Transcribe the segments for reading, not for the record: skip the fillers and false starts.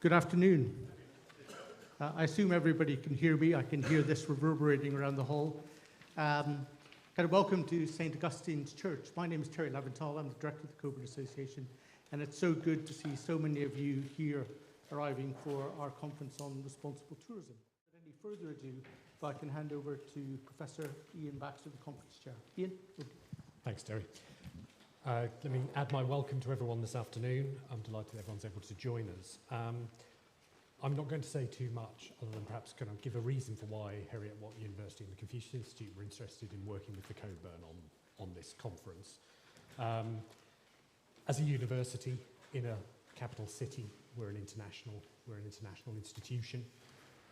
Good afternoon. I assume everybody can hear me. I can hear this reverberating around the hall. Kind of welcome to St. Augustine's Church. My name is Terry Leventhal. I'm the director of the Cockburn Association, and it's so good to see so many of you here arriving for our conference on responsible tourism. Without any further ado, if I can hand over to Professor Ian Baxter, the conference chair. Ian? Thanks, Terry. Let me add my welcome to everyone this afternoon. I'm delighted everyone's able to join us. I'm not going to say too much other than perhaps kind of give a reason for why Heriot Watt University and the Confucius Institute were interested in working with the Cockburn on this conference. As a university in a capital city, we're an international institution,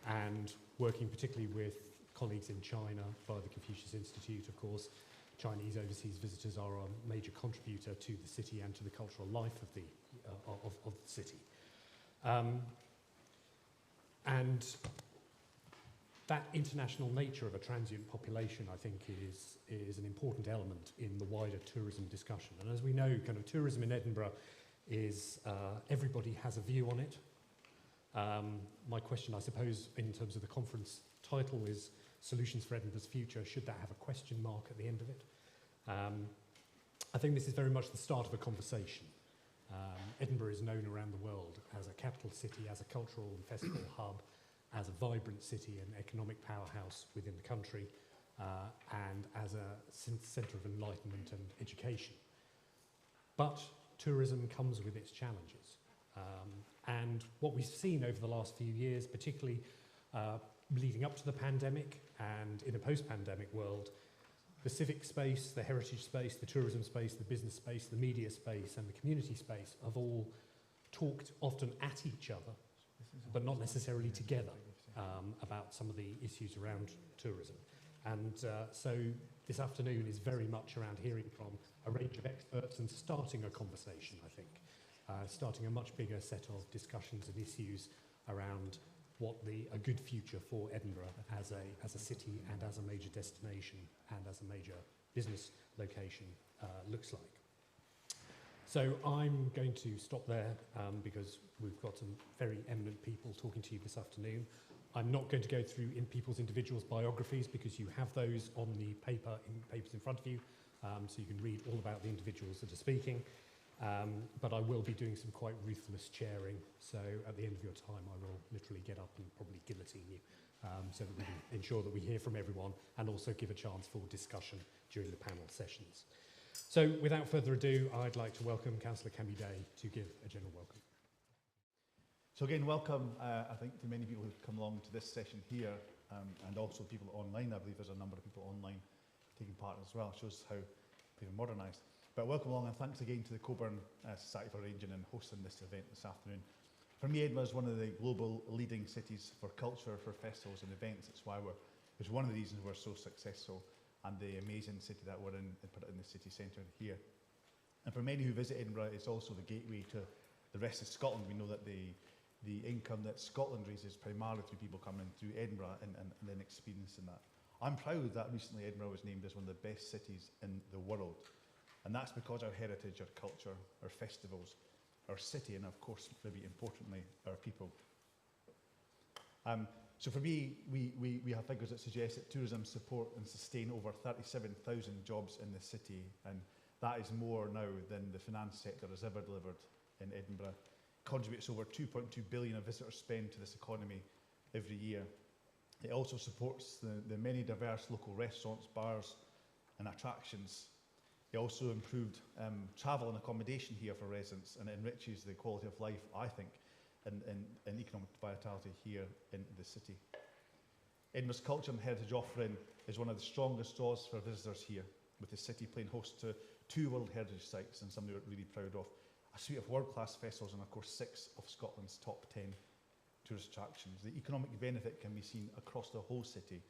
and working particularly with colleagues in China via the Confucius Institute, of course. Chinese overseas visitors are a major contributor to the city and to the cultural life of the city. And that international nature of a transient population, I think, is an important element in the wider tourism discussion. And as we know, kind of tourism in Edinburgh is, everybody has a view on it. My question, I suppose, in terms of the conference title is Solutions for Edinburgh's Future. Should that have a question mark at the end of it? I think this is very much the start of a conversation. Edinburgh is known around the world as a capital city, as a cultural and festival hub, as a vibrant city and economic powerhouse within the country, and as a centre of enlightenment and education. But tourism comes with its challenges. And what we've seen over the last few years, particularly leading up to the pandemic and in a post-pandemic world, the civic space, the heritage space, the tourism space, the business space, the media space and the community space have all talked often at each other, but not necessarily together, about some of the issues around tourism. And so this afternoon is very much around hearing from a range of experts and starting a conversation, I think, starting a much bigger set of discussions and issues around what a good future for Edinburgh as a city and as a major destination and as a major business location looks like. So I'm going to stop there because we've got some very eminent people talking to you this afternoon. I'm not going to go through people's individuals' biographies because you have those on the papers in front of you, so you can read all about the individuals that are speaking. But I will be doing some quite ruthless chairing, so at the end of your time I will literally get up and probably guillotine you, so that we can ensure that we hear from everyone and also give a chance for discussion during the panel sessions. So without further ado, I'd like to welcome Councillor Cammy Day to give a general welcome. So again, welcome, I think, to many people who've come along to this session here, and also people online. I believe there's a number of people online taking part as well. It shows how we've modernised. But welcome along, and thanks again to the Cockburn Society for arranging and hosting this event this afternoon. For me, Edinburgh is one of the global leading cities for culture, for festivals and events. It's one of the reasons we're so successful, and the amazing city that we're in the city centre here. And for many who visit Edinburgh, it's also the gateway to the rest of Scotland. We know that the income that Scotland raises primarily through people coming through Edinburgh and then experiencing that. I'm proud that recently Edinburgh was named as one of the best cities in the world. And that's because our heritage, our culture, our festivals, our city, and of course, maybe importantly, our people. So for me, we have figures that suggest that tourism support and sustain over 37,000 jobs in the city, and that is more now than the finance sector has ever delivered in Edinburgh. Contributes over 2.2 billion of visitor spend to this economy every year. It also supports the many diverse local restaurants, bars and attractions. It also improved travel and accommodation here for residents, and it enriches the quality of life, I think, and economic vitality here in the city. Edinburgh's culture and heritage offering is one of the strongest draws for visitors here, with the city playing host to 2 World Heritage Sites and something we're really proud of, a suite of world-class festivals and of course 6 of Scotland's top 10 tourist attractions. The economic benefit can be seen across the whole city,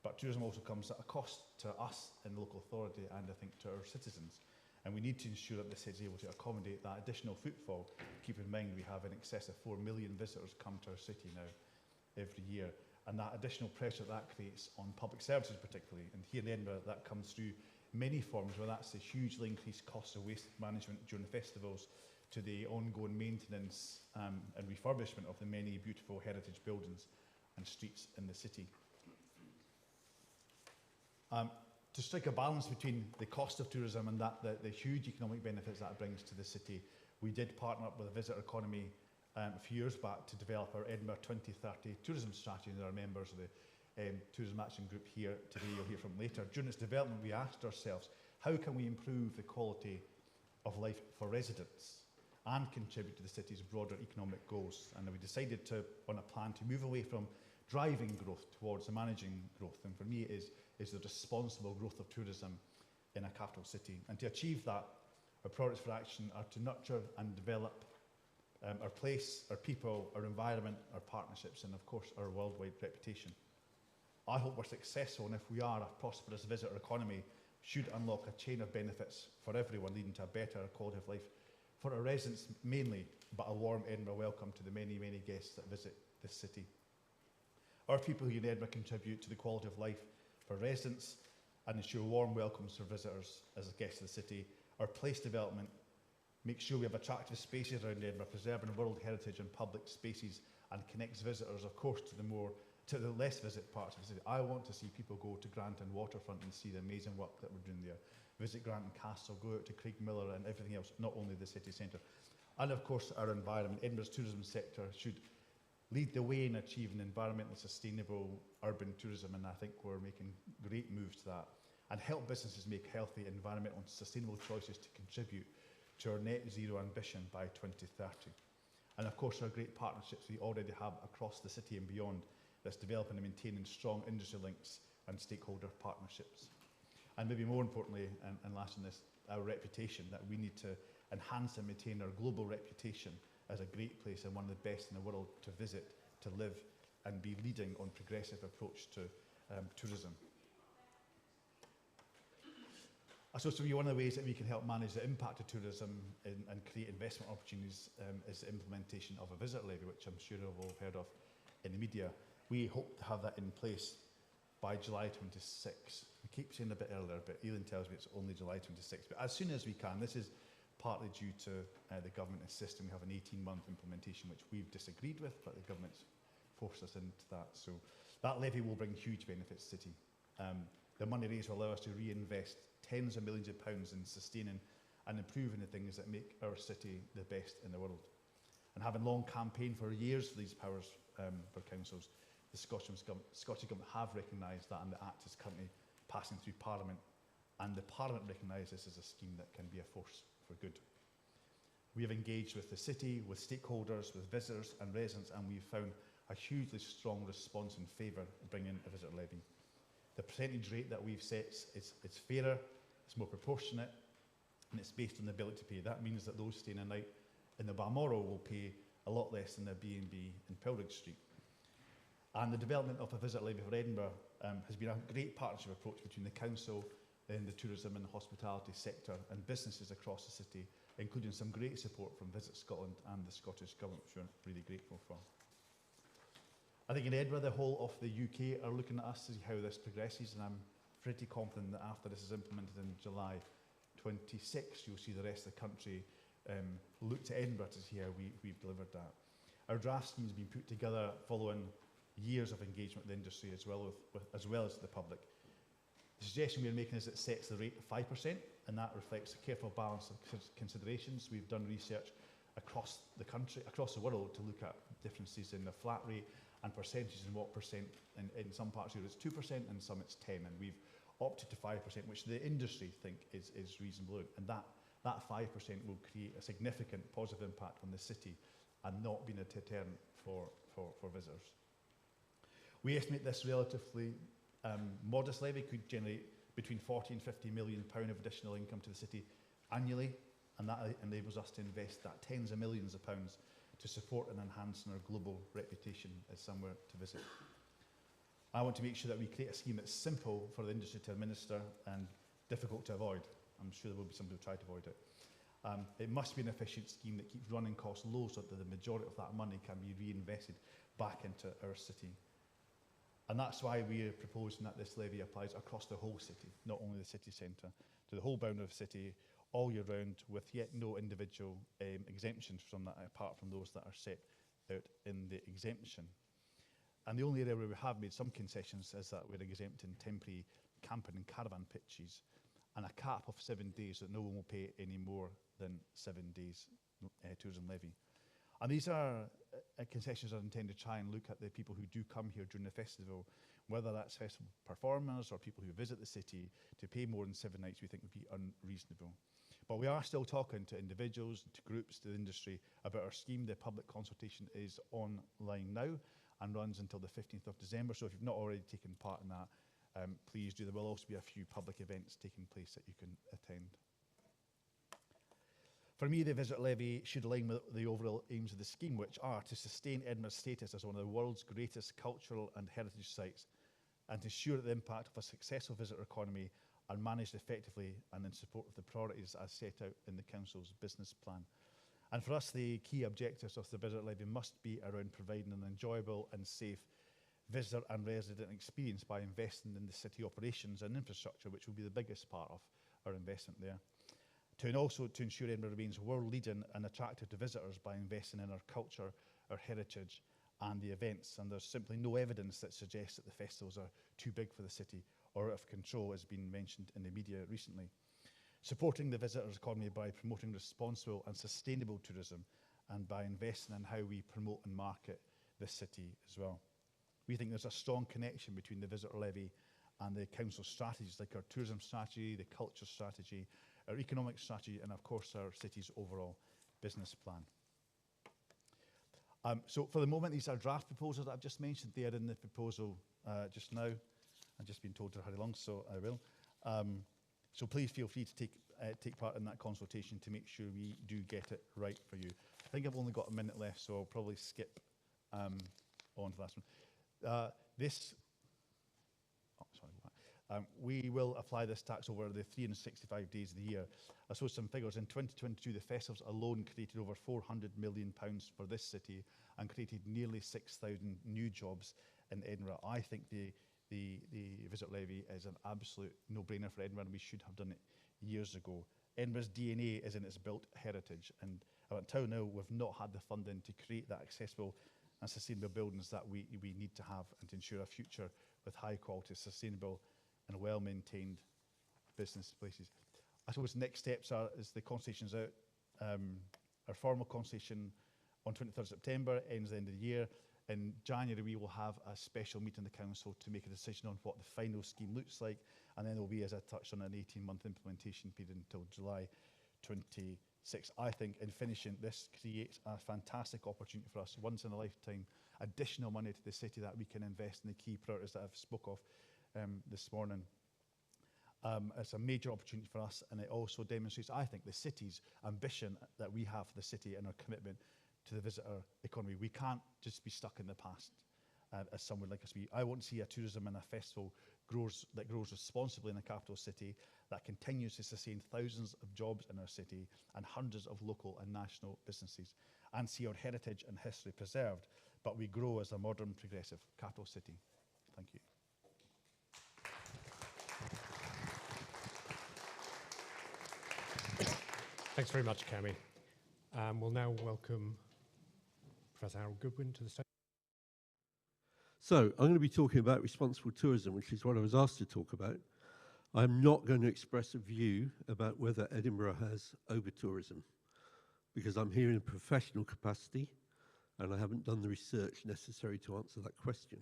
but tourism also comes at a cost to us in the local authority and I think to our citizens. And we need to ensure that the city is able to accommodate that additional footfall. Keep in mind we have in excess of 4 million visitors come to our city now every year. And that additional pressure that creates on public services particularly. And here in Edinburgh that comes through many forms, whether that's the hugely increased costs of waste management during the festivals, to the ongoing maintenance and refurbishment of the many beautiful heritage buildings and streets in the city. To strike a balance between the cost of tourism and the huge economic benefits that it brings to the city, we did partner up with a visitor economy a few years back to develop our Edinburgh 2030 tourism strategy, and there are members of the Tourism Action Group here today, you'll hear from later. During its development, we asked ourselves, how can we improve the quality of life for residents and contribute to the city's broader economic goals? And we decided on a plan to move away from driving growth towards managing growth. And for me, it is the responsible growth of tourism in a capital city. And to achieve that, our priorities for action are to nurture and develop our place, our people, our environment, our partnerships, and of course, our worldwide reputation. I hope we're successful, and if we are, a prosperous visitor economy should unlock a chain of benefits for everyone, leading to a better quality of life for our residents mainly, but a warm Edinburgh welcome to the many, many guests that visit this city. Our people here in Edinburgh contribute to the quality of life for residents and ensure warm welcomes for visitors as guests of the city. Our place development makes sure we have attractive spaces around Edinburgh, preserving world heritage and public spaces, and connects visitors, of course, to the less visit parts of the city. I want to see people go to Granton Waterfront and see the amazing work that we're doing there. Visit Granton Castle, go out to Craigmillar and everything else, not only the city centre. And of course, our environment. Edinburgh's tourism sector should lead the way in achieving environmentally sustainable urban tourism, and I think we're making great moves to that. And help businesses make healthy, environmental and sustainable choices to contribute to our net zero ambition by 2030. And of course, our great partnerships we already have across the city and beyond, that's developing and maintaining strong industry links and stakeholder partnerships. And maybe more importantly, and last in this, our reputation, that we need to enhance and maintain our global reputation as a great place and one of the best in the world to visit, to live, and be leading on progressive approach to tourism. I suppose to me, one of the ways that we can help manage the impact of tourism and create investment opportunities is the implementation of a visitor levy, which I'm sure you've all heard of in the media. We hope to have that in place by July 26. I keep saying a bit earlier, but Ian tells me it's only July 26. But as soon as we can, this is partly due to the government insisting we have an 18-month implementation, which we've disagreed with, but the government's forced us into that. So that levy will bring huge benefits to the city. The money raised will allow us to reinvest tens of millions of pounds in sustaining and improving the things that make our city the best in the world. And having long campaigned for years for these powers for councils, the Scottish Government have recognised that, and the Act is currently passing through Parliament, and the Parliament recognises this as a scheme that can be a force for good. We have engaged with the city, with stakeholders, with visitors and residents, and we've found a hugely strong response in favour of bringing a visitor levy. The percentage rate that we've set is fairer, it's more proportionate, and it's based on the ability to pay. That means that those staying a night in the Balmoral will pay a lot less than their B&B in Pilrig Street. And the development of a visitor levy for Edinburgh has been a great partnership approach between the council and the tourism and hospitality sector and businesses across the city, including some great support from Visit Scotland and the Scottish Government, which we're really grateful for. I think in Edinburgh, the whole of the UK are looking at us to see how this progresses, and I'm pretty confident that after this is implemented in July 26, you'll see the rest of the country look to Edinburgh to see how we've delivered that. Our draft scheme has been put together following years of engagement with the industry as well as the public. The suggestion we're making is it sets the rate at 5%, and that reflects a careful balance of considerations. We've done research across the country, across the world, to look at differences in the flat rate and percentages in what percent. In some parts here it's 2%, and some it's 10%, and we've opted to 5%, which the industry think is reasonable, and that 5% will create a significant positive impact on the city and not being a deterrent for visitors. We estimate this relatively modest levy could generate between 40 and 50 million pound of additional income to the city annually, and that enables us to invest that tens of millions of pounds to support and enhance our global reputation as somewhere to visit. I want to make sure that we create a scheme that's simple for the industry to administer and difficult to avoid. I'm sure there will be some who try to avoid it. It must be an efficient scheme that keeps running costs low so that the majority of that money can be reinvested back into our city. And that's why we are proposing that this levy applies across the whole city, not only the city centre, to the whole boundary of the city, all year round, with yet no individual exemptions from that, apart from those that are set out in the exemption. And the only area where we have made some concessions is that we're exempting temporary camping and caravan pitches, and a cap of 7 days that no one will pay any more than 7 days tourism levy. And these are concessions are intended to try and look at the people who do come here during the festival, whether that's festival performers or people who visit the city, to pay more than 7 nights we think would be unreasonable. But we are still talking to individuals, to groups, to the industry about our scheme. The public consultation is online now and runs until the 15th of December. So if you've not already taken part in that, please do. There will also be a few public events taking place that you can attend. For me, the visitor levy should align with the overall aims of the scheme, which are to sustain Edinburgh's status as one of the world's greatest cultural and heritage sites, and to ensure that the impact of a successful visitor economy are managed effectively and in support of the priorities as set out in the Council's business plan. And for us, the key objectives of the visitor levy must be around providing an enjoyable and safe visitor and resident experience by investing in the city operations and infrastructure, which will be the biggest part of our investment there. And also to ensure Edinburgh remains world-leading and attractive to visitors by investing in our culture, our heritage and the events. And there's simply no evidence that suggests that the festivals are too big for the city or out of control, as has been mentioned in the media recently. Supporting the visitors' economy by promoting responsible and sustainable tourism, and by investing in how we promote and market this city as well. We think there's a strong connection between the visitor levy and the council strategies, like our tourism strategy, the culture strategy, our economic strategy, and of course our city's overall business plan. So for the moment, these are draft proposals that I've just mentioned. They are in the proposal just now. I've just been told to hurry along, so I will. So please feel free to take part in that consultation to make sure we do get it right for you. I think I've only got a minute left, so I'll probably skip on to the last one. We will apply this tax over the 365 days of the year. I saw some figures. In 2022, the festivals alone created over £400 million for this city and created nearly 6,000 new jobs in Edinburgh. I think the visitor levy is an absolute no-brainer for Edinburgh, and we should have done it years ago. Edinburgh's DNA is in its built heritage, and until now we've not had the funding to create that accessible and sustainable buildings that we need to have, and to ensure a future with high quality, sustainable and well-maintained business places. I suppose the next steps are, as the consultation's out, our formal consultation on 23rd September, ends the end of the year. In January, we will have a special meeting in the council to make a decision on what the final scheme looks like, and then there will be, as I touched on, an 18-month implementation period until July 26. I think in finishing, this creates a fantastic opportunity for us, once in a lifetime, additional money to the city that we can invest in the key priorities that I've spoke of this morning. It's a major opportunity for us, and it also demonstrates, I think, the city's ambition that we have for the city and our commitment to the visitor economy. We can't just be stuck in the past, as some would like us to be. I want to see a tourism and a festival that grows responsibly in the capital city, that continues to sustain thousands of jobs in our city and hundreds of local and national businesses, and see our heritage and history preserved, but we grow as a modern, progressive capital city. Thank you. Thanks very much, Cami. We'll now welcome Professor Harold Goodwin to the stage. So I'm going to be talking about responsible tourism, which is what I was asked to talk about. I'm not going to express a view about whether Edinburgh has over-tourism, because I'm here in a professional capacity and I haven't done the research necessary to answer that question.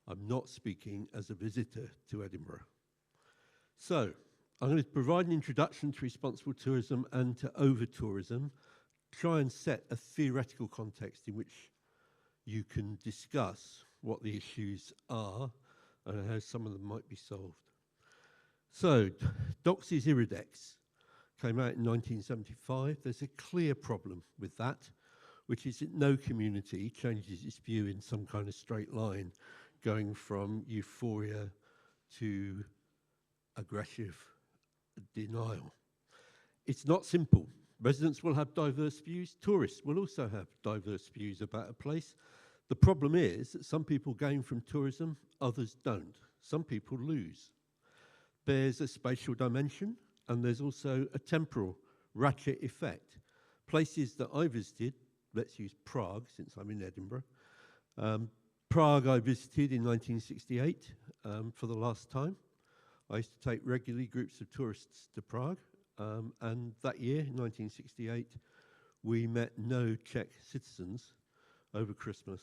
I'm not speaking as a visitor to Edinburgh. So I'm going to provide an introduction to responsible tourism and to over-tourism, try and set a theoretical context in which you can discuss what the issues are and how some of them might be solved. So, Doxy's Iridex came out in 1975. There's a clear problem with that, which is that no community changes its view in some kind of straight line, going from euphoria to aggressive denial. It's not simple. Residents will have diverse views. Tourists will also have diverse views about a place. The problem is that some people gain from tourism, others don't. Some people lose. There's a spatial dimension and there's also a temporal ratchet effect. Places that I visited, let's use Prague, since I'm in Edinburgh. Prague I visited in 1968 for the last time. I used to take regularly groups of tourists to Prague, and that year, in 1968, we met no Czech citizens over Christmas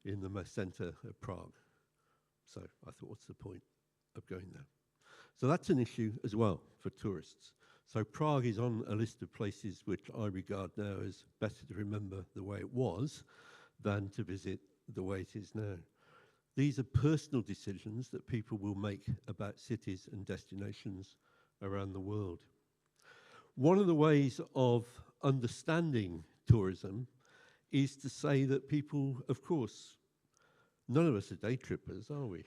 in the centre of Prague. So I thought, what's the point of going there? So that's an issue as well for tourists. So Prague is on a list of places which I regard now as better to remember the way it was than to visit the way it is now. These are personal decisions that people will make about cities and destinations around the world. One of the ways of understanding tourism is to say that people, of course, none of us are day trippers, are we?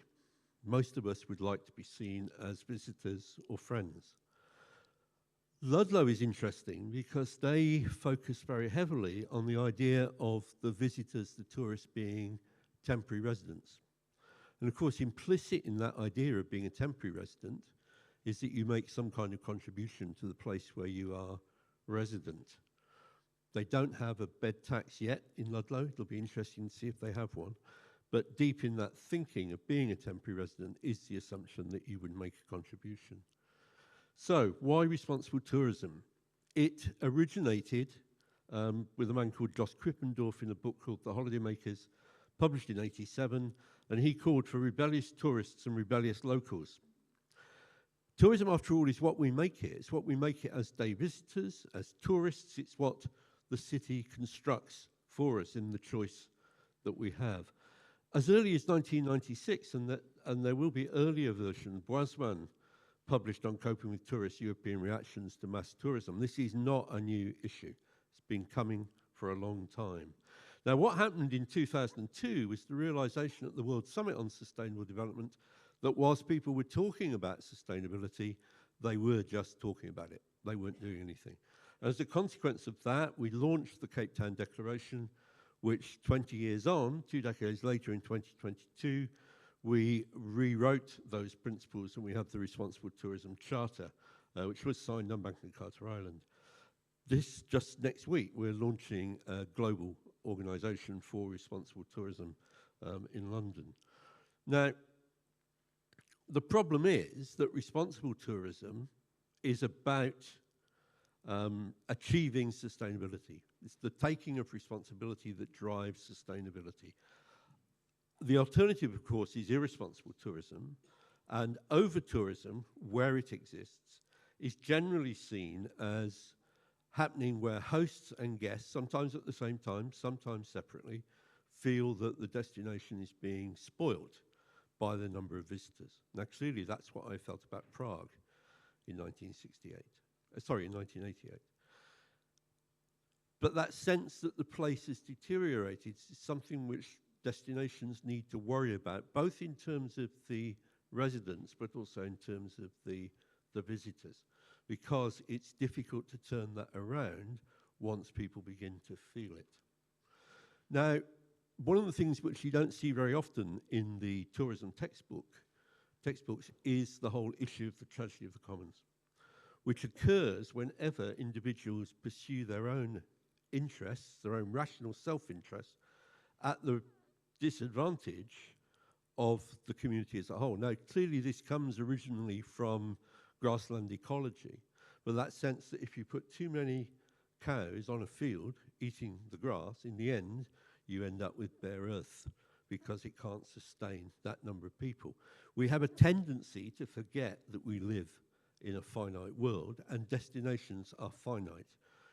Most of us would like to be seen as visitors or friends. Ludlow is interesting because they focus very heavily on the idea of the visitors, the tourists, being temporary residents. And of course, implicit in that idea of being a temporary resident is that you make some kind of contribution to the place where you are resident. They don't have a bed tax yet in Ludlow. It'll be interesting to see if they have one. But deep in that thinking of being a temporary resident is the assumption that you would make a contribution. So, why responsible tourism? It originated with a man called Jos Krippendorf in a book called The Holidaymakers, published in '87, and he called for rebellious tourists and rebellious locals. Tourism, after all, is what we make it. It's what we make it as day visitors, as tourists. It's what the city constructs for us in the choice that we have. As early as 1996, and there will be earlier versions, Boisman published on Coping with Tourists, European Reactions to Mass Tourism. This is not a new issue. It's been coming for a long time. Now, what happened in 2002 was the realization at the World Summit on Sustainable Development that whilst people were talking about sustainability, they were just talking about it. They weren't doing anything. As a consequence of that, we launched the Cape Town Declaration, which 20 years on, 2 decades later in 2022, we rewrote those principles and we have the Responsible Tourism Charter, which was signed on Magna Carta Island. This, just next week, we're launching a global organisation for responsible tourism in London. Now, the problem is that responsible tourism is about achieving sustainability. It's the taking of responsibility that drives sustainability. The alternative, of course, is irresponsible tourism, and over-tourism, where it exists, is generally seen as happening where hosts and guests, sometimes at the same time, sometimes separately, feel that the destination is being spoilt by the number of visitors. Now, clearly, that's what I felt about Prague in 1988. But that sense that the place has deteriorated is something which destinations need to worry about, both in terms of the residents, but also in terms of the visitors, because it's difficult to turn that around once people begin to feel it. Now, one of the things which you don't see very often in the tourism textbooks is the whole issue of the tragedy of the commons, which occurs whenever individuals pursue their own interests, their own rational self-interest, at the disadvantage of the community as a whole. Now, clearly this comes originally from grassland ecology, but that sense that if you put too many cows on a field eating the grass, in the end, you end up with bare earth because it can't sustain that number of people. We have a tendency to forget that we live in a finite world and destinations are finite.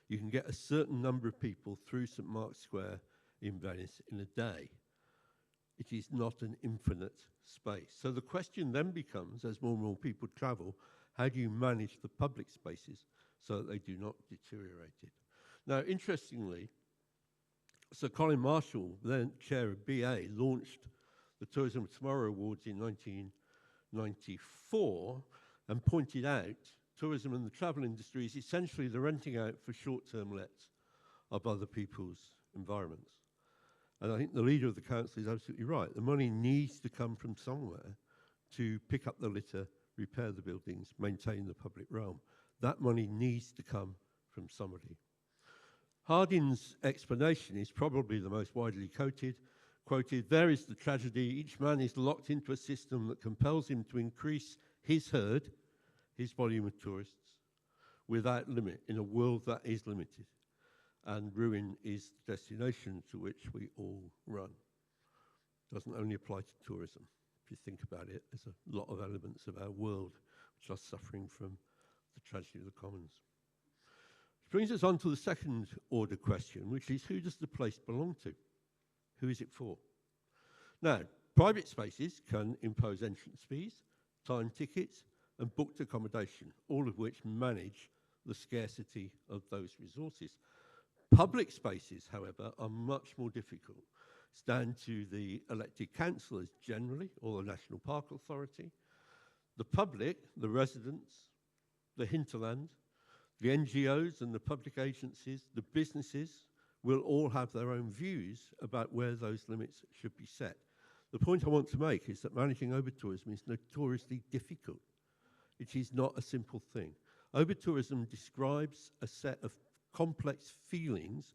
You can get a certain number of people through St. Mark's Square in Venice in a day. It is not an infinite space. So the question then becomes, as more and more people travel, how do you manage the public spaces so that they do not deteriorate it? Now, interestingly, Sir Colin Marshall, then chair of BA, launched the Tourism of Tomorrow Awards in 1994 and pointed out tourism and the travel industry is essentially the renting out for short-term lets of other people's environments. And I think the leader of the council is absolutely right. The money needs to come from somewhere to pick up the litter, repair the buildings, maintain the public realm. That money needs to come from somebody. Hardin's explanation is probably the most widely quoted. There is the tragedy. Each man is locked into a system that compels him to increase his herd, his volume of tourists, without limit, in a world that is limited. And ruin is the destination to which we all run. Doesn't only apply to tourism. If you think about it, there's a lot of elements of our world which are suffering from the tragedy of the commons. Which brings us on to the second order question, which is, who does the place belong to? Who is it for? Now, private spaces can impose entrance fees, time tickets, and booked accommodation, all of which manage the scarcity of those resources. Public spaces, however, are much more difficult. It's down to the elected councillors generally, or the National Park Authority. The public, the residents, the hinterland, the NGOs and the public agencies, the businesses, will all have their own views about where those limits should be set. The point I want to make is that managing over-tourism is notoriously difficult. It is not a simple thing. Over-tourism describes a set of complex feelings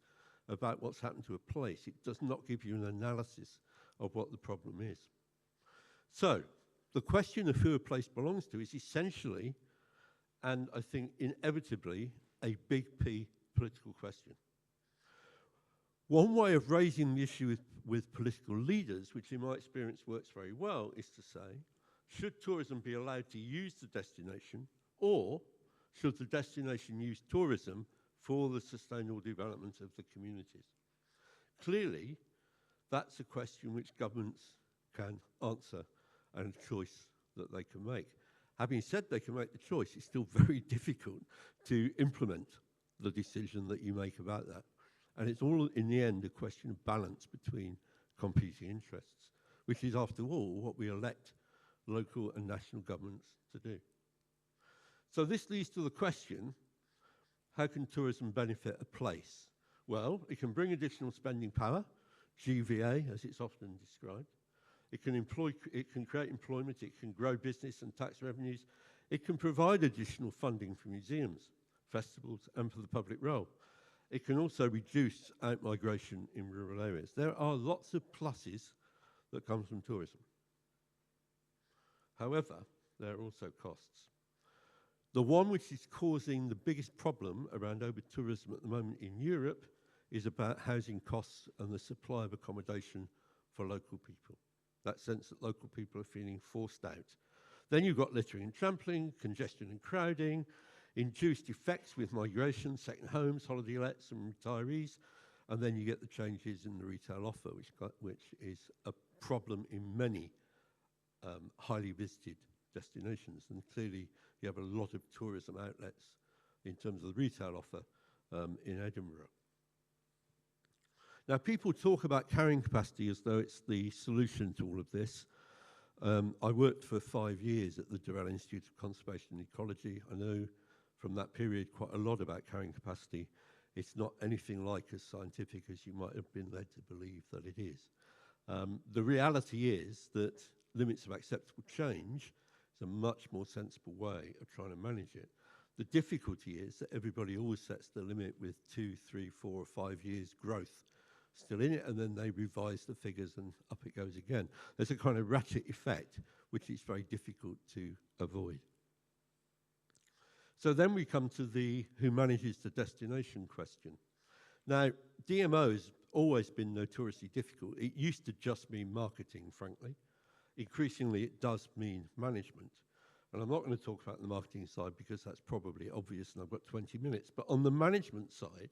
about what's happened to a place. It does not give you an analysis of what the problem is. So, the question of who a place belongs to is essentially, and I think inevitably, a big P political question. One way of raising the issue with political leaders, which in my experience works very well, is to say, should tourism be allowed to use the destination, or should the destination use tourism for the sustainable development of the communities? Clearly, that's a question which governments can answer and a choice that they can make. Having said they can make the choice, it's still very difficult to implement the decision that you make about that. And it's all, in the end, a question of balance between competing interests, which is, after all, what we elect local and national governments to do. So this leads to the question, how can tourism benefit a place? Well, it can bring additional spending power, GVA, as it's often described. It can create employment, it can grow business and tax revenues. It can provide additional funding for museums, festivals, and for the public role. It can also reduce out-migration in rural areas. There are lots of pluses that come from tourism. However, there are also costs. The one which is causing the biggest problem around over-tourism at the moment in Europe is about housing costs and the supply of accommodation for local people. That sense that local people are feeling forced out. Then you've got littering and trampling, congestion and crowding, induced effects with migration, second homes, holiday lets and retirees, and then you get the changes in the retail offer, which is a problem in many highly visited destinations. And clearly you have a lot of tourism outlets in terms of the retail offer in Edinburgh. Now, people talk about carrying capacity as though it's the solution to all of this. I worked for 5 years at the Durrell Institute of Conservation and Ecology. I know from that period quite a lot about carrying capacity. It's not anything like as scientific as you might have been led to believe that it is. The reality is that limits of acceptable change is a much more sensible way of trying to manage it. The difficulty is that everybody always sets the limit with 2, 3, 4 or 5 years growth still in it, and then they revise the figures and up it goes again. There's a kind of ratchet effect which is very difficult to avoid. So then we come to the who manages the destination question. Now, DMO has always been notoriously difficult. It used to just mean marketing, frankly. Increasingly, it does mean management. And I'm not going to talk about the marketing side because that's probably obvious and I've got 20 minutes. But on the management side,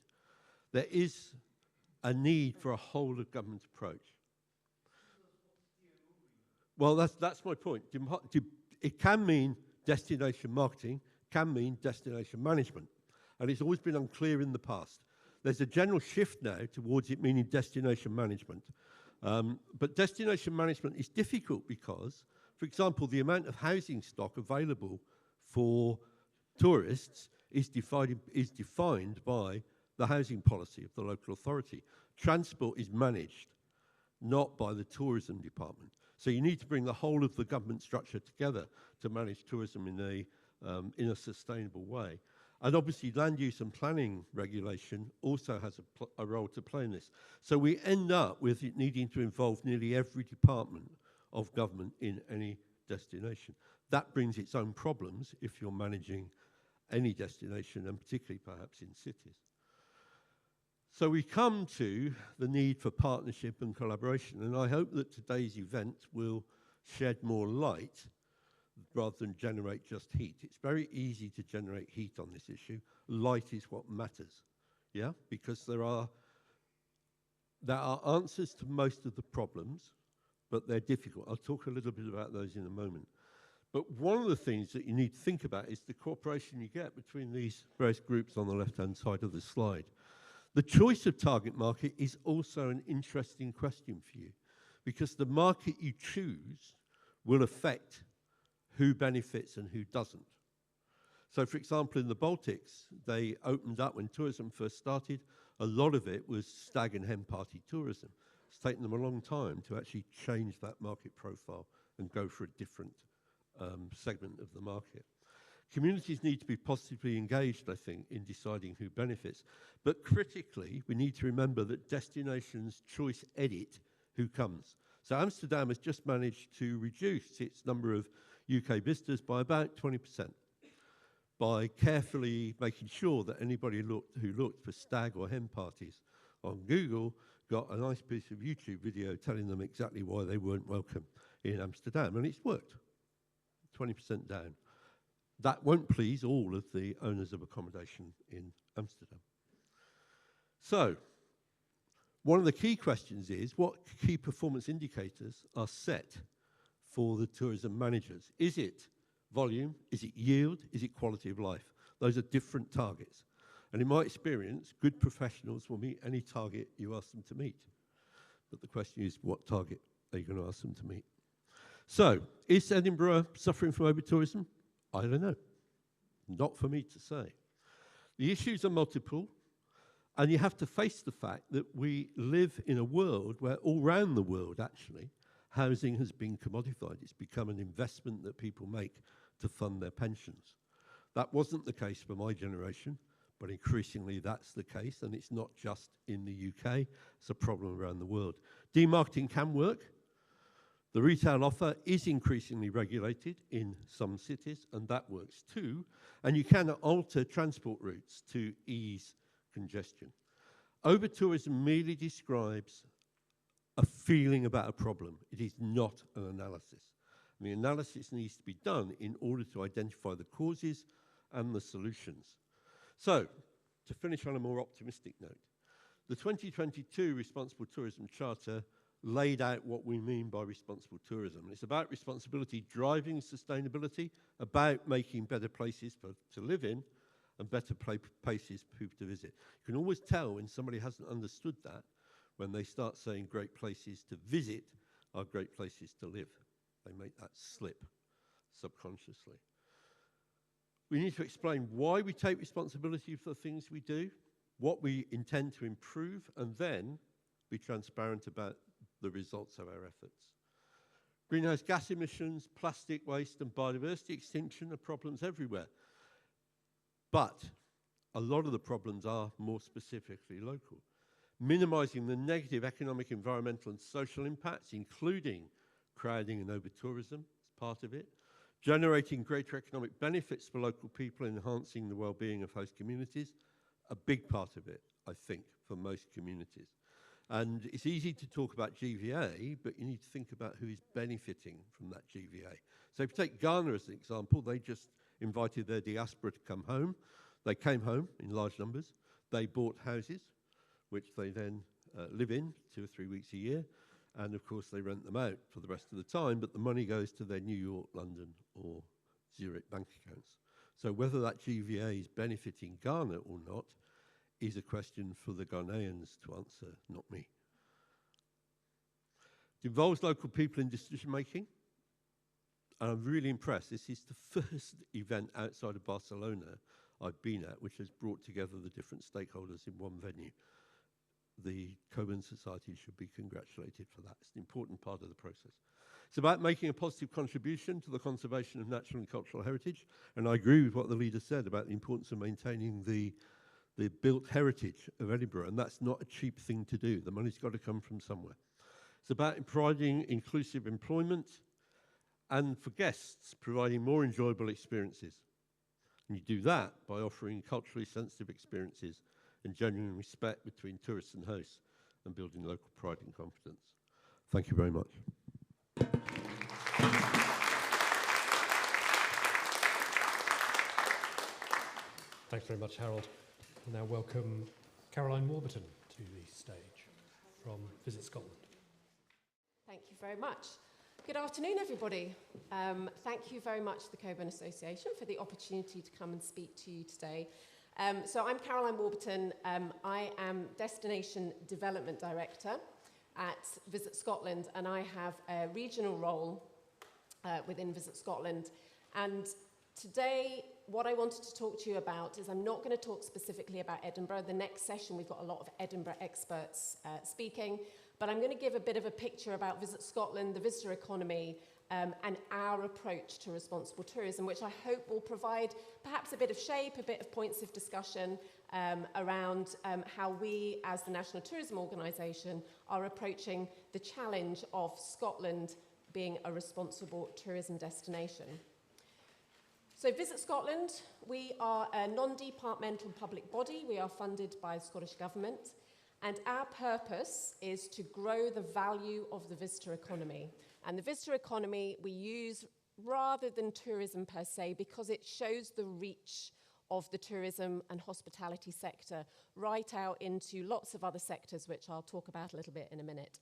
there is a need for a whole of government approach. Well, that's my point. It can mean destination marketing, can mean destination management. And it's always been unclear in the past. There's a general shift now towards it meaning destination management. But destination management is difficult because, for example, the amount of housing stock available for tourists is defined by the housing policy of the local authority. Transport is managed, not by the tourism department. So you need to bring the whole of the government structure together to manage tourism in a sustainable way. And obviously, land use and planning regulation also has a role to play in this. So we end up with it needing to involve nearly every department of government in any destination. That brings its own problems if you're managing any destination, and particularly perhaps in cities. So we come to the need for partnership and collaboration, and I hope that today's event will shed more light rather than generate just heat. It's very easy to generate heat on this issue. Light is what matters, yeah? Because there are answers to most of the problems, but they're difficult. I'll talk a little bit about those in a moment. But one of the things that you need to think about is the cooperation you get between these various groups on the left-hand side of the slide. The choice of target market is also an interesting question for you, because the market you choose will affect who benefits and who doesn't. So, for example, in the Baltics, they opened up when tourism first started. A lot of it was stag and hen party tourism. It's taken them a long time to actually change that market profile and go for a different segment of the market. Communities need to be positively engaged, I think, in deciding who benefits. But critically, we need to remember that destinations choice edit who comes. So Amsterdam has just managed to reduce its number of UK visitors by about 20% by carefully making sure that anybody who looked for stag or hen parties on Google got a nice piece of YouTube video telling them exactly why they weren't welcome in Amsterdam. And it's worked, 20% down. That won't please all of the owners of accommodation in Amsterdam. So, one of the key questions is, what key performance indicators are set for the tourism managers? Is it volume? Is it yield? Is it quality of life? Those are different targets. And in my experience, good professionals will meet any target you ask them to meet. But the question is, what target are you going to ask them to meet? So, is Edinburgh suffering from over-tourism? I don't know. Not for me to say. The issues are multiple, and you have to face the fact that we live in a world where all around the world, actually, housing has been commodified. It's become an investment that people make to fund their pensions. That wasn't the case for my generation, but increasingly that's the case, and it's not just in the UK. It's a problem around the world. Demarketing can work. The retail offer is increasingly regulated in some cities, and that works too. And you can alter transport routes to ease congestion. Over-tourism merely describes a feeling about a problem. It is not an analysis. And the analysis needs to be done in order to identify the causes and the solutions. So, to finish on a more optimistic note, the 2022 Responsible Tourism Charter laid out what we mean by responsible tourism. It's about responsibility driving sustainability, about making better places to live in, and better places for people to visit. You can always tell when somebody hasn't understood that when they start saying great places to visit are great places to live. They make that slip subconsciously. We need to explain why we take responsibility for the things we do, what we intend to improve, and then be transparent about the results of our efforts. Greenhouse gas emissions, plastic waste, and biodiversity extinction are problems everywhere. But a lot of the problems are more specifically local. Minimizing the negative economic, environmental, and social impacts, including crowding and over-tourism, is part of it. Generating greater economic benefits for local people, enhancing the well-being of host communities, a big part of it, I think, for most communities. And it's easy to talk about GVA, but you need to think about who is benefiting from that GVA. So if you take Ghana as an example, they just invited their diaspora to come home. They came home in large numbers. They bought houses, which they then live in 2 or 3 weeks a year. And of course, they rent them out for the rest of the time, but the money goes to their New York, London, or Zurich bank accounts. So whether that GVA is benefiting Ghana or not is a question for the Ghanaians to answer, not me. It involves local people in decision making. And I'm really impressed. This is the first event outside of Barcelona I've been at, which has brought together the different stakeholders in one venue. The Cockburn Society should be congratulated for that. It's an important part of the process. It's about making a positive contribution to the conservation of natural and cultural heritage, and I agree with what the leader said about the importance of maintaining the built heritage of Edinburgh, and that's not a cheap thing to do. The money's got to come from somewhere. It's about providing inclusive employment, and for guests, providing more enjoyable experiences. And you do that by offering culturally sensitive experiences and genuine respect between tourists and hosts, and building local pride and confidence. Thank you very much. Thanks very much, Harold. We'll now welcome Caroline Warburton to the stage from Visit Scotland. Thank you very much. Good afternoon, everybody. Thank you very much to the Cockburn Association for the opportunity to come and speak to you today. So I'm Caroline Warburton. I am Destination Development Director at Visit Scotland, and I have a regional role within Visit Scotland. And today, what I wanted to talk to you about is I'm not going to talk specifically about Edinburgh. The next session, we've got a lot of Edinburgh experts speaking, but I'm going to give a bit of a picture about Visit Scotland, the visitor economy, and our approach to responsible tourism, which I hope will provide perhaps a bit of shape, a bit of points of discussion around how we, as the National Tourism Organisation, are approaching the challenge of Scotland being a responsible tourism destination. So Visit Scotland, we are a non-departmental public body. We are funded by the Scottish Government, and our purpose is to grow the value of the visitor economy. And the visitor economy we use rather than tourism per se, because it shows the reach of the tourism and hospitality sector right out into lots of other sectors, which I'll talk about a little bit in a minute.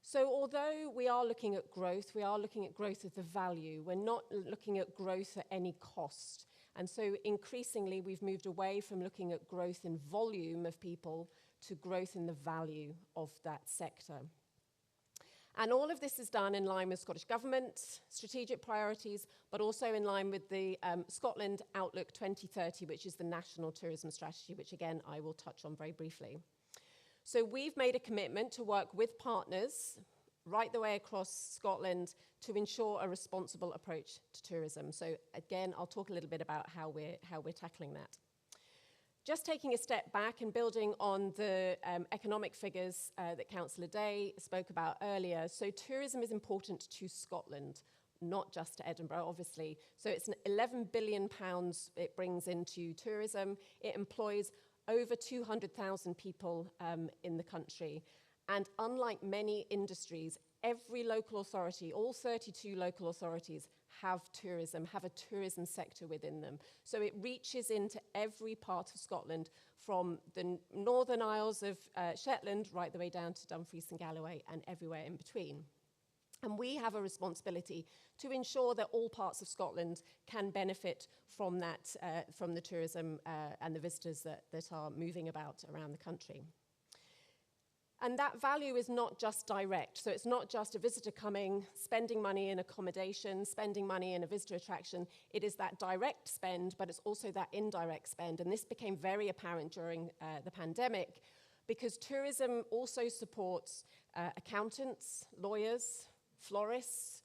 So although we are looking at growth of the value. We're not looking at growth at any cost. And so increasingly, we've moved away from looking at growth in volume of people to growth in the value of that sector. And all of this is done in line with Scottish Government strategic priorities, but also in line with the Scotland Outlook 2030, which is the national tourism strategy, which again, I will touch on very briefly. So we've made a commitment to work with partners right the way across Scotland to ensure a responsible approach to tourism. So again, I'll talk a little bit about how we're tackling that. Just taking a step back and building on the economic figures that Councillor Day spoke about earlier. So tourism is important to Scotland, not just to Edinburgh, obviously. So it's £11 billion it brings into tourism. It employs over 200,000 people in the country. And unlike many industries, every local authority, all 32 local authorities, have a tourism sector within them. So it reaches into every part of Scotland, from the Northern Isles of Shetland right the way down to Dumfries and Galloway and everywhere in between. And we have a responsibility to ensure that all parts of Scotland can benefit from that, from the tourism and the visitors that are moving about around the country. And that value is not just direct. So it's not just a visitor coming, spending money in accommodation, spending money in a visitor attraction. It is that direct spend, but it's also that indirect spend. And this became very apparent during the pandemic, because tourism also supports accountants, lawyers, florists,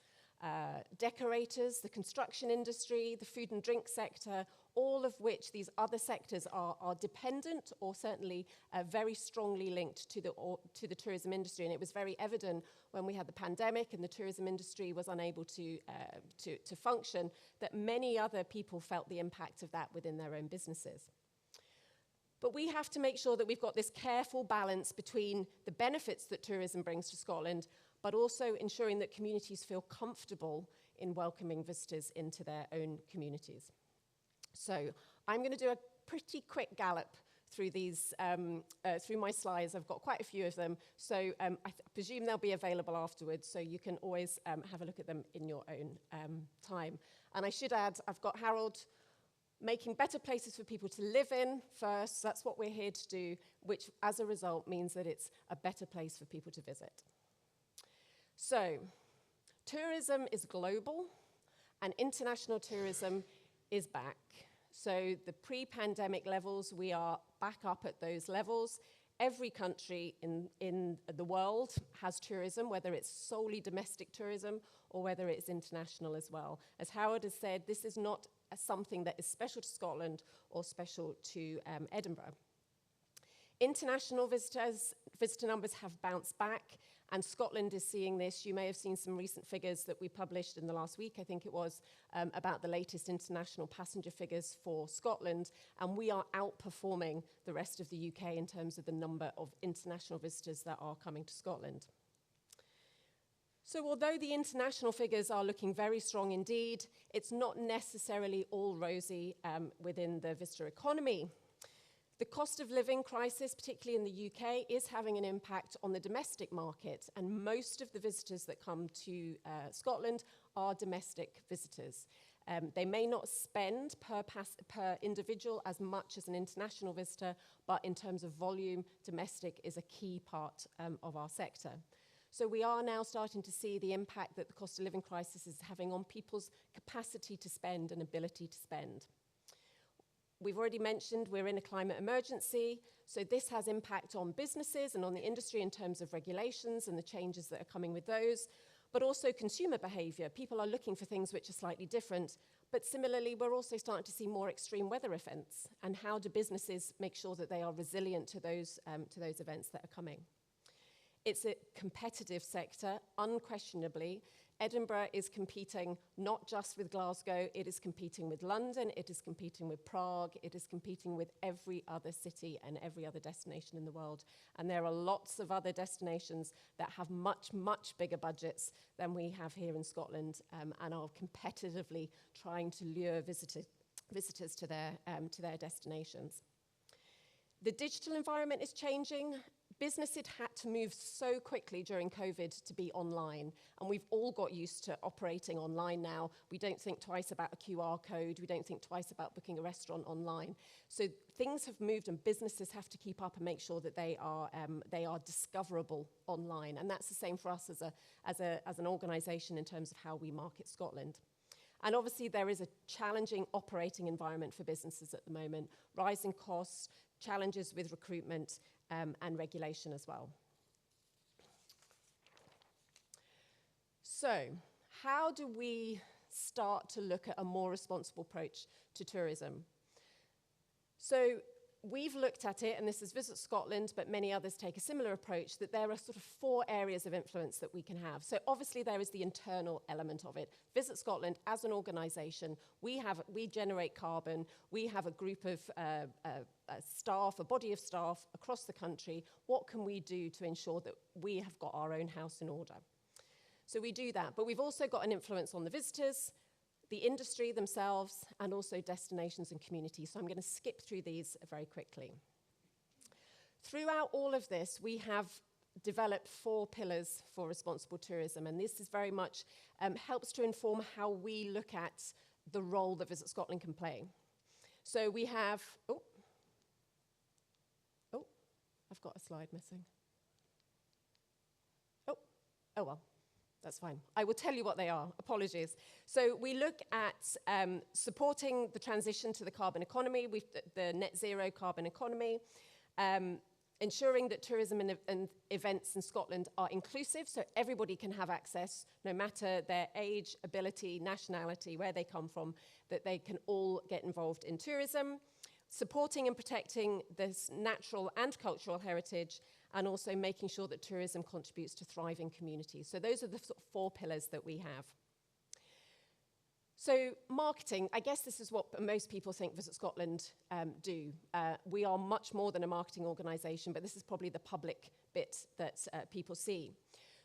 decorators, the construction industry, the food and drink sector, all of which these other sectors are dependent or certainly very strongly linked to the tourism industry. And it was very evident when we had the pandemic and the tourism industry was unable to function, that many other people felt the impact of that within their own businesses. But we have to make sure that we've got this careful balance between the benefits that tourism brings to Scotland, but also ensuring that communities feel comfortable in welcoming visitors into their own communities. So I'm going to do a pretty quick gallop through these, through my slides. I've got quite a few of them, so I presume they'll be available afterwards, so you can always have a look at them in your own time. And I should add, I've got Harold making better places for people to live in first. That's what we're here to do, which as a result means that it's a better place for people to visit. So, tourism is global, and international tourism is back. So the pre-pandemic levels, we are back up at those levels. Every country in the world has tourism, whether it's solely domestic tourism or whether it's international as well. As Howard has said, this is not something that is special to Scotland or special to Edinburgh. International visitor numbers have bounced back, and Scotland is seeing this. You may have seen some recent figures that we published in the last week, I think it was, about the latest international passenger figures for Scotland, and we are outperforming the rest of the UK in terms of the number of international visitors that are coming to Scotland. So although the international figures are looking very strong indeed, it's not necessarily all rosy within the visitor economy. The cost of living crisis, particularly in the UK, is having an impact on the domestic market, and most of the visitors that come to Scotland are domestic visitors. They may not spend per individual as much as an international visitor, but in terms of volume, domestic is a key part of our sector. So we are now starting to see the impact that the cost of living crisis is having on people's capacity to spend and ability to spend. We've already mentioned we're in a climate emergency, so this has impact on businesses and on the industry in terms of regulations and the changes that are coming with those, but also consumer behaviour. People are looking for things which are slightly different, but similarly, we're also starting to see more extreme weather events, and how do businesses make sure that they are resilient to those events that are coming? It's a competitive sector, unquestionably. Edinburgh is competing not just with Glasgow, it is competing with London, it is competing with Prague, it is competing with every other city and every other destination in the world. And there are lots of other destinations that have much, much bigger budgets than we have here in Scotland, and are competitively trying to lure visitors to their destinations. The digital environment is changing. Businesses had to move so quickly during COVID to be online, and we've all got used to operating online now. We don't think twice about a QR code. We don't think twice about booking a restaurant online. So things have moved, and businesses have to keep up and make sure that they are discoverable online. And that's the same for us as an organisation in terms of how we market Scotland. And obviously, there is a challenging operating environment for businesses at the moment, rising costs, challenges with recruitment, and regulation as well. So, how do we start to look at a more responsible approach to tourism? So, we've looked at it, and this is Visit Scotland, but many others take a similar approach, that there are sort of 4 areas of influence that we can have. So obviously there is the internal element of it. Visit Scotland, as an organisation, we generate carbon, we have a group of staff, a body of staff across the country. What can we do to ensure that we have got our own house in order? So we do that, but we've also got an influence on the visitors, the industry themselves, and also destinations and communities. So I'm going to skip through these very quickly. Throughout all of this, we have developed 4 pillars for responsible tourism, and this is very much helps to inform how we look at the role that Visit Scotland can play. So we have, I've got a slide missing. Oh well. That's fine. I will tell you what they are. Apologies. So we look at supporting the transition to the carbon economy, the net zero carbon economy, ensuring that tourism and events in Scotland are inclusive, so everybody can have access, no matter their age, ability, nationality, where they come from, that they can all get involved in tourism, supporting and protecting this natural and cultural heritage, and also making sure that tourism contributes to thriving communities. So those are the sort of 4 pillars that we have. So marketing, I guess this is what most people think Visit Scotland do. We are much more than a marketing organisation, but this is probably the public bit that people see.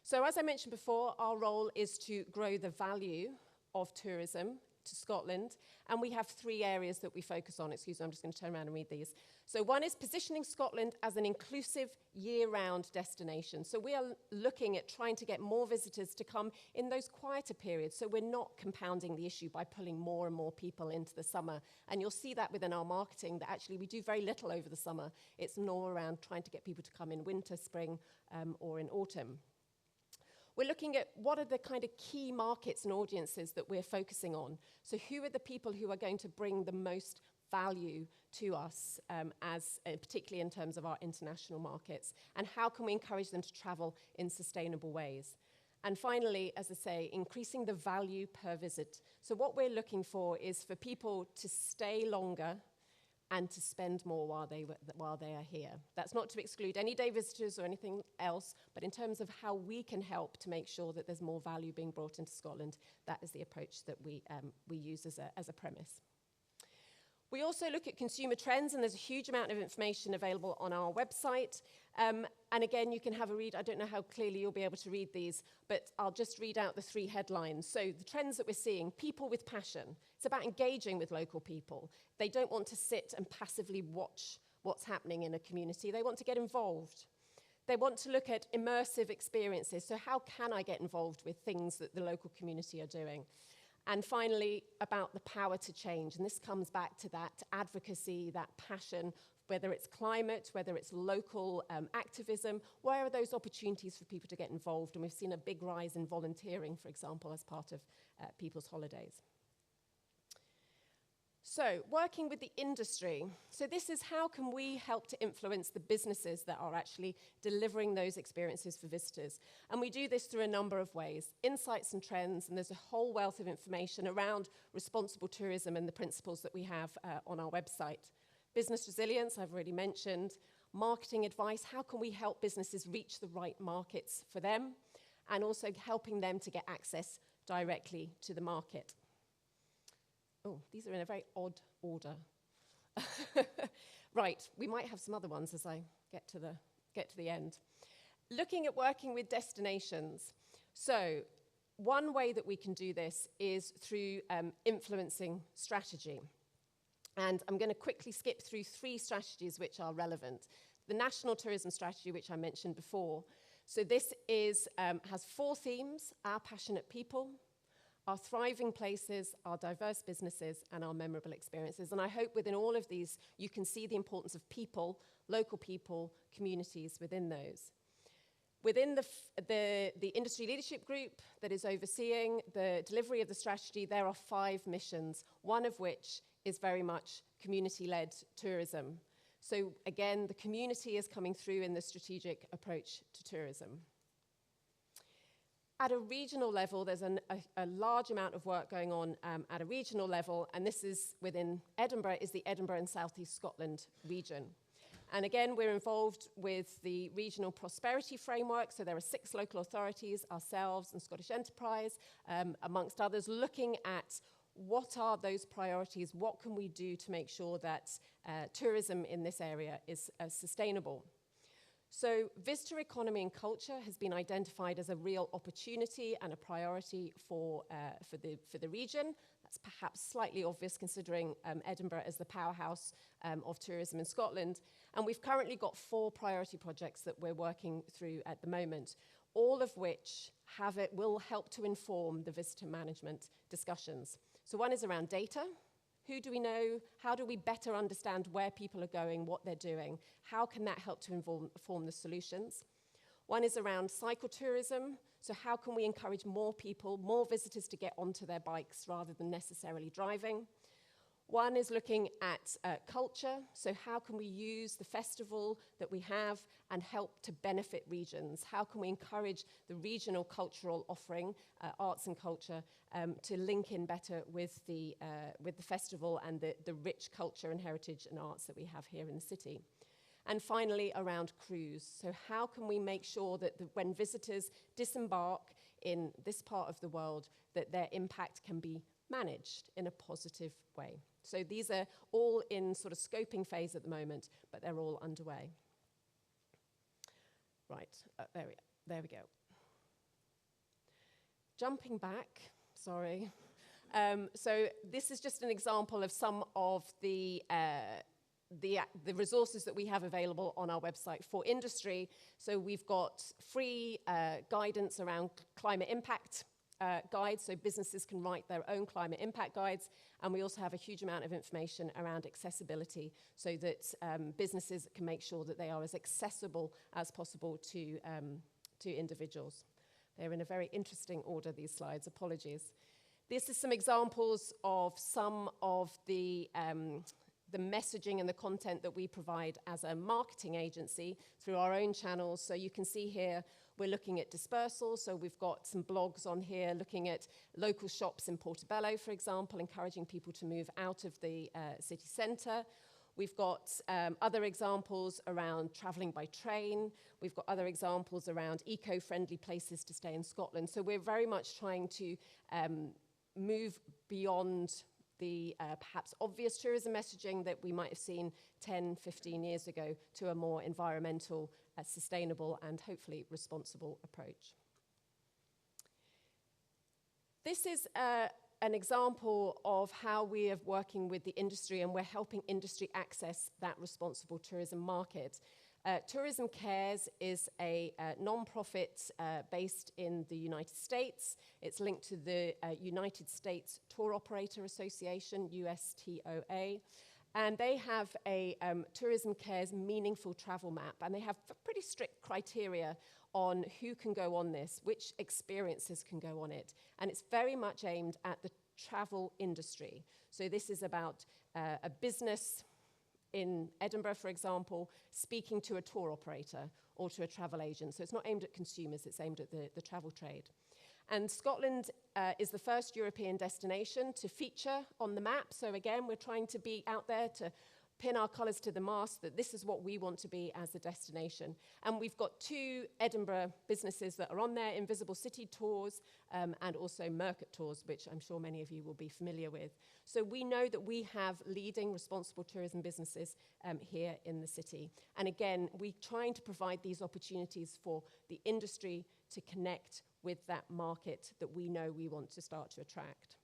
So as I mentioned before, our role is to grow the value of tourism to Scotland, and we have 3 areas that we focus on. Excuse me, I'm just going to turn around and read these. So one is positioning Scotland as an inclusive year-round destination. So we are looking at trying to get more visitors to come in those quieter periods, so we're not compounding the issue by pulling more and more people into the summer. And you'll see that within our marketing, that actually we do very little over the summer. It's more around trying to get people to come in winter, spring, or in autumn. We're looking at what are the kind of key markets and audiences that we're focusing on. So who are the people who are going to bring the most value to us, particularly in terms of our international markets, and how can we encourage them to travel in sustainable ways. And finally, as I say, increasing the value per visit. So what we're looking for is for people to stay longer and to spend more while they are here. That's not to exclude any day visitors or anything else, but in terms of how we can help to make sure that there's more value being brought into Scotland, that is the approach that we use as a premise. We also look at consumer trends, and there's a huge amount of information available on our website. And again, you can have a read. I don't know how clearly you'll be able to read these, but I'll just read out the 3 headlines. So the trends that we're seeing: people with passion. It's about engaging with local people. They don't want to sit and passively watch what's happening in a community. They want to get involved. They want to look at immersive experiences. So how can I get involved with things that the local community are doing? And finally, about the power to change. And this comes back to that advocacy, that passion, whether it's climate, whether it's local activism. Where are those opportunities for people to get involved? And we've seen a big rise in volunteering, for example, as part of people's holidays. So, working with the industry. So this is how can we help to influence the businesses that are actually delivering those experiences for visitors. And we do this through a number of ways. Insights and trends, and there's a whole wealth of information around responsible tourism and the principles that we have on our website. Business resilience, I've already mentioned. Marketing advice, how can we help businesses reach the right markets for them? And also helping them to get access directly to the market. Oh, these are in a very odd order. Right, we might have some other ones as I get to the end. Looking at working with destinations. So one way that we can do this is through influencing strategy. And I'm going to quickly skip through 3 strategies which are relevant. The National Tourism Strategy, which I mentioned before. So this has 4 themes: our passionate people, our thriving places, our diverse businesses, and our memorable experiences. And I hope within all of these, you can see the importance of people, local people, communities within those. Within the industry leadership group that is overseeing the delivery of the strategy, there are 5 missions, one of which is very much community-led tourism. So again, the community is coming through in the strategic approach to tourism. At a regional level, there's a large amount of work going on at a regional level, and this is within Edinburgh, is the Edinburgh and South East Scotland region. And again, we're involved with the Regional Prosperity Framework, so there are 6 local authorities, ourselves and Scottish Enterprise, amongst others, looking at what are those priorities, what can we do to make sure that tourism in this area is sustainable. So visitor economy and culture has been identified as a real opportunity and a priority for the region. That's perhaps slightly obvious considering Edinburgh as the powerhouse of tourism in Scotland. And we've currently got 4 priority projects that we're working through at the moment, all of which will help to inform the visitor management discussions. So one is around data. Who do we know? How do we better understand where people are going, what they're doing? How can that help to inform the solutions? One is around cycle tourism. So how can we encourage more people, more visitors to get onto their bikes rather than necessarily driving? One is looking at culture. So how can we use the festival that we have and help to benefit regions? How can we encourage the regional cultural offering, arts and culture, to link in better with the festival and the rich culture and heritage and arts that we have here in the city? And finally, around cruise. So how can we make sure that when visitors disembark in this part of the world, that their impact can be managed in a positive way? So these are all in sort of scoping phase at the moment, but they're all underway. Right, there we go. Jumping back, sorry. So this is just an example of some of the resources that we have available on our website for industry. So we've got free guidance around climate impact guides, so businesses can write their own climate impact guides. And we also have a huge amount of information around accessibility so that businesses can make sure that they are as accessible as possible to individuals. They're in a very interesting order, these slides, apologies. This is some examples of some of the the messaging and the content that we provide as a marketing agency through our own channels. So you can see here, we're looking at dispersal. So we've got some blogs on here looking at local shops in Portobello, for example, encouraging people to move out of the city centre. We've got other examples around travelling by train. We've got other examples around eco-friendly places to stay in Scotland. So we're very much trying to move beyond the perhaps obvious tourism messaging that we might have seen 10, 15 years ago to a more environmental, sustainable and hopefully responsible approach. This is an example of how we are working with the industry, and we're helping industry access that responsible tourism market. Tourism Cares is a non-profit based in the United States. It's linked to the United States Tour Operator Association, USTOA. And they have a Tourism Cares meaningful travel map, and they have pretty strict criteria on who can go on this, which experiences can go on it. And it's very much aimed at the travel industry. So this is about a business in Edinburgh, for example, speaking to a tour operator or to a travel agent. So it's not aimed at consumers, it's aimed at the travel trade. And Scotland is the first European destination to feature on the map. So again, we're trying to be out there to pin our colours to the mast that this is what we want to be as a destination. And we've got 2 Edinburgh businesses that are on there, Invisible City Tours and also Mercat Tours, which I'm sure many of you will be familiar with. So we know that we have leading responsible tourism businesses here in the city. And again, we're trying to provide these opportunities for the industry to connect with that market that we know we want to start to attract.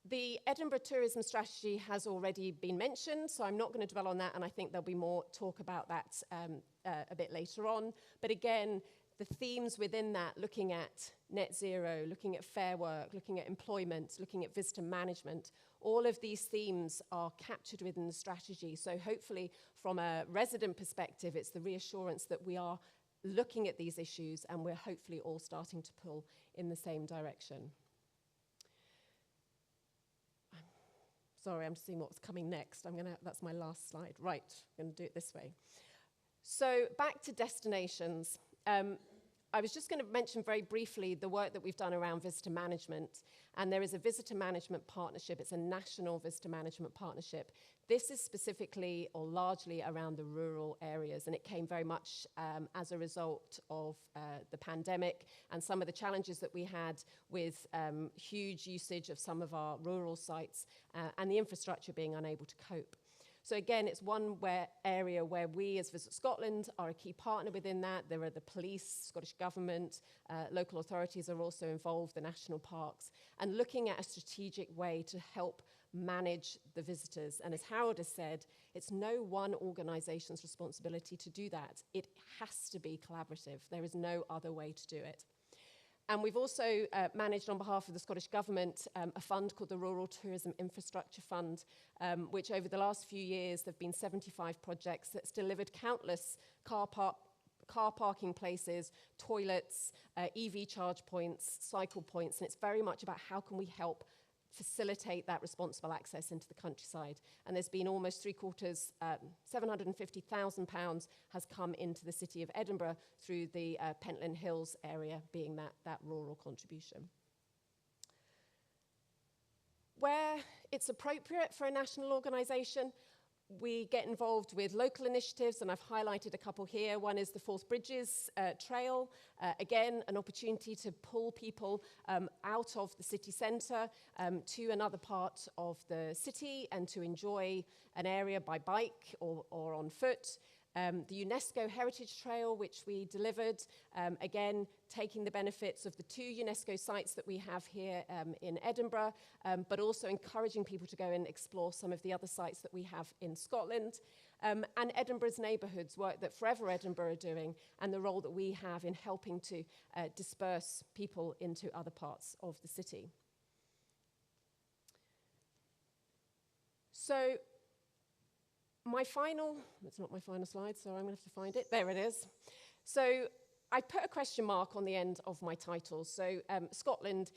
The Edinburgh Tourism Strategy has already been mentioned, so I'm not going to dwell on that, and I think there'll be more talk about that a bit later on. But again, the themes within that, looking at net zero, looking at fair work, looking at employment, looking at visitor management, all of these themes are captured within the strategy. So hopefully, from a resident perspective, it's the reassurance that we are looking at these issues and we're hopefully all starting to pull in the same direction. Sorry, I'm just seeing what's coming next. That's my last slide. Right, I'm going to do it this way. So back to destinations. I was just going to mention very briefly the work that we've done around visitor management. And there is a visitor management partnership. It's a national visitor management partnership. This is specifically or largely around the rural areas. And it came very much as a result of the pandemic and some of the challenges that we had with huge usage of some of our rural sites and the infrastructure being unable to cope. So again, it's one area where we as Visit Scotland are a key partner within that. There are the police, Scottish Government, local authorities are also involved, the national parks, and looking at a strategic way to help manage the visitors. And as Harold has said, it's no one organisation's responsibility to do that. It has to be collaborative. There is no other way to do it. And we've also managed on behalf of the Scottish Government a fund called the Rural Tourism Infrastructure Fund, which over the last few years there have been 75 projects that's delivered countless car parking places, toilets, EV charge points, cycle points, and it's very much about how can we help facilitate that responsible access into the countryside. And there's been almost £750,000 has come into the city of Edinburgh through the Pentland Hills area being that rural contribution. Where it's appropriate for a national organisation, we get involved with local initiatives, and I've highlighted a couple here. One is the Forth Bridges Trail. Again, an opportunity to pull people out of the city centre to another part of the city and to enjoy an area by bike or on foot. The UNESCO Heritage Trail, which we delivered, again, taking the benefits of the 2 UNESCO sites that we have here in Edinburgh, but also encouraging people to go and explore some of the other sites that we have in Scotland. And Edinburgh's neighbourhoods, work that Forever Edinburgh are doing, and the role that we have in helping to disperse people into other parts of the city. So, it's not my final slide, so I'm going to have to find it. There it is. So I put a question mark on the end of my title. So Scotland,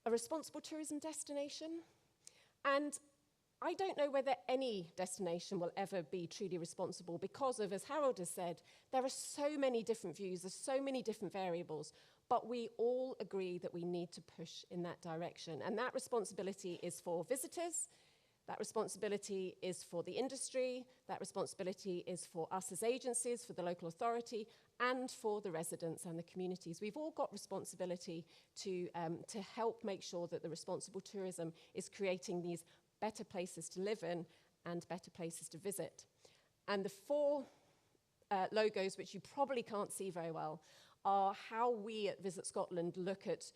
a responsible tourism destination? And I don't know whether any destination will ever be truly responsible because of, as Harold has said, there are so many different views, there's so many different variables, but we all agree that we need to push in that direction. And that responsibility is for visitors, that responsibility is for the industry, that responsibility is for us as agencies, for the local authority, and for the residents and the communities. We've all got responsibility to help make sure that the responsible tourism is creating these better places to live in and better places to visit. And the four logos, which you probably can't see very well, are how we at Visit Scotland look at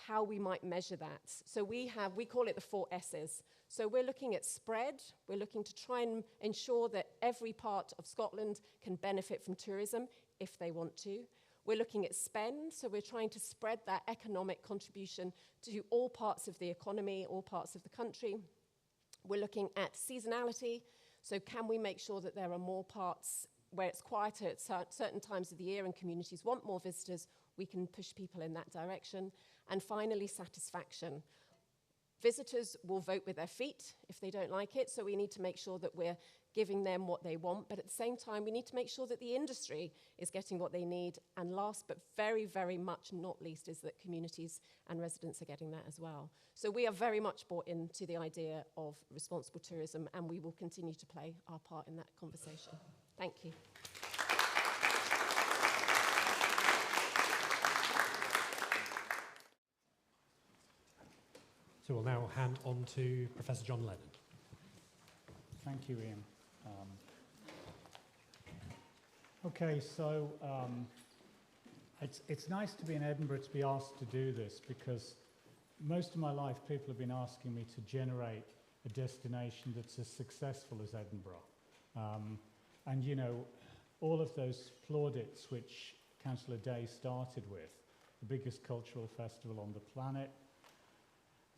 how we might measure that. So we call it the 4 S's. So we're looking at spread, we're looking to try and ensure that every part of Scotland can benefit from tourism if they want to. We're looking at spend, so we're trying to spread that economic contribution to all parts of the economy, all parts of the country. We're looking at seasonality, so can we make sure that there are more parts where it's quieter at certain times of the year and communities want more visitors, we can push people in that direction. And finally, satisfaction. Visitors will vote with their feet if they don't like it, so we need to make sure that we're giving them what they want, but at the same time, we need to make sure that the industry is getting what they need. And last, but very, very much not least, is that communities and residents are getting that as well. So we are very much bought into the idea of responsible tourism, and we will continue to play our part in that conversation. Thank you. So we'll now hand on to Professor John Lennon. Thank you, Ian. Okay, so it's nice to be in Edinburgh to be asked to do this, because most of my life people have been asking me to generate a destination that's as successful as Edinburgh. And you know, all of those plaudits which Councillor Day started with, the biggest cultural festival on the planet,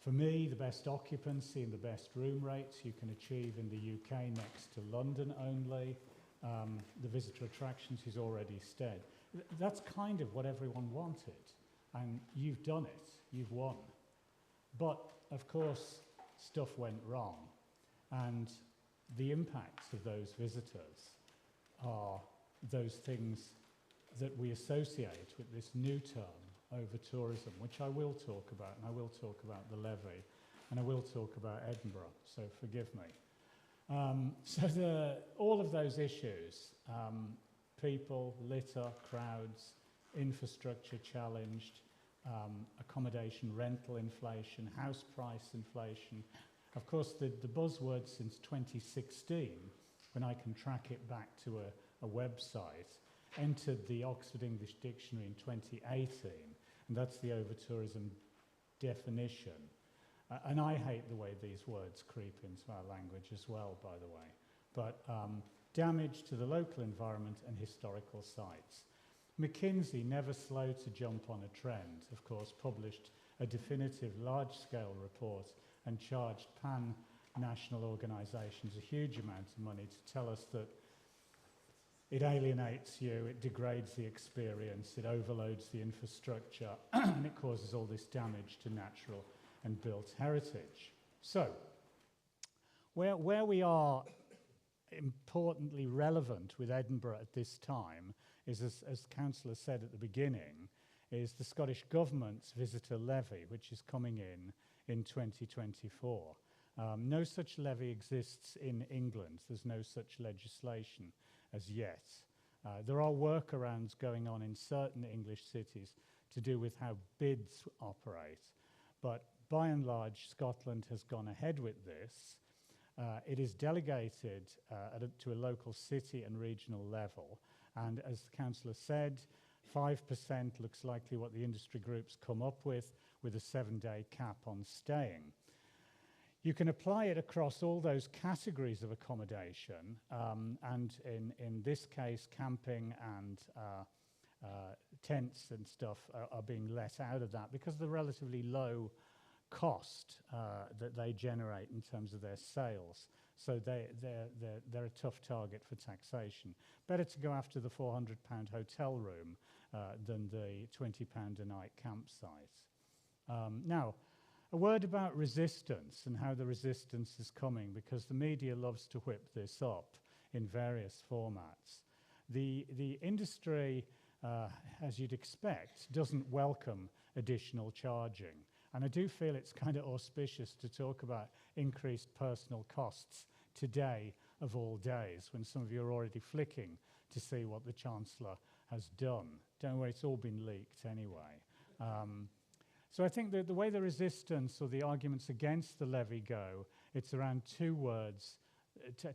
for me, the best occupancy and the best room rates you can achieve in the UK, next to London only. The visitor attractions he's already said. That's kind of what everyone wanted. And you've done it. You've won. But, of course, stuff went wrong. And the impacts of those visitors are those things that we associate with this new term, over tourism, which I will talk about, and I will talk about the levy, and I will talk about Edinburgh, so forgive me. So all of those issues, people, litter, crowds, infrastructure challenged, accommodation, rental inflation, house price inflation. Of course, the buzzword since 2016, when I can track it back to a website, entered the Oxford English Dictionary in 2018, and that's the over-tourism definition. And I hate the way these words creep into our language as well, by the way. But damage to the local environment and historical sites. McKinsey, never slow to jump on a trend, of course, published a definitive large-scale report and charged pan-national organisations a huge amount of money to tell us that it alienates you, it degrades the experience, it overloads the infrastructure, and it causes all this damage to natural and built heritage. So, where we are importantly relevant with Edinburgh at this time is, as Councillor said at the beginning, is the Scottish Government's visitor levy, which is coming in 2024. No such levy exists in England. There's no such legislation as yet. There are workarounds going on in certain English cities to do with how bids operate, but by and large, Scotland has gone ahead with this. It is delegated to a local city and regional level, and as the Councillor said, 5% looks likely what the industry groups come up with a 7-day cap on staying. You can apply it across all those categories of accommodation, and in this case, camping and tents and stuff are being let out of that because of the relatively low cost that they generate in terms of their sales. So they're a tough target for taxation. Better to go after the £400 hotel room than the £20 a night campsite. Now, A word about resistance and how the resistance is coming, because the media loves to whip this up in various formats. The industry, as you'd expect, doesn't welcome additional charging. And I do feel it's kind of auspicious to talk about increased personal costs today of all days, when some of you are already flicking to see what the Chancellor has done. Don't worry, it's all been leaked anyway. So I think that the way the resistance or the arguments against the levy go, it's around two words,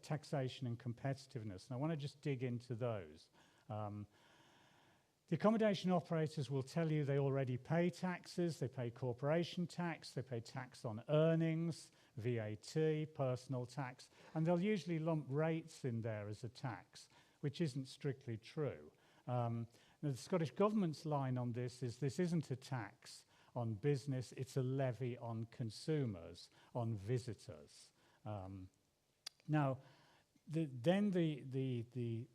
taxation and competitiveness. And I want to just dig into those. The accommodation operators will tell you they already pay taxes, they pay corporation tax, they pay tax on earnings, VAT, personal tax, and they'll usually lump rates in there as a tax, which isn't strictly true. Now the Scottish Government's line on this isn't a tax on business, it's a levy on consumers, on visitors. Now, then the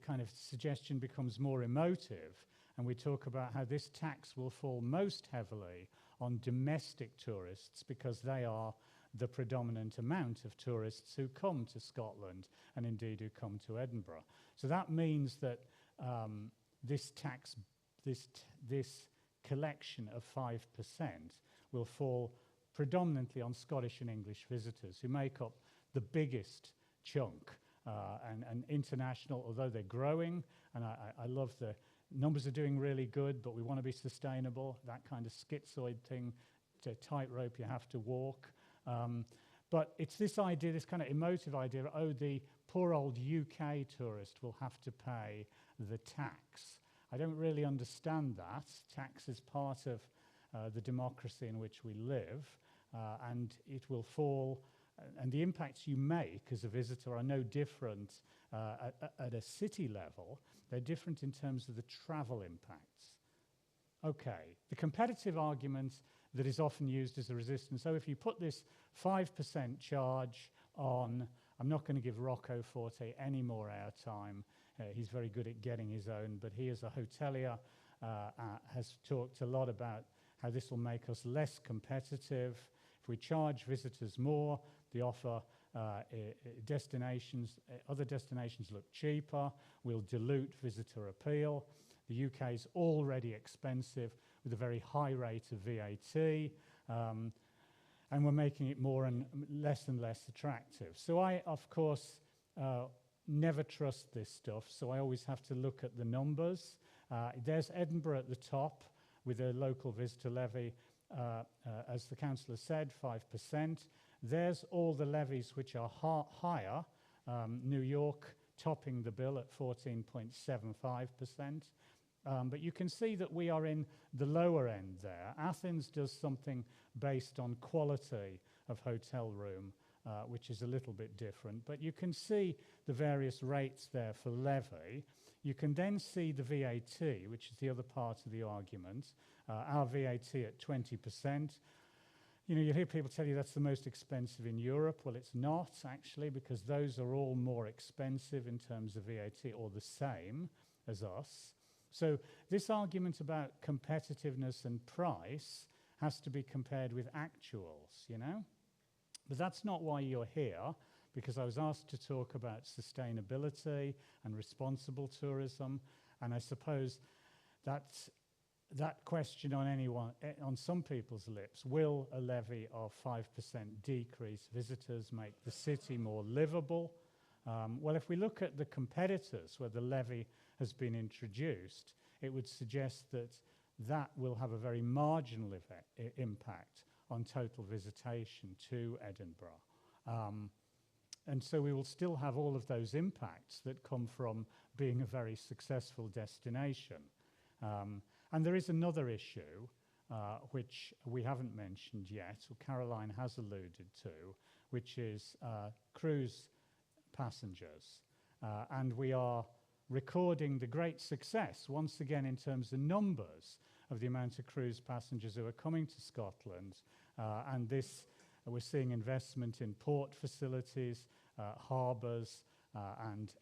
kind of suggestion becomes more emotive, and we talk about how this tax will fall most heavily on domestic tourists, because they are the predominant amount of tourists who come to Scotland and indeed who come to Edinburgh. So that means that this tax, this collection of 5% will fall predominantly on Scottish and English visitors, who make up the biggest chunk. And international, although they're growing, and I love the numbers are doing really good, but we want to be sustainable, that kind of schizoid thing, it's a tightrope you have to walk. But it's this idea, this kind of emotive idea, oh, the poor old UK tourist will have to pay the tax. I don't really understand that. Tax is part of the democracy in which we live, and it will fall, and the impacts you make as a visitor are no different at a city level. They're different in terms of the travel impacts. Okay, the competitive argument that is often used as a resistance. So if you put this 5% charge on, I'm not going to give Rocco Forte any more airtime. He's very good at getting his own, but he as a hotelier has talked a lot about how this will make us less competitive. If we charge visitors more, the offer destinations, other destinations look cheaper, we'll dilute visitor appeal. The UK is already expensive with a very high rate of VAT, and we're making it more and less attractive. So I, of course, never trust this stuff, so I always have to look at the numbers. There's Edinburgh at the top with a local visitor levy, as the councillor said, 5%. There's all the levies which are higher, New York topping the bill at 14.75%. But you can see that we are in the lower end there. Athens does something based on quality of hotel room, which is a little bit different. But you can see the various rates there for levy. You can then see the VAT, which is the other part of the argument. Our VAT at 20%. You know, you hear people tell you that's the most expensive in Europe. Well, it's not, actually, because those are all more expensive in terms of VAT, or the same as us. So this argument about competitiveness and price has to be compared with actuals, you know? But that's not why you're here, because I was asked to talk about sustainability and responsible tourism, and I suppose that question on some people's lips, will a levy of 5% decrease visitors, make the city more livable? Well, if we look at the competitors where the levy has been introduced, it would suggest that that will have a very marginal impact on total visitation to Edinburgh. And so we will still have all of those impacts that come from being a very successful destination. And there is another issue, which we haven't mentioned yet, or Caroline has alluded to, which is cruise passengers. And we are recording the great success, once again, in terms of numbers of the amount of cruise passengers who are coming to Scotland. And this, we're seeing investment in port facilities, harbours, and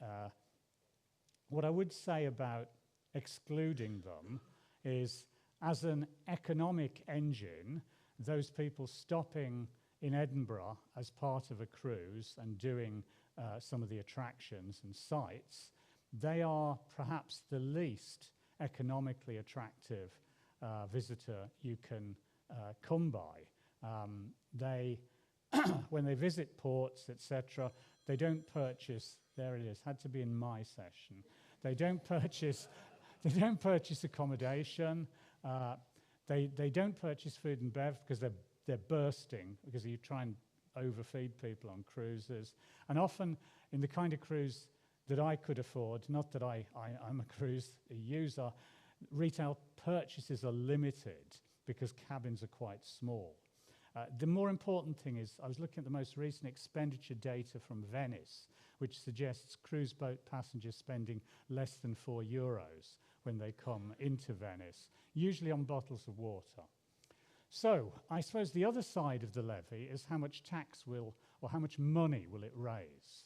what I would say about excluding them is, as an economic engine, those people stopping in Edinburgh as part of a cruise and doing some of the attractions and sites, they are perhaps the least economically attractive visitor you can come by. They, when they visit ports, etc., they don't purchase, there it is, had to be in my session. They don't purchase accommodation. They don't purchase food and bev because they're bursting, because you try and overfeed people on cruises. And often in the kind of cruise that I could afford, not that I'm a cruise user, retail purchases are limited because cabins are quite small. The more important thing is, I was looking at the most recent expenditure data from Venice, which suggests cruise boat passengers spending less than €4 when they come into Venice, usually on bottles of water. So I suppose the other side of the levy is how much tax or how much money will it raise?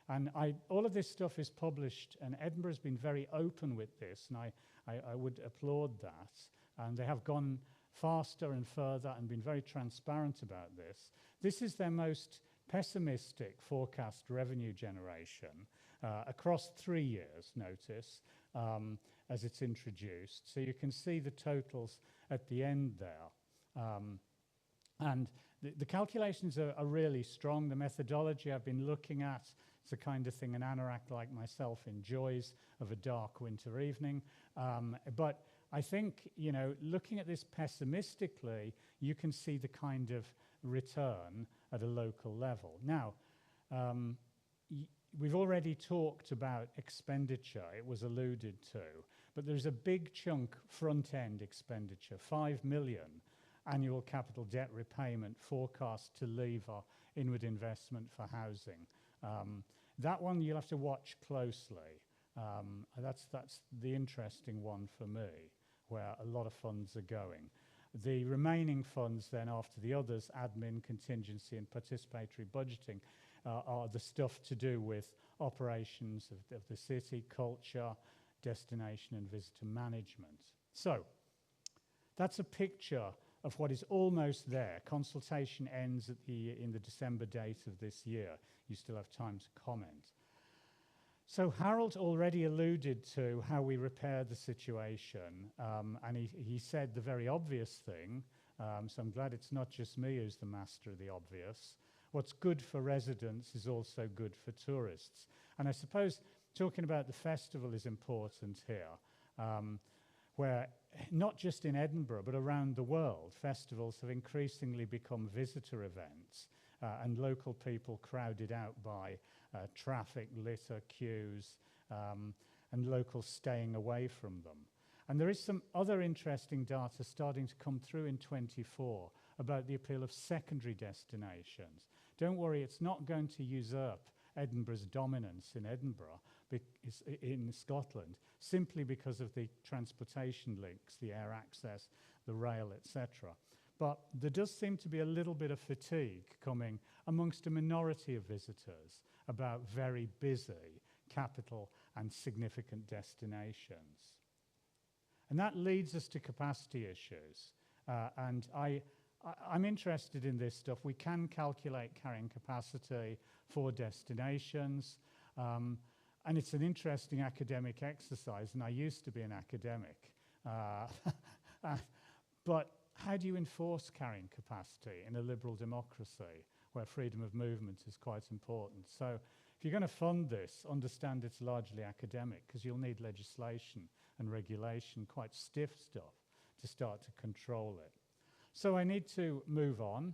And all of this stuff is published, and Edinburgh's been very open with this, and I would applaud that. And they have gone faster and further and been very transparent about this. This is their most pessimistic forecast revenue generation across 3 years, notice, as it's introduced. So you can see the totals at the end there. And the calculations are really strong. The methodology I've been looking at, it's the kind of thing an anorak like myself enjoys of a dark winter evening. But I think, you know, looking at this pessimistically, you can see the kind of return at a local level. Now, we've already talked about expenditure, it was alluded to, but there's a big chunk front-end expenditure, 5 million annual capital debt repayment forecast to leave our inward investment for housing. That one you'll have to watch closely. That's the interesting one for me, where a lot of funds are going. The remaining funds then after the others, admin, contingency and participatory budgeting, are the stuff to do with operations of the city, culture, destination and visitor management. So that's a picture of what is almost there. Consultation ends in the December date of this year. You still have time to comment. So Harold already alluded to how we repair the situation, and he said the very obvious thing, so I'm glad it's not just me who's the master of the obvious. What's good for residents is also good for tourists. And I suppose talking about the festival is important here, where not just in Edinburgh, but around the world, festivals have increasingly become visitor events, and local people crowded out by traffic, litter, queues, and locals staying away from them. And there is some other interesting data starting to come through in 24 about the appeal of secondary destinations. Don't worry, it's not going to usurp Edinburgh's dominance in Edinburgh, in Scotland, simply because of the transportation links, the air access, the rail, etc. But there does seem to be a little bit of fatigue coming amongst a minority of visitors about very busy capital and significant destinations. And that leads us to capacity issues. And I'm interested in this stuff. We can calculate carrying capacity for destinations. And it's an interesting academic exercise, and I used to be an academic. But how do you enforce carrying capacity in a liberal democracy where freedom of movement is quite important? So if you're going to fund this, understand it's largely academic, because you'll need legislation and regulation, quite stiff stuff, to start to control it. So I need to move on.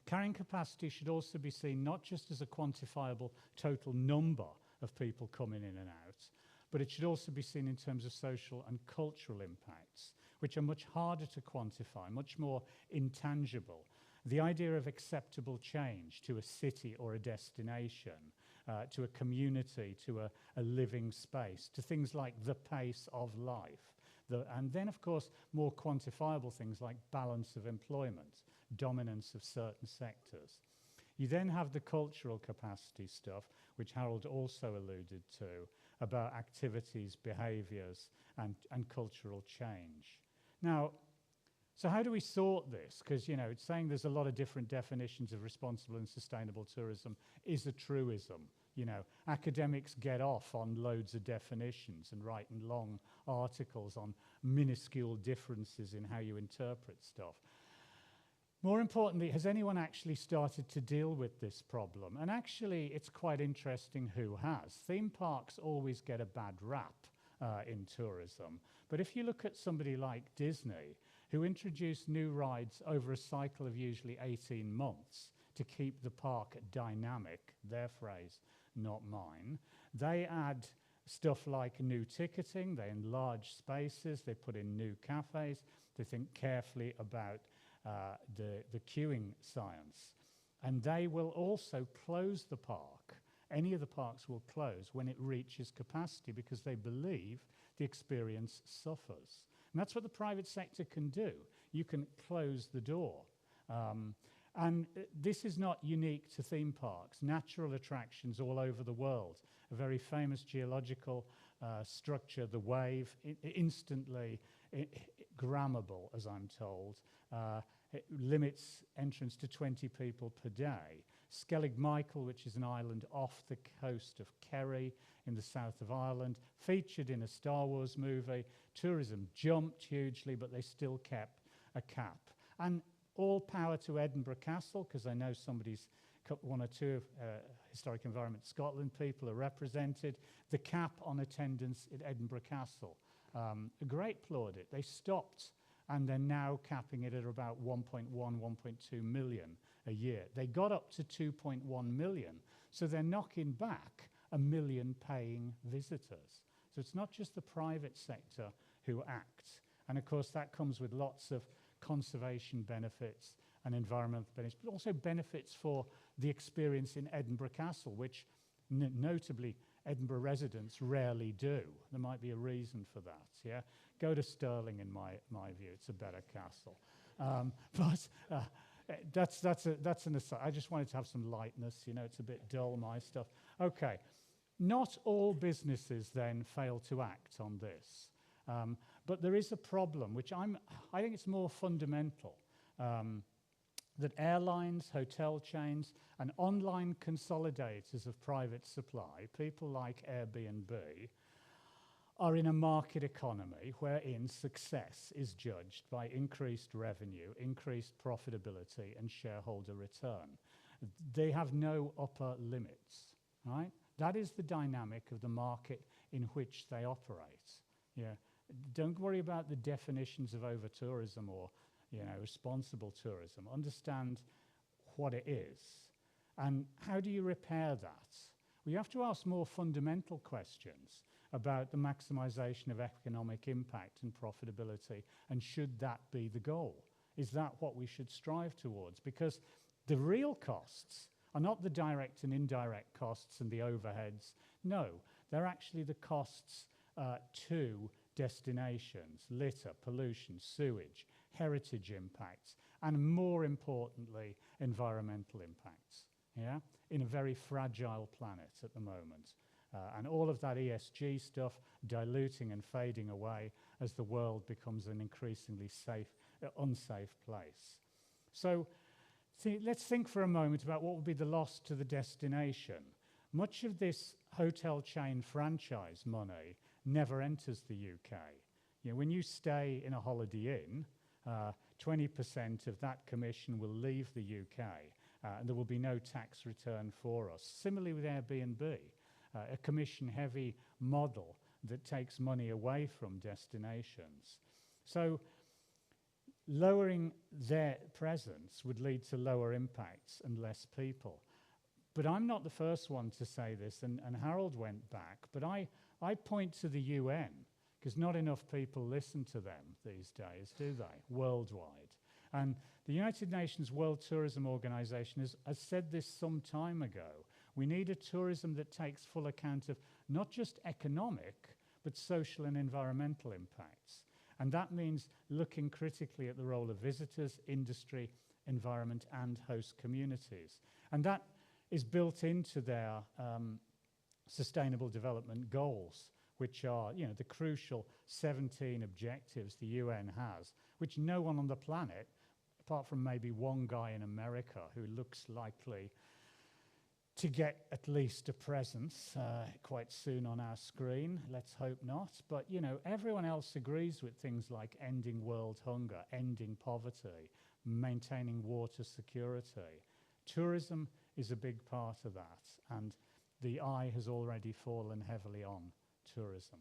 Carrying capacity should also be seen not just as a quantifiable total number of people coming in and out, but it should also be seen in terms of social and cultural impacts, which are much harder to quantify, much more intangible. The idea of acceptable change to a city or a destination, to a community, to a living space, to things like the pace of life. And then, of course, more quantifiable things like balance of employment, dominance of certain sectors. You then have the cultural capacity stuff, which Harold also alluded to, about activities, behaviours, and cultural change. Now, So how do we sort this? Because, you know, it's saying there's a lot of different definitions of responsible and sustainable tourism is a truism. You know, academics get off on loads of definitions and writing long articles on minuscule differences in how you interpret stuff. More importantly, has anyone actually started to deal with this problem? And actually, it's quite interesting who has. Theme parks always get a bad rap in tourism. But if you look at somebody like Disney, who introduced new rides over a cycle of usually 18 months to keep the park dynamic, their phrase, not mine, they add stuff like new ticketing, they enlarge spaces, they put in new cafes, they think carefully about the queuing science. And they will also close the park. Any of the parks will close when it reaches capacity because they believe the experience suffers. And that's what the private sector can do. You can close the door. And this is not unique to theme parks. Natural attractions all over the world. A very famous geological structure, the wave, instantly grammable, as I'm told. It limits entrance to 20 people per day. Skellig Michael, which is an island off the coast of Kerry in the south of Ireland, featured in a Star Wars movie. Tourism jumped hugely, but they still kept a cap. And all power to Edinburgh Castle, because I know somebody's, one or two Historic Environment Scotland people are represented. The cap on attendance at Edinburgh Castle. A great plaudit. They stopped, and they're now capping it at about 1.1, 1.2 million a year. They got up to 2.1 million, so they're knocking back 1 million paying visitors. So it's not just the private sector who act. And of course, that comes with lots of conservation benefits and environmental benefits, but also benefits for the experience in Edinburgh Castle, which notably Edinburgh residents rarely do. There might be a reason for that, yeah? Go to Stirling, in my view. It's a better castle. That's an aside. I just wanted to have some lightness. You know, it's a bit dull, my stuff. Okay. Not all businesses then fail to act on this. But there is a problem, which I think it's more fundamental, that airlines, hotel chains, and online consolidators of private supply, people like Airbnb, are in a market economy wherein success is judged by increased revenue, increased profitability, and shareholder return. They have no upper limits, right? That is the dynamic of the market in which they operate. Yeah. Don't worry about the definitions of over-tourism or, you know, responsible tourism. Understand what it is. And how do you repair that? Well, you have to ask more fundamental questions about the maximization of economic impact and profitability, and should that be the goal? Is that what we should strive towards? Because the real costs are not the direct and indirect costs and the overheads. No, they're actually the costs to destinations, litter, pollution, sewage, heritage impacts, and more importantly, environmental impacts, yeah? In a very fragile planet at the moment. And all of that ESG stuff diluting and fading away as the world becomes an increasingly unsafe place. So let's think for a moment about what would be the loss to the destination. Much of this hotel chain franchise money never enters the UK. You know, when you stay in a Holiday Inn, 20% of that commission will leave the UK, and there will be no tax return for us. Similarly with Airbnb, a commission-heavy model that takes money away from destinations. So lowering their presence would lead to lower impacts and less people. But I'm not the first one to say this, and Harold went back, but I point to the UN, because not enough people listen to them these days, do they, worldwide? And the United Nations World Tourism Organization has said this some time ago. We need a tourism that takes full account of not just economic, but social and environmental impacts. And that means looking critically at the role of visitors, industry, environment, and host communities. And that is built into their Sustainable Development Goals, which are, you know, the crucial 17 objectives the UN has, which no one on the planet, apart from maybe one guy in America who looks likely to get at least a presence quite soon on our screen. Let's hope not. But, you know, everyone else agrees with things like ending world hunger, ending poverty, maintaining water security. Tourism is a big part of that, and the eye has already fallen heavily on tourism.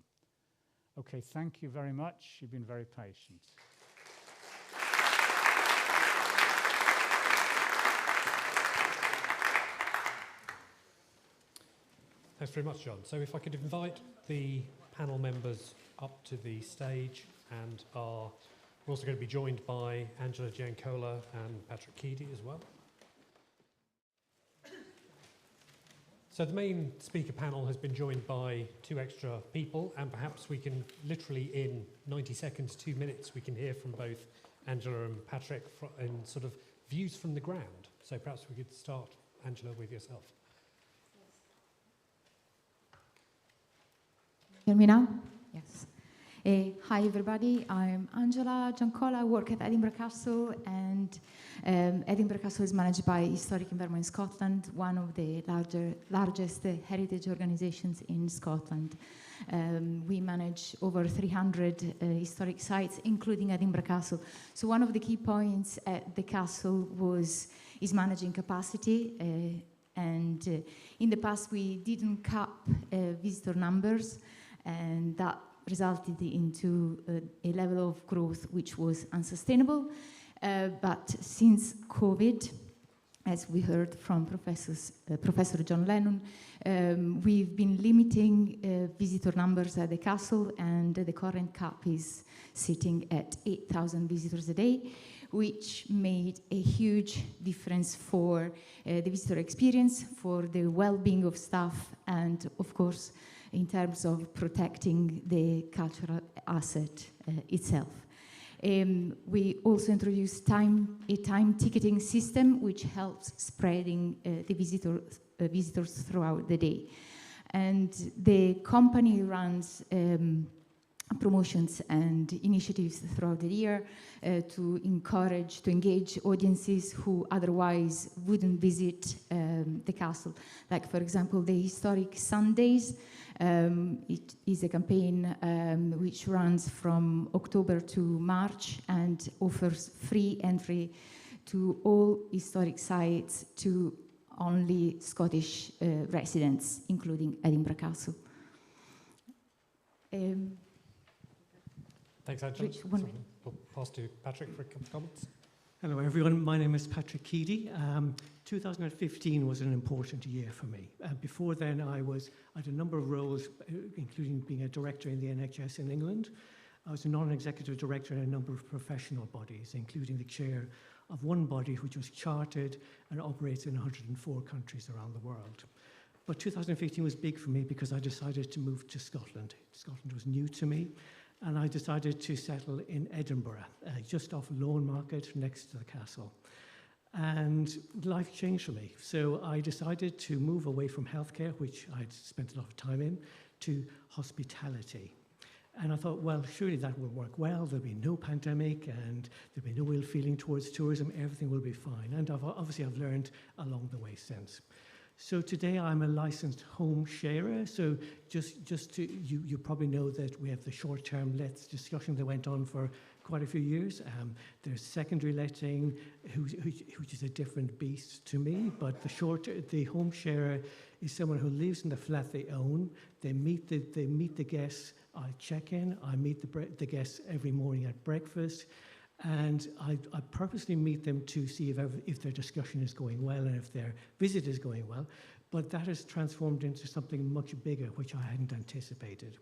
Okay, thank you very much. You've been very patient. Thanks very much, John. So if I could invite the panel members up to the stage, and we're also going to be joined by Angela Giancola and Patrick Keedy as well. So the main speaker panel has been joined by 2 extra people, and perhaps we can literally in 90 seconds, 2 minutes, we can hear from both Angela and Patrick in sort of views from the ground. So perhaps we could start, Angela, with yourself. Hear me now? Yes. Hi everybody, I'm Angela Giancola. I work at Edinburgh Castle, and Edinburgh Castle is managed by Historic Environment Scotland, one of the largest heritage organisations in Scotland. We manage over 300 historic sites, including Edinburgh Castle. So one of the key points at the castle is managing capacity, and in the past we didn't cap visitor numbers, and that resulted into a level of growth which was unsustainable. But since COVID, as we heard from Professor John Lennon, we've been limiting visitor numbers at the castle, and the current cap is sitting at 8,000 visitors a day, which made a huge difference for the visitor experience, for the well-being of staff, and of course, in terms of protecting the cultural asset itself. We also introduced a time ticketing system which helps spreading the visitors throughout the day. And the company runs promotions and initiatives throughout the year to engage audiences who otherwise wouldn't visit the castle. Like, for example, the Historic Sundays. It is a campaign which runs from October to March and offers free entry to all historic sites to only Scottish residents, including Edinburgh Castle. Thanks, Angela. We'll pass to Patrick for a couple of comments. Hello everyone, my name is Patrick Keedy. 2015 was an important year for me. Before then I had a number of roles, including being a director in the NHS in England. I was a non-executive director in a number of professional bodies, including the chair of one body which was chartered and operates in 104 countries around the world. But 2015 was big for me because I decided to move to Scotland. Scotland was new to me. And I decided to settle in Edinburgh, just off Lawnmarket, next to the castle. And life changed for me. So I decided to move away from healthcare, which I'd spent a lot of time in, to hospitality. And I thought, well, surely that will work well. There'll be no pandemic, and there'll be no ill feeling towards tourism. Everything will be fine. And obviously I've learned along the way since. So today I'm a licensed home sharer. So just to, you probably know that we have the short-term lets discussion that went on for quite a few years. There's secondary letting, which is a different beast to me. But the home sharer is someone who lives in the flat they own. They meet the guests. I check in. I meet the guests every morning at breakfast. And I purposely meet them to see if their discussion is going well and if their visit is going well. But that has transformed into something much bigger, which I hadn't anticipated.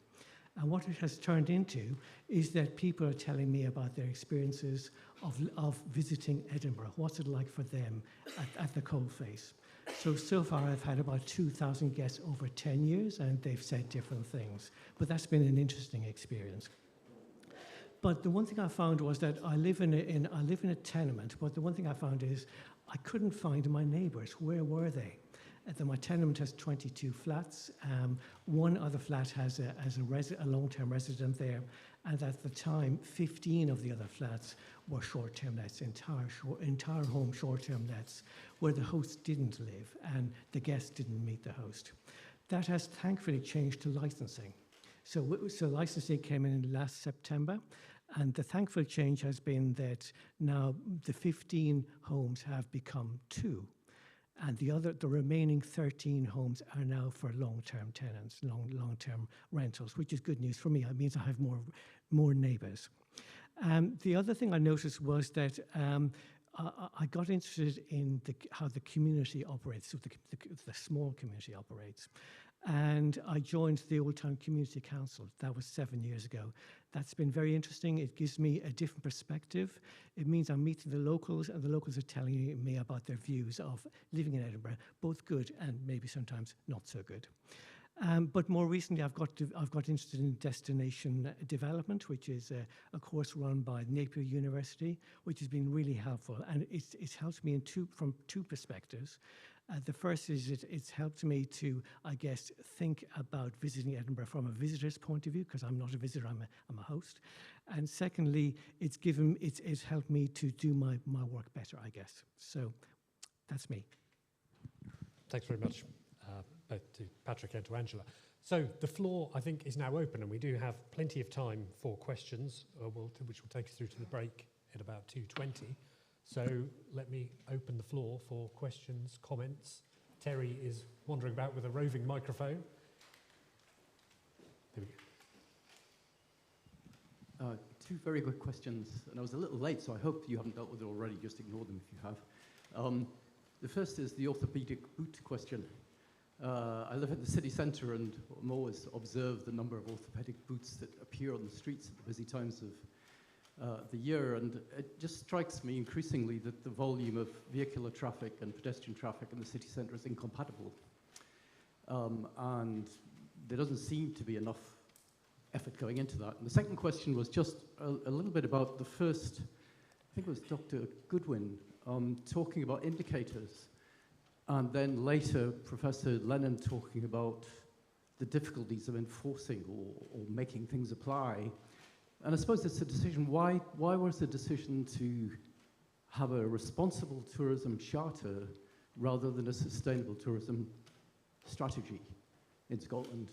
And what it has turned into is that people are telling me about their experiences of visiting Edinburgh. What's it like for them at the coalface? So far I've had about 2,000 guests over 10 years, and they've said different things. But that's been an interesting experience. But the one thing I found was that I live in a tenement, but the one thing I found is I couldn't find my neighbours. Where were they? My tenement has 22 flats. One other flat has a long-term resident there, and at the time, 15 of the other flats were short-term lets, entire home short-term lets, where the host didn't live and the guest didn't meet the host. That has thankfully changed to licensing. So licensing came in last September, and the thankful change has been that now the 15 homes have become 2. And the remaining 13 homes are now for long-term tenants, long-term rentals, which is good news for me. It means I have more neighbours. The other thing I noticed was that I got interested in how the community operates, so the small community operates. And I joined the Old Town Community Council. That was 7 years ago. That's been very interesting. It gives me a different perspective. It means I'm meeting the locals, and the locals are telling me about their views of living in Edinburgh, both good and maybe sometimes not so good. But more recently, I've got interested in destination development, which is a course run by Napier University, which has been really helpful. And it's helped me from two perspectives. The first is it's helped me to, I guess, think about visiting Edinburgh from a visitor's point of view, because I'm not a visitor, I'm a host. And secondly, it's helped me to do my work better, I guess. So that's me. Thanks very much, both to Patrick and to Angela. So the floor, I think, is now open, and we do have plenty of time for questions, which will take us through to the break at about 2:20. So let me open the floor for questions, comments. Terry is wandering about with a roving microphone. There we go. Two very good questions, and I was a little late, so I hope you haven't dealt with it already. Just ignore them if you have. The first is the orthopedic boot question. I live in the city centre, and I'm always observed the number of orthopedic boots that appear on the streets at the busy times of the year, and it just strikes me increasingly that the volume of vehicular traffic and pedestrian traffic in the city centre is incompatible. And there doesn't seem to be enough effort going into that. And the second question was just a little bit about the first, I think it was Dr. Goodwin, talking about indicators, and then later Professor Lennon talking about the difficulties of enforcing or making things apply. And I suppose it's a decision, why was the decision to have a responsible tourism charter rather than a sustainable tourism strategy in Scotland?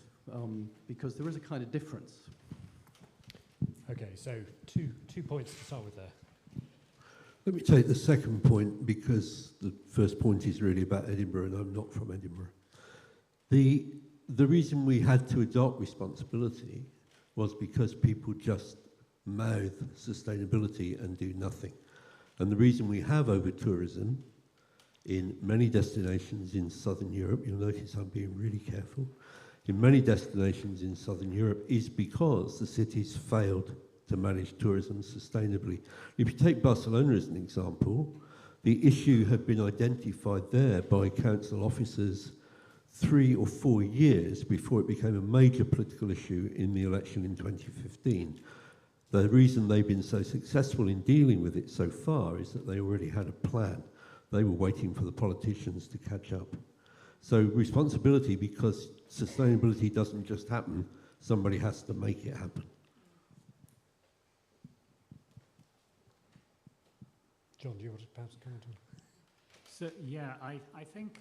Because there is a kind of difference. Okay, so two points to start with there. Let me take the second point, because the first point is really about Edinburgh, and I'm not from Edinburgh. The reason we had to adopt responsibility was because people just mouth sustainability and do nothing. And the reason we have over-tourism in many destinations in southern Europe, you'll notice I'm being really careful, in many destinations in southern Europe is because the cities failed to manage tourism sustainably. If you take Barcelona as an example, the issue had been identified there by council officers 3 or 4 years before it became a major political issue in the election in 2015. The reason they've been so successful in dealing with it so far is that they already had a plan. They were waiting for the politicians to catch up. So responsibility, because sustainability doesn't just happen, somebody has to make it happen. John, do you want to perhaps comment on? So, yeah, I think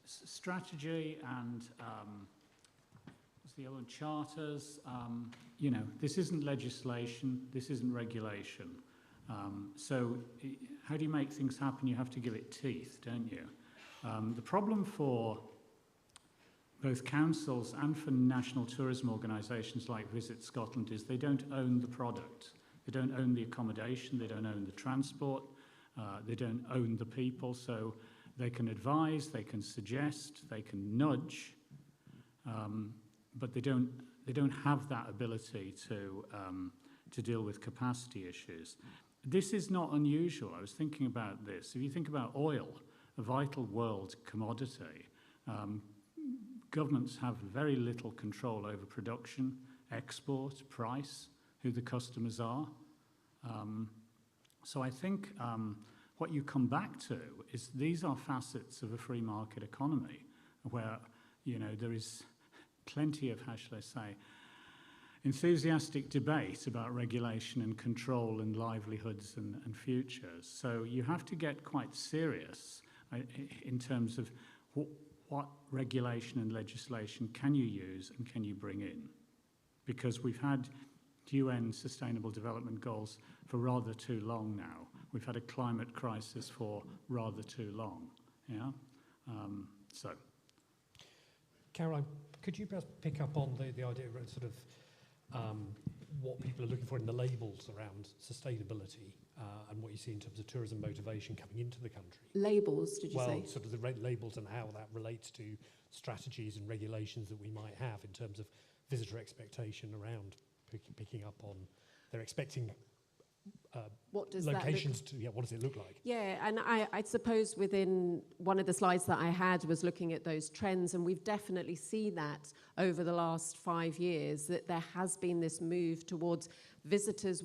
strategy and what's the other one? Charters, you know, this isn't legislation, this isn't regulation. So how do you make things happen? You have to give it teeth, don't you? The problem for both councils and for national tourism organisations like Visit Scotland is they don't own the product. They don't own the accommodation, they don't own the transport, they don't own the people, so they can advise, they can suggest, they can nudge, but they don't have that ability to deal with capacity issues. This is not unusual. I was thinking about this. If you think about oil, a vital world commodity, governments have very little control over production, export, price, who the customers are. So I think what you come back to is these are facets of a free market economy where, you know, there is plenty of, how shall I say, enthusiastic debate about regulation and control and livelihoods and futures. So you have to get quite serious in terms of what regulation and legislation can you use and can you bring in? Because we've had UN Sustainable Development Goals for rather too long now. We've had a climate crisis for rather too long. Yeah. So, Caroline, could you perhaps pick up on the idea of sort of what people are looking for in the labels around sustainability and what you see in terms of tourism motivation coming into the country? Labels, did you say? Well, sort of the labels and how that relates to strategies and regulations that we might have in terms of visitor expectation around picking up on, they're expecting what does locations that look? to, what does it look like? Yeah, and I suppose within one of the slides that I had was looking at those trends, and we've definitely seen that over the last 5 years, that there has been this move towards visitors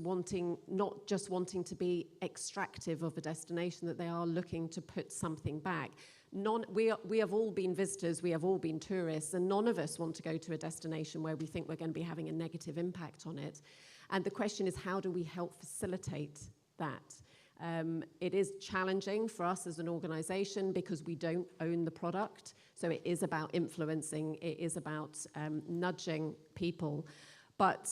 not just wanting to be extractive of a destination, that they are looking to put something back. We have all been visitors, we have all been tourists, and none of us want to go to a destination where we think we're going to be having a negative impact on it. And the question is, how do we help facilitate that? It is challenging for us as an organisation because we don't own the product. So it is about influencing, it is about nudging people. But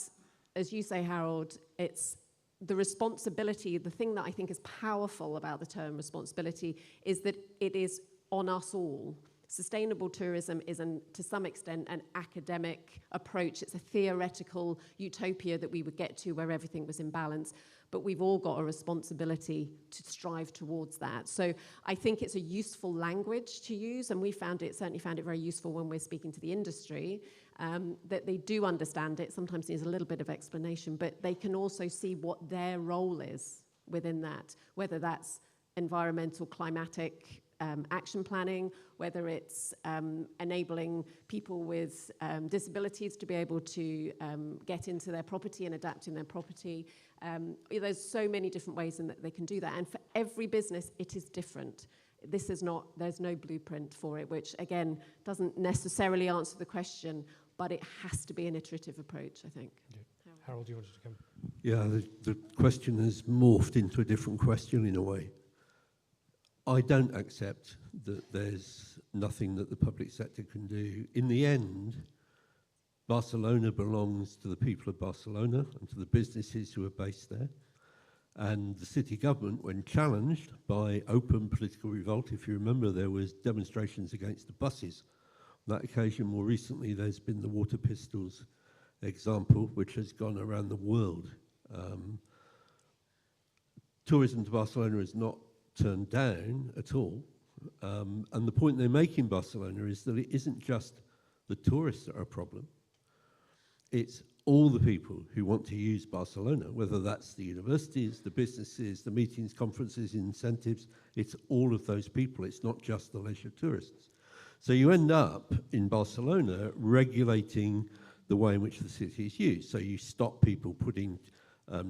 as you say, Harold, it's the responsibility. The thing that I think is powerful about the term responsibility is that it is on us all. Sustainable tourism is, to some extent, an academic approach. It's a theoretical utopia that we would get to where everything was in balance. But we've all got a responsibility to strive towards that. So I think it's a useful language to use, and we certainly found it very useful when we're speaking to the industry, that they do understand it. Sometimes there's a little bit of explanation, but they can also see what their role is within that, whether that's environmental, climatic, action planning, whether it's enabling people with disabilities to be able to get into their property and adapt in their property. There's so many different ways in that they can do that. And for every business, it is different. There's no blueprint for it, which again, doesn't necessarily answer the question, but it has to be an iterative approach, I think. Yeah. Harold, you wanted to come? Yeah, the question has morphed into a different question in a way. I don't accept that there's nothing that the public sector can do. In the end, Barcelona belongs to the people of Barcelona and to the businesses who are based there. And the city government, when challenged by open political revolt, if you remember, there was demonstrations against the buses. On that occasion, more recently, there's been the water pistols example, which has gone around the world. Tourism to Barcelona is not turned down at all. And the point they make in Barcelona is that it isn't just the tourists that are a problem. It's all the people who want to use Barcelona, whether that's the universities, the businesses, the meetings, conferences, incentives. It's all of those people. It's not just the leisure tourists. So you end up in Barcelona regulating the way in which the city is used. So you stop people putting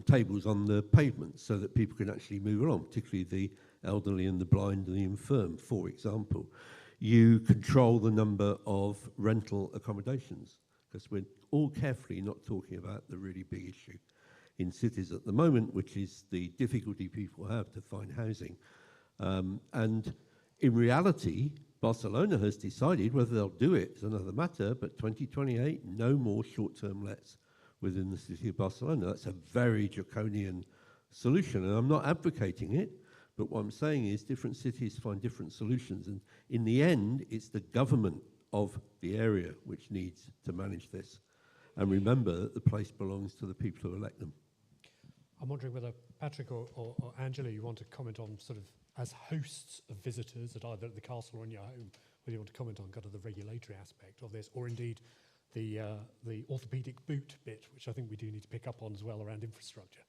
tables on the pavement so that people can actually move along, particularly the elderly and the blind and the infirm, for example. You control the number of rental accommodations, because we're all carefully not talking about the really big issue in cities at the moment, which is the difficulty people have to find housing. And in reality, Barcelona has decided, whether they'll do it is another matter, but 2028, no more short-term lets within the city of Barcelona. That's a very draconian solution, and I'm not advocating it, but what I'm saying is different cities find different solutions, and in the end, it's the government of the area which needs to manage this. And remember that the place belongs to the people who elect them. I'm wondering whether Patrick or Angela, you want to comment on sort of, as hosts of visitors at either the castle or in your home, whether you want to comment on kind of the regulatory aspect of this, or indeed the orthopaedic boot bit, which I think we do need to pick up on as well around infrastructure.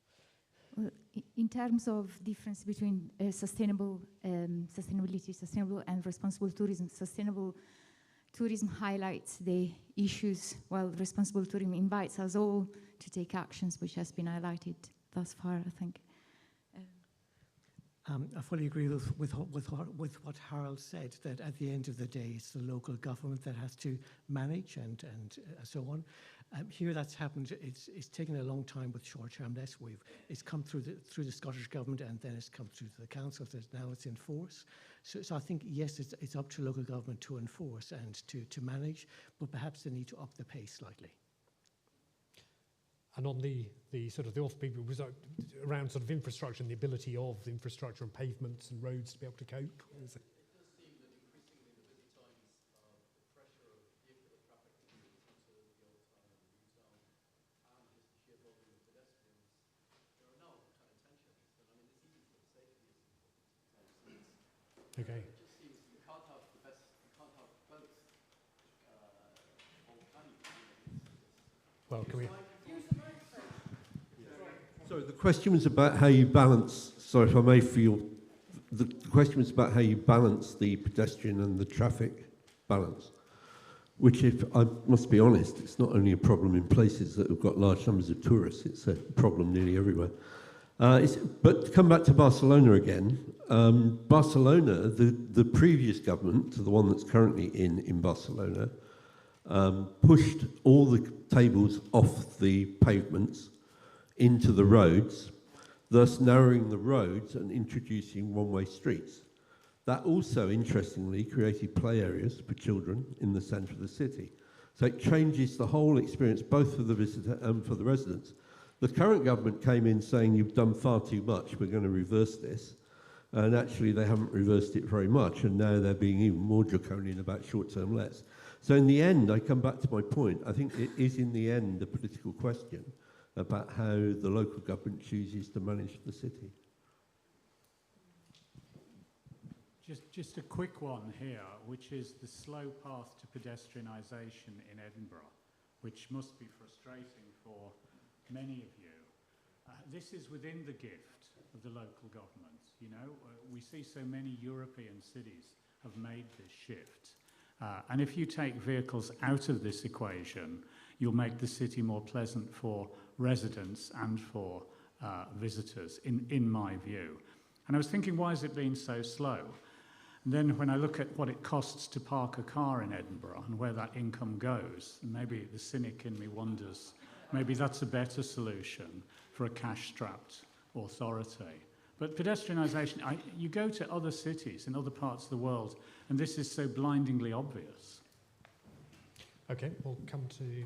Well, in terms of difference between sustainable and responsible tourism, sustainable tourism highlights the issues, while responsible tourism invites us all to take actions, which has been highlighted thus far, I think. I fully agree with what Harold said, that at the end of the day, it's the local government that has to manage and so on. Here that's happened, it's taken a long time with short-term less. It's come through the Scottish Government, and then it's come through to the Council, so now it's in force. So I think, yes, it's up to local government to enforce and to manage, but perhaps they need to up the pace slightly. And on the sort of the off people was around sort of infrastructure and the ability of the infrastructure and pavements and roads to be able to cope. Is it? Okay. It just seems you can't have the best, you can't have both. All can you? Well, can we? So the question was about how you balance, sorry if I may feel, the question was about how you balance the pedestrian and the traffic balance, which, if I must be honest, it's not only a problem in places that have got large numbers of tourists, it's a problem nearly everywhere. But to come back to Barcelona again, Barcelona, the previous government, the one that's currently in Barcelona, pushed all the tables off the pavements into the roads, thus narrowing the roads and introducing one-way streets. That also, interestingly, created play areas for children in the centre of the city. So it changes the whole experience, both for the visitor and for the residents. The current government came in saying, you've done far too much, we're going to reverse this. And actually, they haven't reversed it very much, and now they're being even more draconian about short-term lets. So in the end, I come back to my point, I think it is in the end a political question about how the local government chooses to manage the city. Just a quick one here, which is the slow path to pedestrianisation in Edinburgh, which must be frustrating for many of you. This is within the gift of the local government. You know, we see so many European cities have made this shift. And if you take vehicles out of this equation, you'll make the city more pleasant for residents and for visitors, in my view. And I was thinking, why has it been so slow? And then when I look at what it costs to park a car in Edinburgh and where that income goes, maybe the cynic in me wonders, maybe that's a better solution for a cash-strapped authority. But pedestrianisation, you go to other cities in other parts of the world, and this is so blindingly obvious. Okay, we'll come to the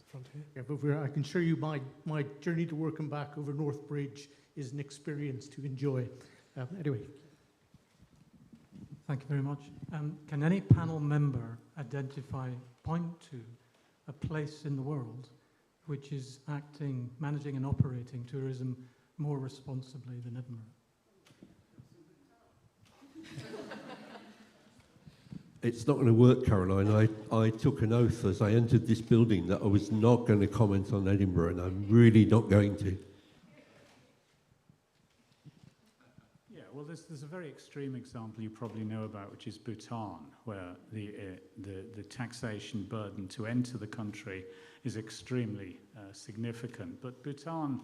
front here. Yeah, but I can assure you my journey to work and back over North Bridge is an experience to enjoy. Anyway. Thank you very much. Can any panel member point to a place in the world which is managing and operating tourism more responsibly than Edinburgh? It's not going to work, Caroline. I took an oath as I entered this building that I was not going to comment on Edinburgh, and I'm really not going to. Yeah, well, there's a very extreme example you probably know about, which is Bhutan, where the taxation burden to enter the country is extremely significant. But Bhutan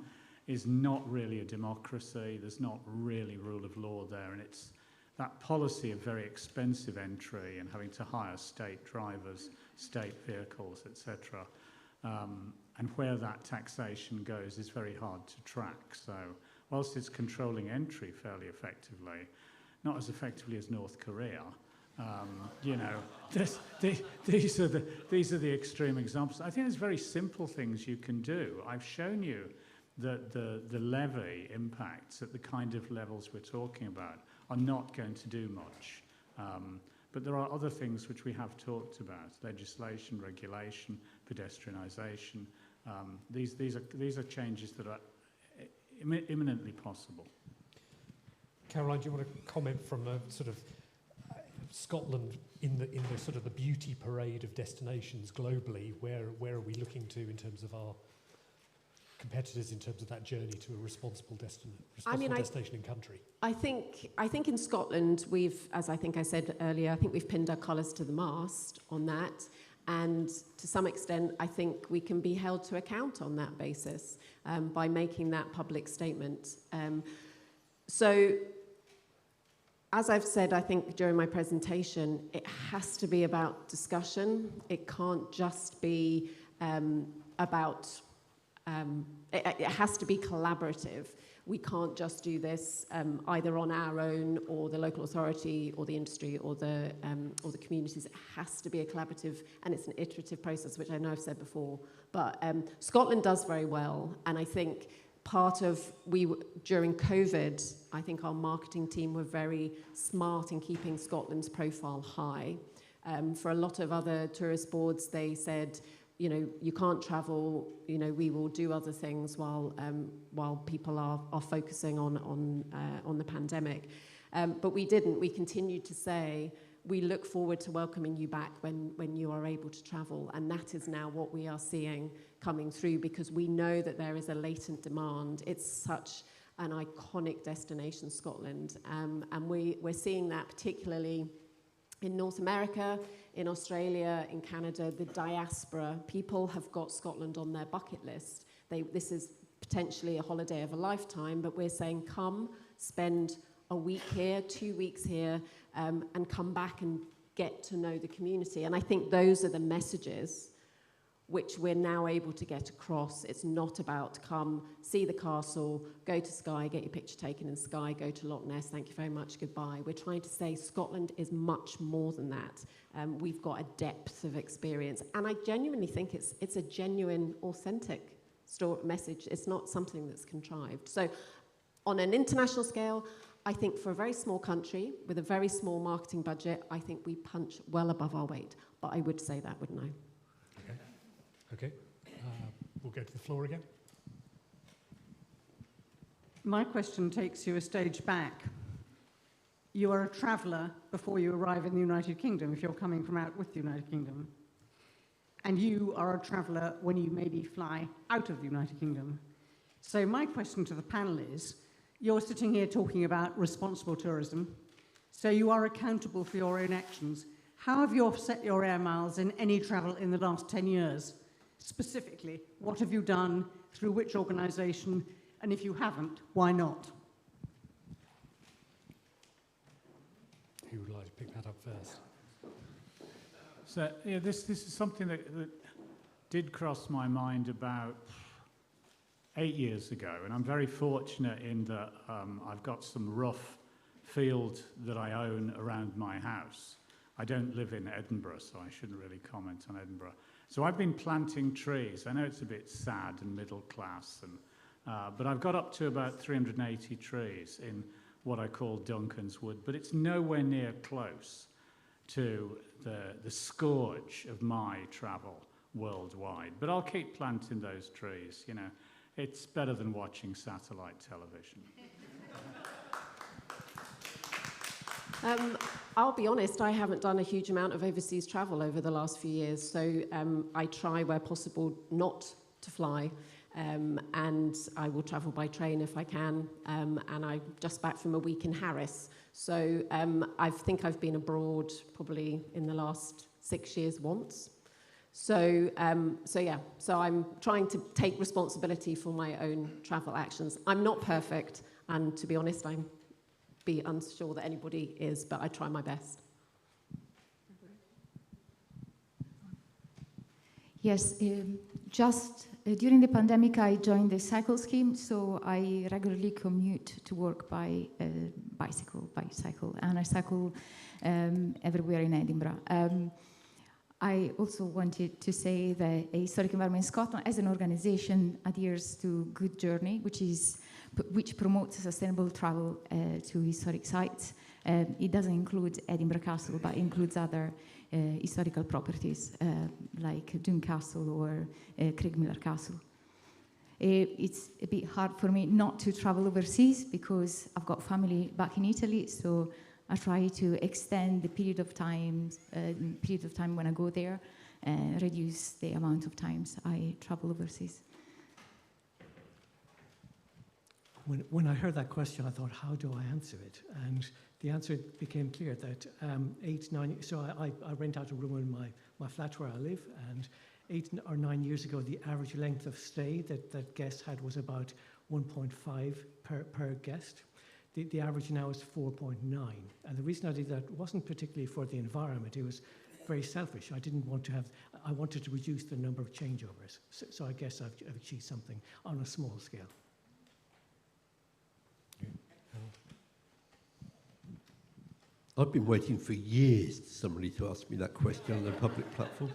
is not really a democracy. There's not really rule of law there, and it's that policy of very expensive entry and having to hire state drivers, state vehicles, etc. And where that taxation goes is very hard to track. So whilst it's controlling entry fairly effectively, not as effectively as North Korea, you know, these are the extreme examples. I think there's very simple things you can do. I've shown you that the levy impacts at the kind of levels we're talking about are not going to do much. But there are other things which we have talked about: legislation, regulation, pedestrianisation. These are changes that are imminently possible. Caroline, do you want to comment from a sort of Scotland in the sort of the beauty parade of destinations globally? Where are we looking to in terms of our competitors in terms of that journey to a responsible destination in country? I think in Scotland we've, as I think I said earlier, I think we've pinned our colours to the mast on that, and to some extent I think we can be held to account on that basis by making that public statement. So as I've said, I think during my presentation, it has to be about discussion. It can't just be about, it has to be collaborative. We can't just do this either on our own or the local authority or the industry or the communities. It has to be a collaborative, and it's an iterative process, which I know I've said before. But Scotland does very well, and I think part of, during COVID, I think our marketing team were very smart in keeping Scotland's profile high. For a lot of other tourist boards, they said, you know, you can't travel, you know, we will do other things while people are focusing on the pandemic. But we didn't. We continued to say, we look forward to welcoming you back when you are able to travel. And that is now what we are seeing coming through, because we know that there is a latent demand. It's such an iconic destination, Scotland. And we're seeing that particularly in North America, in Australia, in Canada. The diaspora, people have got Scotland on their bucket list. This is potentially a holiday of a lifetime, but we're saying come, spend a week here, 2 weeks here, and come back and get to know the community. And I think those are the messages which we're now able to get across. It's not about come, see the castle, go to Skye, get your picture taken in Skye, go to Loch Ness, thank you very much, goodbye. We're trying to say Scotland is much more than that. We've got a depth of experience. And I genuinely think it's a genuine, authentic message. It's not something that's contrived. So on an international scale, I think for a very small country with a very small marketing budget, I think we punch well above our weight. But I would say that, wouldn't I? Okay. We'll go to the floor again. My question takes you a stage back. You are a traveller before you arrive in the United Kingdom, if you're coming from out with the United Kingdom. And you are a traveller when you maybe fly out of the United Kingdom. So my question to the panel is, you're sitting here talking about responsible tourism, so you are accountable for your own actions. How have you offset your air miles in any travel in the last 10 years? Specifically, what have you done, through which organisation, and if you haven't, why not? Who would like to pick that up first? So yeah, this is something that did cross my mind about 8 years ago, and I'm very fortunate in that I've got some rough field that I own around my house. I don't live in Edinburgh, so I shouldn't really comment on Edinburgh. So I've been planting trees. I know it's a bit sad and middle class, but I've got up to about 380 trees in what I call Duncan's Wood, but it's nowhere near close to the scourge of my travel worldwide. But I'll keep planting those trees, you know. It's better than watching satellite television. I'll be honest, I haven't done a huge amount of overseas travel over the last few years, so I try where possible not to fly, and I will travel by train if I can, and I'm just back from a week in Harris, so I think I've been abroad probably in the last 6 years once. So I'm trying to take responsibility for my own travel actions. I'm not perfect, and to be honest, I'm unsure that anybody is, but I try my best. Yes, just during the pandemic, I joined the cycle scheme, so I regularly commute to work by bicycle, and I cycle everywhere in Edinburgh. I also wanted to say that Historic Environment Scotland, as an organisation, adheres to Good Journey, which promotes sustainable travel to historic sites. It doesn't include Edinburgh Castle, but includes other historical properties like Doune Castle or Craigmillar Castle. It's a bit hard for me not to travel overseas because I've got family back in Italy, so I try to extend the period of time when I go there, reduce the amount of times I travel overseas. When I heard that question, I thought, how do I answer it? And the answer became clear that 8, 9, so I rent out a room in my flat where I live, and 8 or 9 years ago, the average length of stay that guests had was about 1.5 per guest. The average now is 4.9. And the reason I did that wasn't particularly for the environment. It was very selfish. I wanted to reduce the number of changeovers. So I guess I've achieved something on a small scale. I've been waiting for years for somebody to ask me that question on a public platform.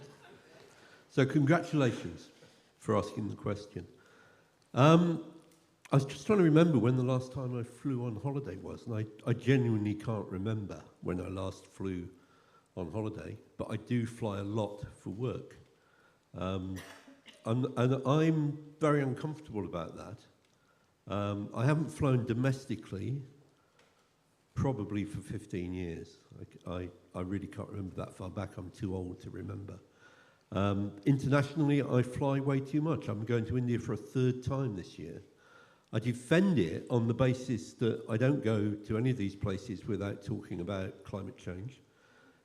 So congratulations for asking the question. I was just trying to remember when the last time I flew on holiday was, and I genuinely can't remember when I last flew on holiday, but I do fly a lot for work. And I'm very uncomfortable about that. I haven't flown domestically probably for 15 years. I really can't remember that far back. I'm too old to remember. Internationally, I fly way too much. I'm going to India for a third time this year. I defend it on the basis that I don't go to any of these places without talking about climate change.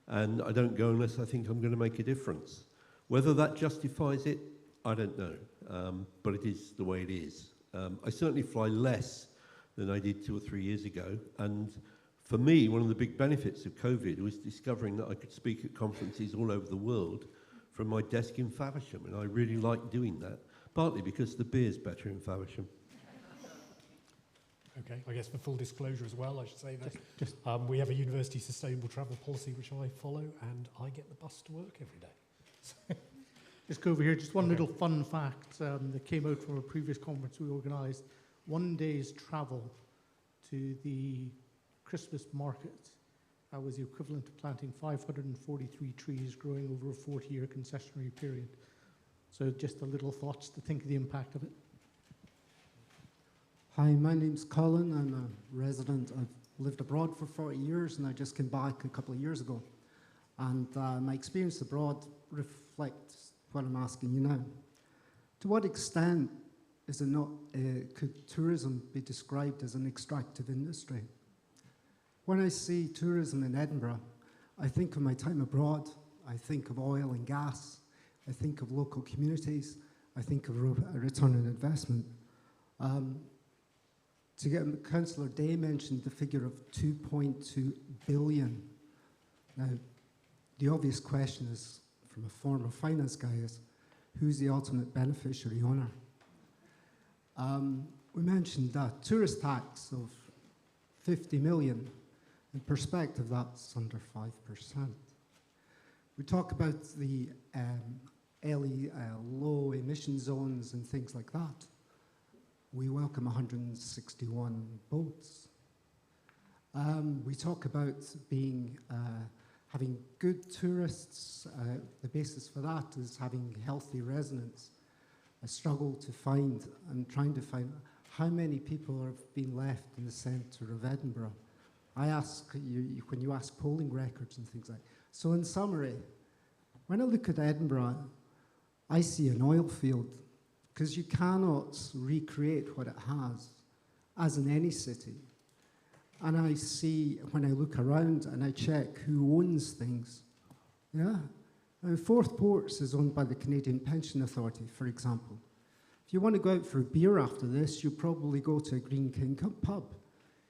And I don't go unless I think I'm going to make a difference. Whether that justifies it, I don't know. But it is the way it is. I certainly fly less than I did 2 or 3 years ago. And for me, one of the big benefits of COVID was discovering that I could speak at conferences all over the world from my desk in Faversham. And I really like doing that, partly because the beer's better in Faversham. Okay, I guess for full disclosure as well, I should say that we have a university sustainable travel policy which I follow, and I get the bus to work every day. Just go over here, just one little fun fact that came out from a previous conference we organised. 1 day's travel to the Christmas market was the equivalent of planting 543 trees growing over a 40-year concessionary period. So just a little thoughts to think of the impact of it. Hi, my name's Colin. I'm a resident. I've lived abroad for 40 years and I just came back a couple of years ago. And my experience abroad reflects what I'm asking you now. To what extent is it not, could tourism be described as an extractive industry? When I see tourism in Edinburgh, I think of my time abroad, I think of oil and gas, I think of local communities, I think of a return on investment. Councillor Day mentioned the figure of 2.2 billion. Now, the obvious question is, from a former finance guy, is who's the ultimate beneficiary owner? We mentioned that tourist tax of 50 million. In perspective, that's under 5%. We talk about the low emission zones and things like that. We welcome 161 boats. We talk about having good tourists. The basis for that is having healthy residents. I struggle to find, I'm trying to find how many people have been left in the centre of Edinburgh. I ask you, when you ask polling records and things like that. So in summary, when I look at Edinburgh, I see an oil field, because you cannot recreate what it has, as in any city. And I see, when I look around and I check who owns things, yeah. And Forth Ports is owned by the Canadian Pension Authority, for example. If you want to go out for a beer after this, you probably go to a Green King pub.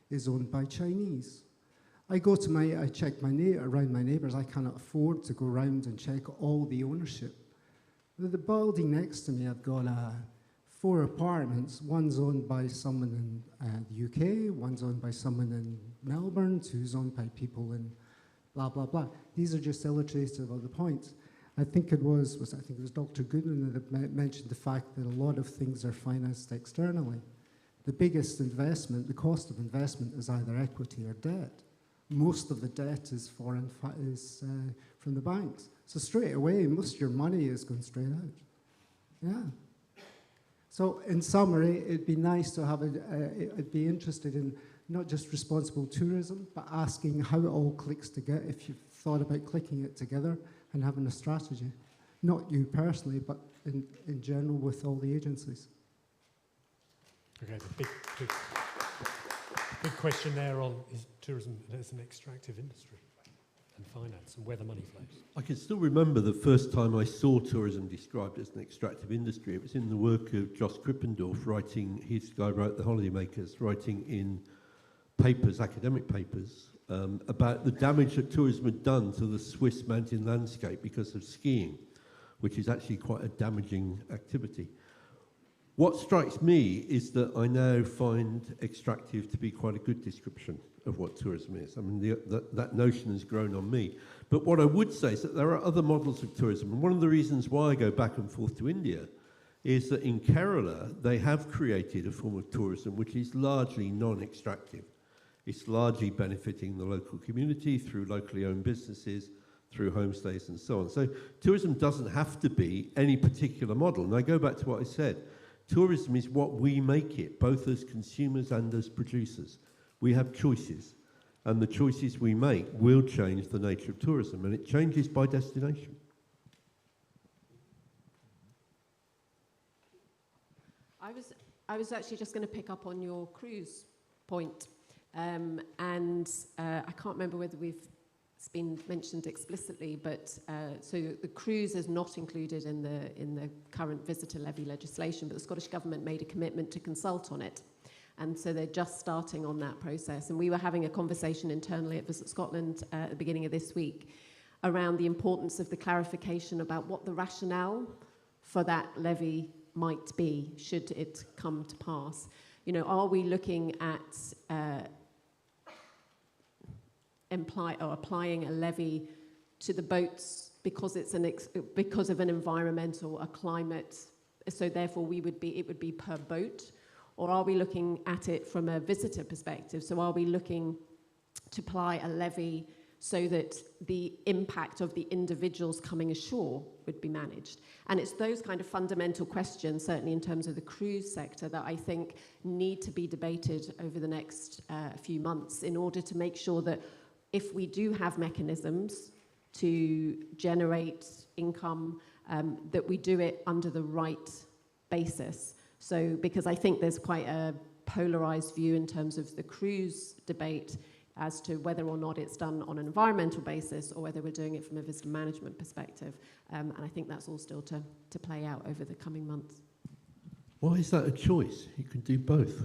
Is owned by Chinese. I check around my neighbours. I cannot afford to go around and check all the ownership. The building next to me, I've got 4 apartments. One's owned by someone in the UK, one's owned by someone in Melbourne, 2's owned by people in blah, blah, blah. These are just illustrative of the points. I think it was Dr. Goodwin that mentioned the fact that a lot of things are financed externally. The biggest investment, the cost of investment, is either equity or debt. Most of the debt is from the banks. So straight away, most of your money is going straight out. Yeah. So in summary, it'd be nice to have I'd be interested in not just responsible tourism, but asking how it all clicks together, if you've thought about clicking it together and having a strategy. Not you personally, but in general with all the agencies. Okay, the big question there on is tourism as an extractive industry and finance and where the money flows. I can still remember the first time I saw tourism described as an extractive industry. It was in the work of Joss Krippendorf, he's the guy who wrote The Holidaymakers, writing in papers, academic papers, about the damage that tourism had done to the Swiss mountain landscape because of skiing, which is actually quite a damaging activity. What strikes me is that I now find extractive to be quite a good description of what tourism is. I mean, that notion has grown on me. But what I would say is that there are other models of tourism, and one of the reasons why I go back and forth to India is that in Kerala, they have created a form of tourism which is largely non-extractive. It's largely benefiting the local community through locally owned businesses, through homestays and so on. So tourism doesn't have to be any particular model. And I go back to what I said. Tourism is what we make it, both as consumers and as producers. We have choices, and the choices we make will change the nature of tourism, and it changes by destination. I was actually just going to pick up on your cruise point, and I can't remember whether it's been mentioned explicitly, but so the cruise is not included in the current visitor levy legislation, but the Scottish Government made a commitment to consult on it. And so they're just starting on that process. And we were having a conversation internally at Visit Scotland at the beginning of this week around the importance of the clarification about what the rationale for that levy might be should it come to pass. You know, are we looking at applying a levy to the boats because it's because of an environmental, a climate, so therefore it would be per boat? Or are we looking at it from a visitor perspective? So are we looking to apply a levy so that the impact of the individuals coming ashore would be managed? And it's those kind of fundamental questions, certainly in terms of the cruise sector, that I think need to be debated over the next few months in order to make sure that if we do have mechanisms to generate income, that we do it under the right basis. So, because I think there's quite a polarized view in terms of the cruise debate as to whether or not it's done on an environmental basis or whether we're doing it from a visitor management perspective. And I think that's all still to play out over the coming months. Why is that a choice? You can do both.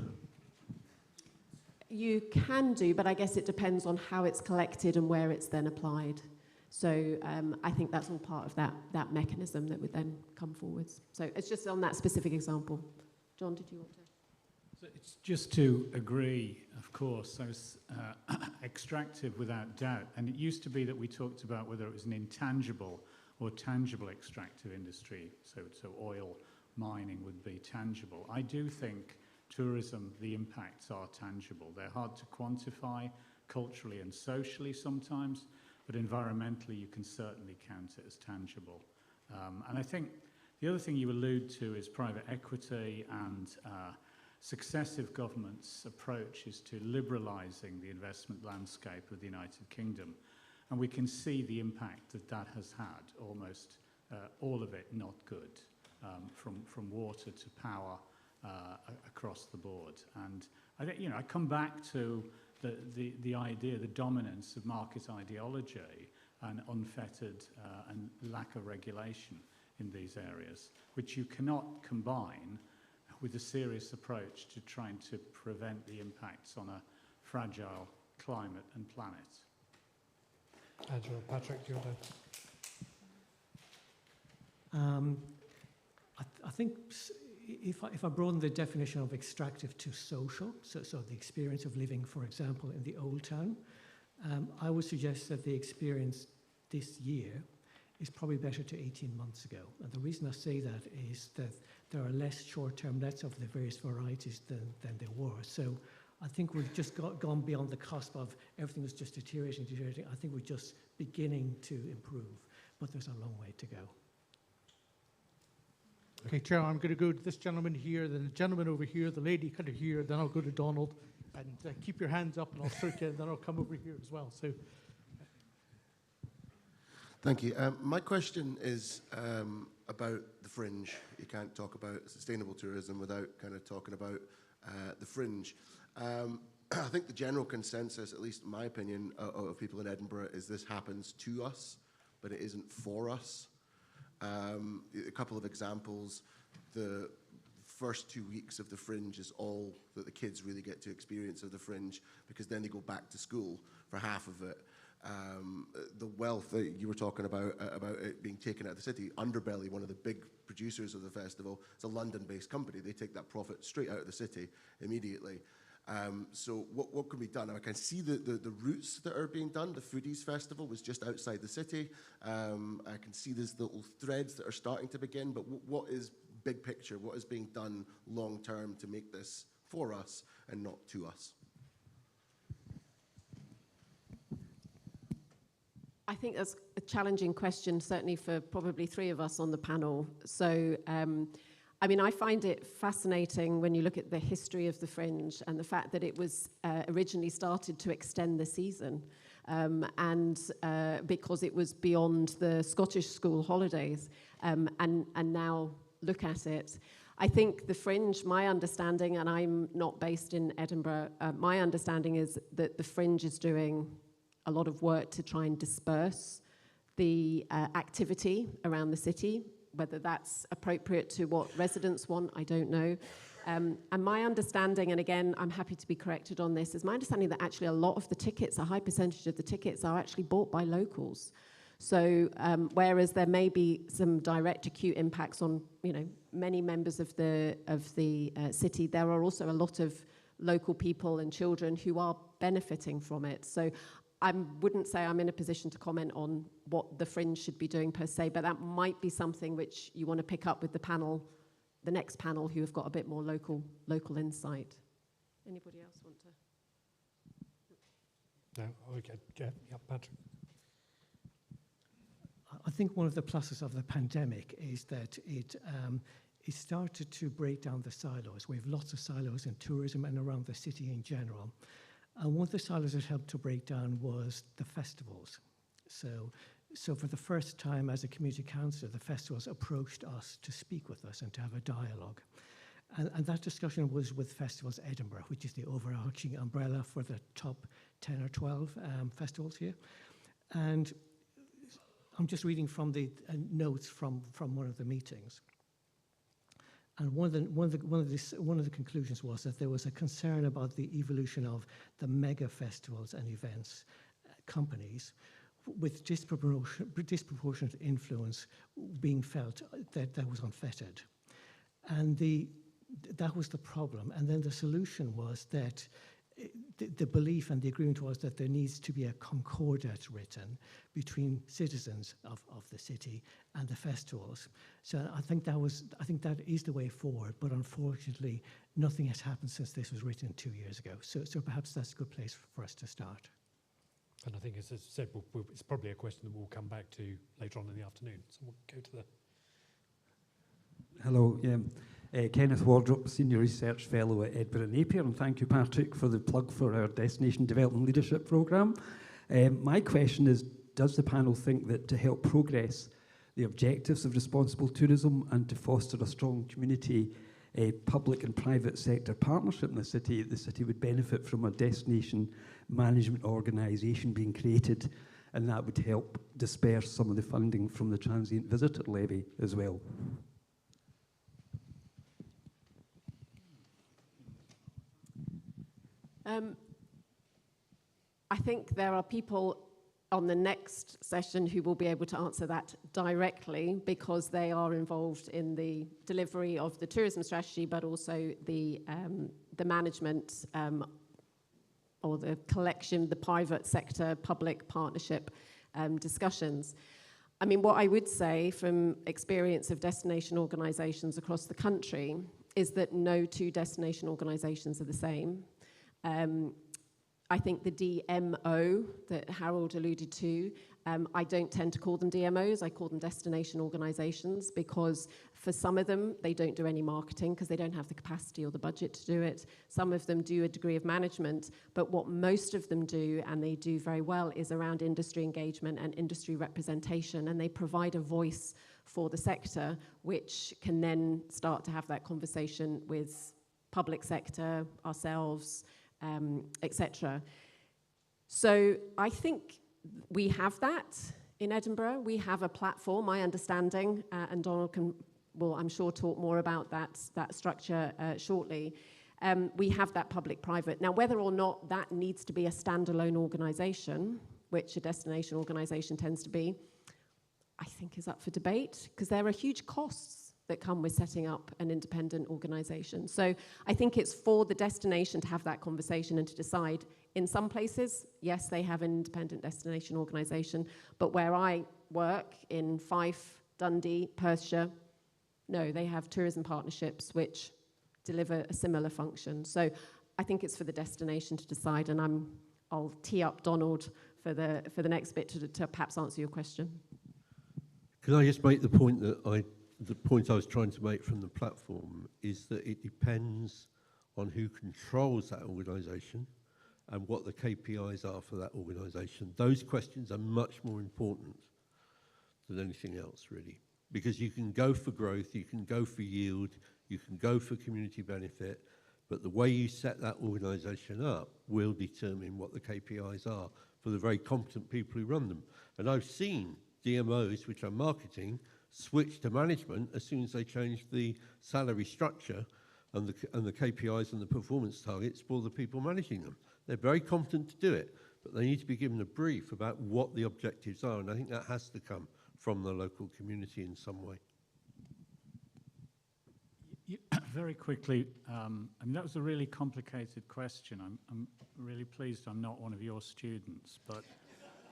You can do, but I guess it depends on how it's collected and where it's then applied. So I think that's all part of that mechanism that would then come forwards. So it's just on that specific example. John, did you want to? So it's just to agree, of course, so it's extractive without doubt. And it used to be that we talked about whether it was an intangible or tangible extractive industry. So oil mining would be tangible. I do think tourism, the impacts are tangible. They're hard to quantify culturally and socially sometimes, but environmentally you can certainly count it as tangible. And I think the other thing you allude to is private equity and successive governments' approaches to liberalising the investment landscape of the United Kingdom. And we can see the impact that has had, almost all of it not good, from water to power across the board. And I think, I come back to the idea, the dominance of market ideology and unfettered and lack of regulation in these areas, which you cannot combine with a serious approach to trying to prevent the impacts on a fragile climate and planet. Angela, Patrick, do you want to? I think if I broaden the definition of extractive to social, so the experience of living, for example, in the Old Town, I would suggest that the experience this year is probably better to 18 months ago. And the reason I say that is that there are less short-term lets of the various varieties than there were. So I think we've just gone beyond the cusp of everything was just deteriorating. I think we're just beginning to improve, but there's a long way to go. Okay, Chair, I'm going to go to this gentleman here, then the gentleman over here, the lady kind of here, then I'll go to Donald, and keep your hands up and I'll stroke you, and then I'll come over here as well. So. Thank you. My question is about the fringe. You can't talk about sustainable tourism without kind of talking about the fringe. I think the general consensus, at least in my opinion, of people in Edinburgh is this happens to us, but it isn't for us. A couple of examples. The first 2 weeks of the Fringe is all that the kids really get to experience of the Fringe, because then they go back to school for half of it. The wealth that you were talking about it being taken out of the city, Underbelly, one of the big producers of the festival, it's a London-based company. They take that profit straight out of the city immediately. So what can be done? I can see the routes that are being done. The Foodies Festival was just outside the city. I can see these little threads that are starting to begin, but what is big picture? What is being done long term to make this for us and not to us? I think that's a challenging question, certainly for probably three of us on the panel. So, I mean, I find it fascinating when you look at the history of the Fringe and the fact that it was originally started to extend the season, and because it was beyond the Scottish school holidays, and now look at it. I think the Fringe, my understanding, and I'm not based in Edinburgh, my understanding is that the Fringe is doing a lot of work to try and disperse the activity around the city. Whether that's appropriate to what residents want, I don't know. And my understanding, and again, I'm happy to be corrected on this, is my understanding that actually a lot of the tickets, a high percentage of the tickets are actually bought by locals. So whereas there may be some direct acute impacts on, you know, many members of the city, there are also a lot of local people and children who are benefiting from it. So I wouldn't say I'm in a position to comment on what the Fringe should be doing per se, but that might be something which you want to pick up with the panel, the next panel, who have got a bit more local insight. Anybody else want to? No, okay, yeah, Patrick. I think one of the pluses of the pandemic is that it started to break down the silos. We have lots of silos in tourism and around the city in general. And one of the silos it helped to break down was the festivals. So for the first time as a community council, the festivals approached us to speak with us and to have a dialogue. And that discussion was with Festivals Edinburgh, which is the overarching umbrella for the top 10 or 12 festivals here. And I'm just reading from the notes from one of the meetings. And one of the conclusions was that there was a concern about the evolution of the mega festivals and events companies with disproportionate influence being felt that was unfettered. And that was the problem. And then the solution was that the belief and the agreement was that there needs to be a concordat written between citizens of the city and the festivals. So I think that is the way forward, but unfortunately nothing has happened since this was written 2 years ago. So perhaps that's a good place for us to start. And I think, as I said, it's probably a question that we'll come back to later on in the afternoon. So we'll go to the... Hello, Kenneth Wardrop, Senior Research Fellow at Edinburgh Napier, and thank you, Patrick, for the plug for our Destination Development Leadership Programme. My question is, does the panel think that to help progress the objectives of responsible tourism and to foster a strong community, public and private sector partnership in the city would benefit from a destination management organisation being created, and that would help disperse some of the funding from the transient visitor levy as well? I think there are people on the next session who will be able to answer that directly, because they are involved in the delivery of the tourism strategy, but also the management or the collection, the private sector, public partnership discussions. I mean, what I would say from experience of destination organisations across the country is that no two destination organisations are the same. I think the DMO that Harold alluded to, I don't tend to call them DMOs, I call them destination organisations, because for some of them, they don't do any marketing because they don't have the capacity or the budget to do it. Some of them do a degree of management, but what most of them do, and they do very well, is around industry engagement and industry representation, and they provide a voice for the sector, which can then start to have that conversation with public sector, ourselves, etc. So I think we have that in Edinburgh. We have a platform, my understanding, and Donald can will, I'm sure, talk more about that structure shortly. We have that public-private. Now, whether or not that needs to be a standalone organisation, which a destination organisation tends to be, I think is up for debate, because there are huge costs that come with setting up an independent organisation. So I think it's for the destination to have that conversation and to decide. In some places, yes, they have an independent destination organisation, but where I work in Fife, Dundee, Perthshire, no, they have tourism partnerships which deliver a similar function. So I think it's for the destination to decide, and I'll tee up Donald for the next bit to perhaps answer your question. Can I just make the point that the point I was trying to make from the platform is that it depends on who controls that organisation and what the KPIs are for that organisation. Those questions are much more important than anything else, really, because you can go for growth, you can go for yield, you can go for community benefit, but the way you set that organisation up will determine what the KPIs are for the very competent people who run them. And I've seen DMOs, which are marketing, switch to management as soon as they change the salary structure and the KPIs and the performance targets for the people managing them. They're very competent to do it, but they need to be given a brief about what the objectives are, and I think that has to come from the local community in some way. Very quickly, I mean, that was a really complicated question. I'm really pleased I'm not one of your students, but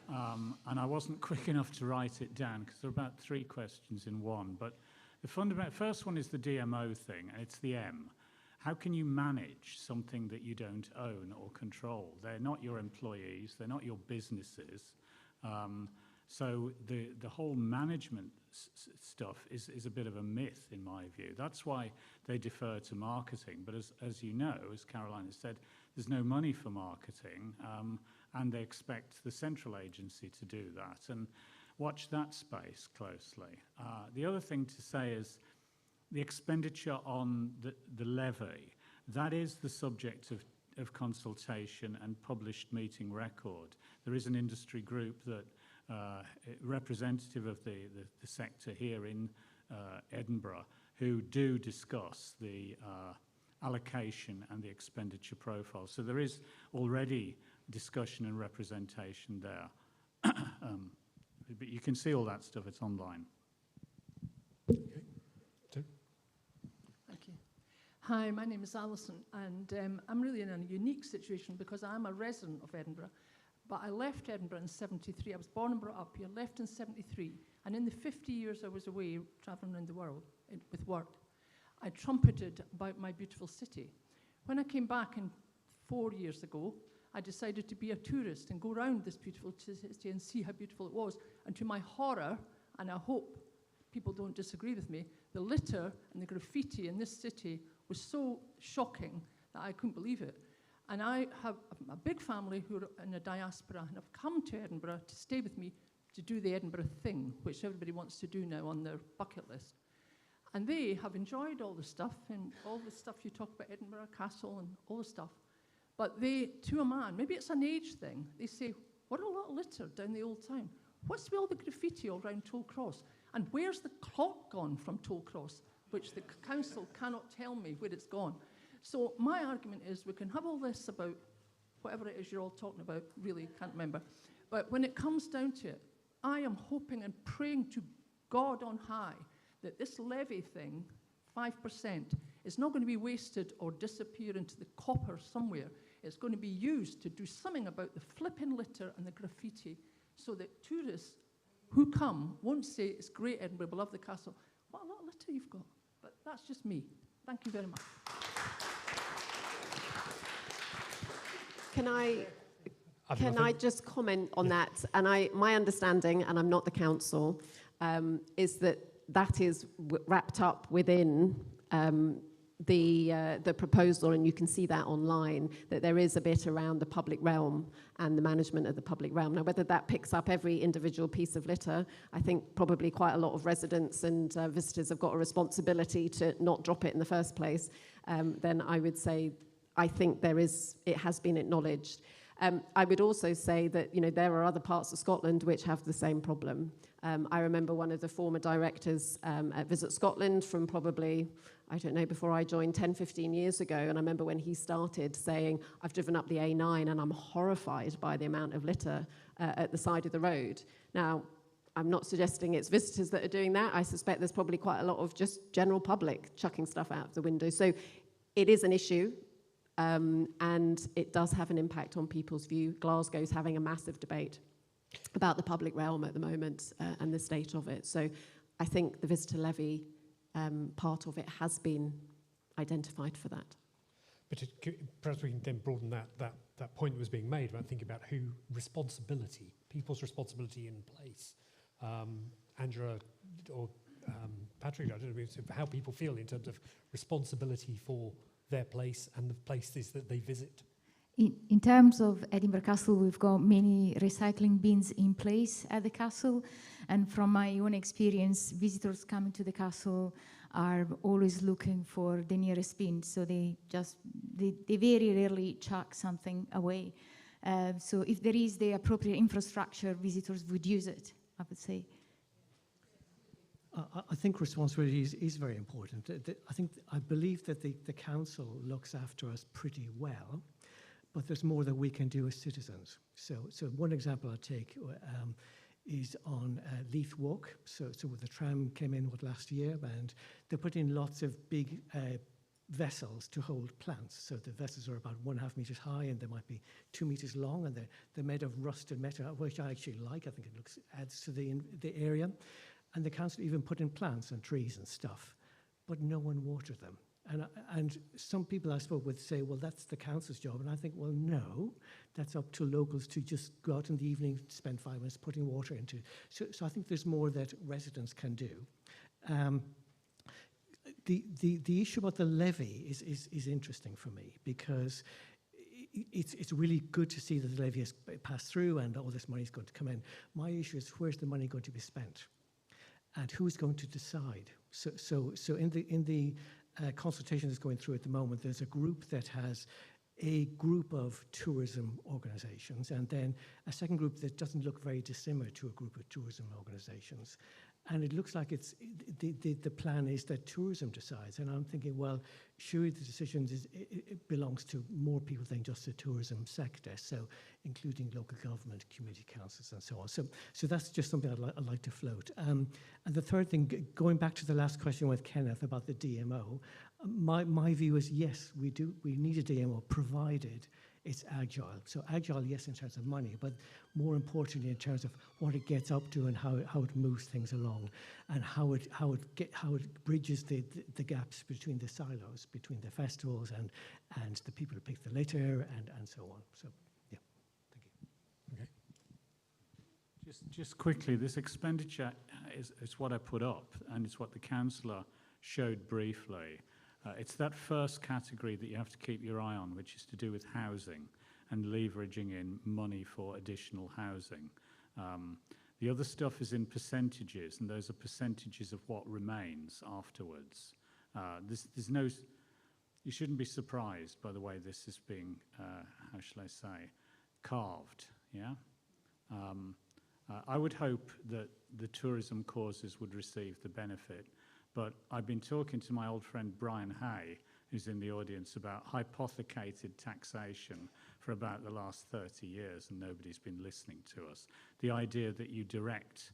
and I wasn't quick enough to write it down because there are about 3 questions in one. But the fundamental first one is the DMO thing, and it's the M. How can you manage something that you don't own or control? They're not your employees, they're not your businesses. So the whole management stuff is a bit of a myth in my view. That's why they defer to marketing. But as you know, as Caroline has said, there's no money for marketing, and they expect the central agency to do that. And watch that space closely. The other thing to say is the expenditure on the levy. That is the subject of consultation and published meeting record. There is an industry group that representative of the sector here in Edinburgh who do discuss the allocation and the expenditure profile. So there is already discussion and representation there. But you can see all that stuff, it's online. Okay. Thank you. Hi, my name is Alison, and I'm really in a unique situation because I'm a resident of Edinburgh. But I left Edinburgh in 73. I was born and brought up here, left in 73. And in the 50 years I was away traveling around the world with work, I trumpeted about my beautiful city. When I came back 4 years ago, I decided to be a tourist and go around this beautiful city and see how beautiful it was. And to my horror, and I hope people don't disagree with me, the litter and the graffiti in this city was so shocking that I couldn't believe it. And I have a big family who are in the diaspora and have come to Edinburgh to stay with me to do the Edinburgh thing, which everybody wants to do now on their bucket list. And they have enjoyed all the stuff and all the stuff you talk about, Edinburgh Castle and all the stuff. But they, to a man, maybe it's an age thing, they say, what a lot of litter down the old town. What's with all the graffiti all around Toll Cross? And where's the clock gone from Toll Cross, which the council cannot tell me where it's gone? So my argument is we can have all this about whatever it is you're all talking about, really can't remember. But when it comes down to it, I am hoping and praying to God on high that this levy thing, 5%, is not going to be wasted or disappear into the copper somewhere. It's going to be used to do something about the flipping litter and the graffiti so that tourists who come won't say, it's great Edinburgh, we love the castle. What a lot of litter you've got. But that's just me. Thank you very much. Can I just comment on that? And my understanding, and I'm not the council, is that is wrapped up within the proposal, and you can see that online, that there is a bit around the public realm and the management of the public realm. Now, whether that picks up every individual piece of litter, I think probably quite a lot of residents and visitors have got a responsibility to not drop it in the first place. Then I would say I think it has been acknowledged. I would also say that, you know, there are other parts of Scotland which have the same problem. I remember one of the former directors at Visit Scotland from probably, I don't know, before I joined 10, 15 years ago. And I remember when he started saying, I've driven up the A9 and I'm horrified by the amount of litter at the side of the road. Now, I'm not suggesting it's visitors that are doing that. I suspect there's probably quite a lot of just general public chucking stuff out of the window. So it is an issue, and it does have an impact on people's view. Glasgow's having a massive debate about the public realm at the moment and the state of it. So I think the visitor levy part of it has been identified for that. But perhaps we can then broaden that point that was being made about thinking about people's responsibility in place. Angela or Patrick, I don't know how people feel in terms of responsibility for their place and the places that they visit. In terms of Edinburgh Castle, we've got many recycling bins in place at the castle. And from my own experience, visitors coming to the castle are always looking for the nearest bin. So they very rarely chuck something away. So if there is the appropriate infrastructure, visitors would use it, I would say. I think responsibility is very important. I believe that the council looks after us pretty well, but there's more that we can do as citizens. So one example I'll take is on Leith Walk. So the tram came in last year, and they put in lots of big vessels to hold plants. So the vessels are about 1.5 meters high, and they might be 2 meters long, and they're made of rusted metal, which I actually like. I think it adds to the area. And the council even put in plants and trees and stuff, but no one watered them. And some people I spoke with say, well, that's the council's job. And I think, well, no, that's up to locals to just go out in the evening, spend 5 minutes putting water into. So I think there's more that residents can do. The issue about the levy is interesting for me, because it's really good to see that the levy has passed through and all this money is going to come in. My issue is, where's the money going to be spent? And who's going to decide? So in the consultation that's going through at the moment, there's a group that has a group of tourism organisations, and then a second group that doesn't look very dissimilar to a group of tourism organisations. And it looks like the plan is that tourism decides. And I'm thinking, well, surely the decision it belongs to more people than just the tourism sector, so including local government, community councils, and so on. So that's just something I'd like to float. And the third thing, going back to the last question with Kenneth about the DMO, my view is yes, we need a DMO, provided it's agile. So agile, yes, in terms of money, but more importantly in terms of what it gets up to and how it moves things along, and how it bridges the gaps between the silos, between the festivals and the people who pick the litter and so on. So yeah, thank you. Okay. Just quickly, this expenditure is what I put up, and it's what the councillor showed briefly. It's that first category that you have to keep your eye on, which is to do with housing and leveraging in money for additional housing. The other stuff is in percentages, and those are percentages of what remains afterwards. You shouldn't be surprised by the way this is being, how shall I say, carved, yeah? I would hope that the tourism causes would receive the benefit. But I've been talking to my old friend Brian Hay, who's in the audience, about hypothecated taxation for about the last 30 years, and nobody's been listening to us. The idea that you direct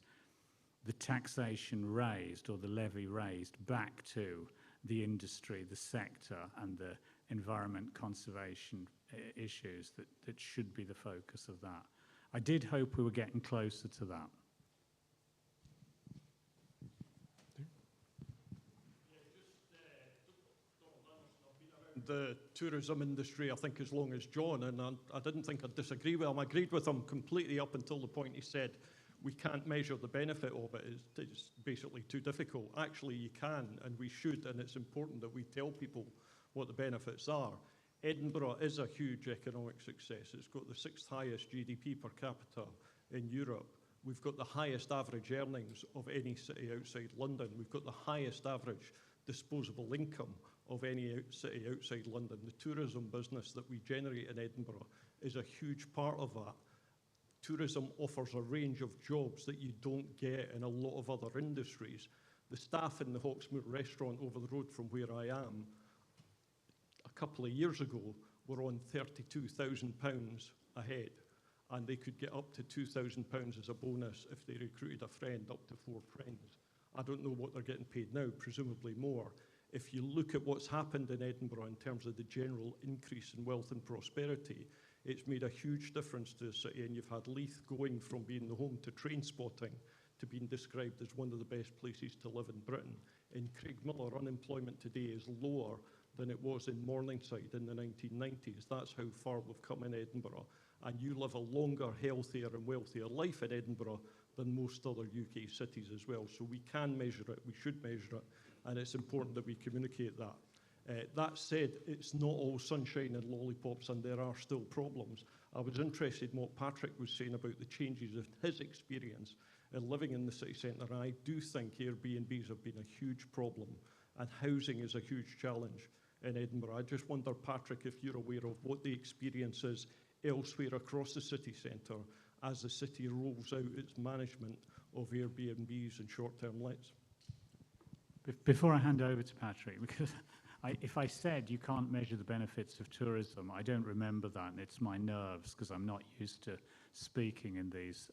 the taxation raised or the levy raised back to the industry, the sector, and the environment conservation issues, that should be the focus of that. I did hope we were getting closer to that. The tourism industry, I think, as long as John, and I didn't think I'd disagree with him. I agreed with him completely up until the point he said we can't measure the benefit of it. It's basically too difficult. Actually, you can, and we should, and it's important that we tell people what the benefits are. Edinburgh is a huge economic success. It's got the 6th highest GDP per capita in Europe. We've got the highest average earnings of any city outside London. We've got the highest average disposable income of any city outside London. The tourism business that we generate in Edinburgh is a huge part of that. Tourism offers a range of jobs that you don't get in a lot of other industries. The staff in the Hawksmoor restaurant over the road from where I am, a couple of years ago, were on £32,000 a head, and they could get up to £2,000 as a bonus if they recruited a friend, up to 4 friends. I don't know what they're getting paid now, presumably more. If you look at what's happened in Edinburgh in terms of the general increase in wealth and prosperity, it's made a huge difference to the city, and you've had Leith going from being the home to train spotting to being described as one of the best places to live in Britain. In Craigmillar, unemployment today is lower than it was in Morningside in the 1990s. That's how far we've come in Edinburgh. And you live a longer, healthier and wealthier life in Edinburgh than most other UK cities as well. So we can measure it, we should measure it, and it's important that we communicate that. That said, it's not all sunshine and lollipops, and there are still problems. I was interested in what Patrick was saying about the changes of his experience in living in the city centre. I do think Airbnbs have been a huge problem, and housing is a huge challenge in Edinburgh. I just wonder, Patrick, if you're aware of what the experience is elsewhere across the city centre as the city rolls out its management of Airbnbs and short-term lets. Before I hand over to Patrick, because if I said you can't measure the benefits of tourism, I don't remember that, and it's my nerves because I'm not used to speaking in these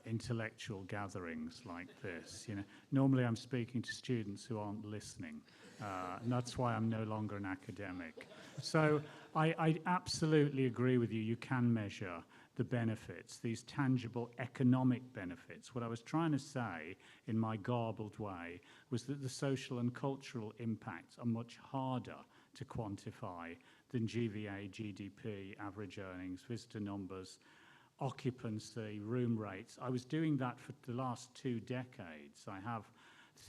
intellectual gatherings like this. You know, normally I'm speaking to students who aren't listening, and that's why I'm no longer an academic. So I absolutely agree with you. You can measure the benefits, these tangible economic benefits. What I was trying to say in my garbled way was that the social and cultural impacts are much harder to quantify than GVA, GDP, average earnings, visitor numbers, occupancy, room rates. I was doing that for the last 2 decades. I have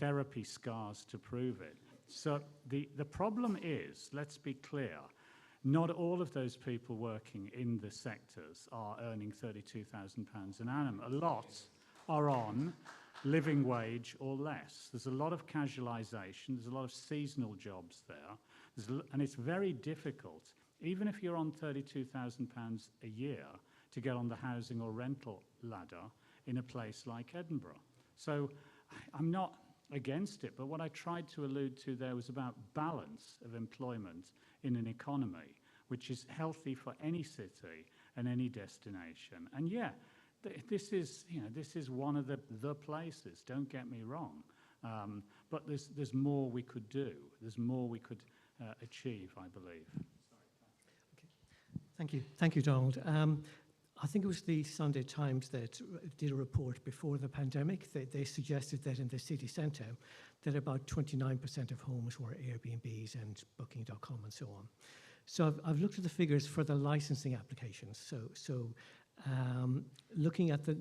therapy scars to prove it. So the problem is, let's be clear, not all of those people working in the sectors are earning £32,000 an annum. A lot are on living wage or less. There's a lot of casualisation. There's a lot of seasonal jobs there. And it's very difficult, even if you're on £32,000 a year, to get on the housing or rental ladder in a place like Edinburgh. So I'm not against it, but what I tried to allude to there was about balance of employment in an economy which is healthy for any city and any destination. And yeah, this is one of the places, don't get me wrong, but there's more we could do. There's more we could achieve, I believe. Okay. Thank you, Donald. I think it was the Sunday Times that did a report before the pandemic. They suggested that in the city centre that about 29% of homes were Airbnbs and Booking.com and so on. So I've looked at the figures for the licensing applications. So looking at the